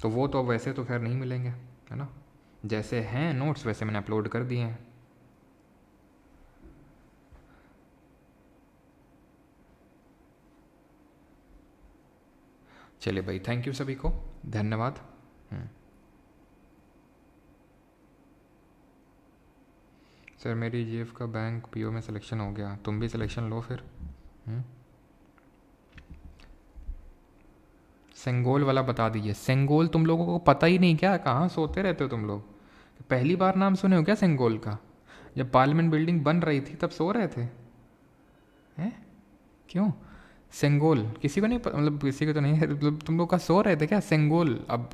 तो वो तो वैसे तो खैर नहीं मिलेंगे, है ना, जैसे हैं नोट्स वैसे मैंने अपलोड कर दिए हैं। चलिए भाई, थैंक यू सभी को, धन्यवाद। सर मेरी GF का बैंक PO में सिलेक्शन हो गया, तुम भी सिलेक्शन लो फिर। सेंगोल वाला बता दीजिए। सेंगोल तुम लोगों को पता ही नहीं क्या, कहाँ सोते रहते हो तुम लोग? पहली बार नाम सुने हो क्या सेंगोल का? जब पार्लियामेंट बिल्डिंग बन रही थी तब सो रहे थे हैं? क्यों सेंगोल? किसी को नहीं मतलब किसी को तो नहीं है, मतलब तुम लोग का सो रहे थे क्या सेंगोल? अब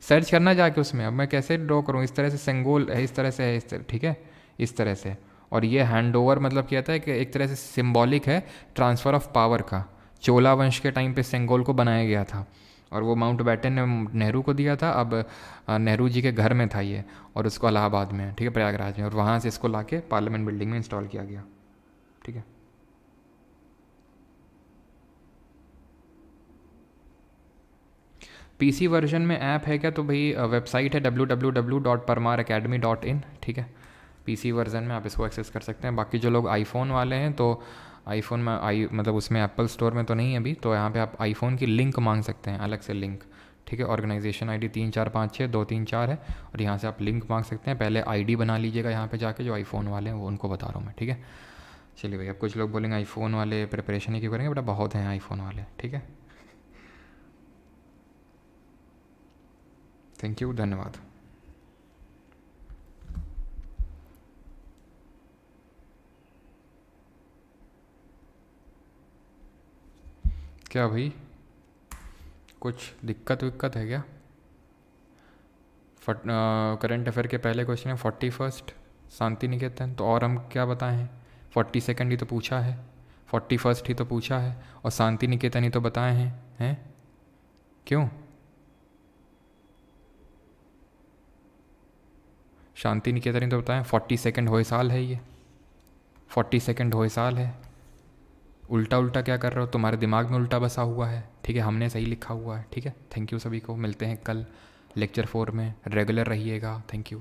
सर्च करना जाके उसमें, अब मैं कैसे ड्रॉ करूँ? इस तरह से सेंगोल है, इस तरह से है, इस तरह, ठीक है, इस तरह से। और ये हैंड ओवर मतलब कहता है कि एक तरह से सिंबॉलिक है ट्रांसफ़र ऑफ पावर का। चोला वंश के टाइम पे सेंगोल को बनाया गया था और वो माउंट बैटन ने नेहरू को दिया था। अब नेहरू जी के घर में था ये, और उसको इलाहाबाद में, ठीक है, प्रयागराज में, और वहाँ से इसको लाके पार्लियामेंट बिल्डिंग में इंस्टॉल किया गया, ठीक है। PC वर्जन में ऐप है क्या? तो भाई वेबसाइट है www.parmaracademy.in, ठीक है। PC वर्जन में आप इसको एक्सेस कर सकते हैं। बाकी जो लोग आईफोन वाले हैं तो आईफोन में मतलब उसमें एप्पल स्टोर में तो नहीं है अभी, तो यहाँ पे आप आईफोन की लिंक मांग सकते हैं, अलग से लिंक, ठीक है। ऑर्गेनाइजेशन ID 3456234 है और यहाँ से आप लिंक मांग सकते हैं। पहले ID बना लीजिएगा यहाँ पे जाके, जो आईफोन वाले हैं वो उनको बता रहा हूँ मैं, ठीक है। चलिए भाई, अब कुछ लोग बोलेंगे आईफोन वाले प्रिपरेशन ही क्यों करेंगे, बेटा बहुत हैं आईफोन वाले, ठीक है। थैंक यू, धन्यवाद। क्या भाई, कुछ दिक्कत विक्कत है क्या? करंट अफेयर के पहले क्वेश्चन है 41st शांति निकेतन, तो और हम क्या बताएं? 42nd ही तो पूछा है, 41st ही तो पूछा है, और शांति निकेतन ही तो बताए हैं क्यों? शांति निकेतन ही तो बताएं। 42nd होयसाल है ये, 42nd होयसाल है। उल्टा उल्टा क्या कर रहे हो? तुम्हारे दिमाग में उल्टा बसा हुआ है, ठीक है, हमने सही लिखा हुआ है, ठीक है। थैंक यू सभी को, मिलते हैं कल लेक्चर 4 में, रेगुलर रहिएगा, थैंक यू।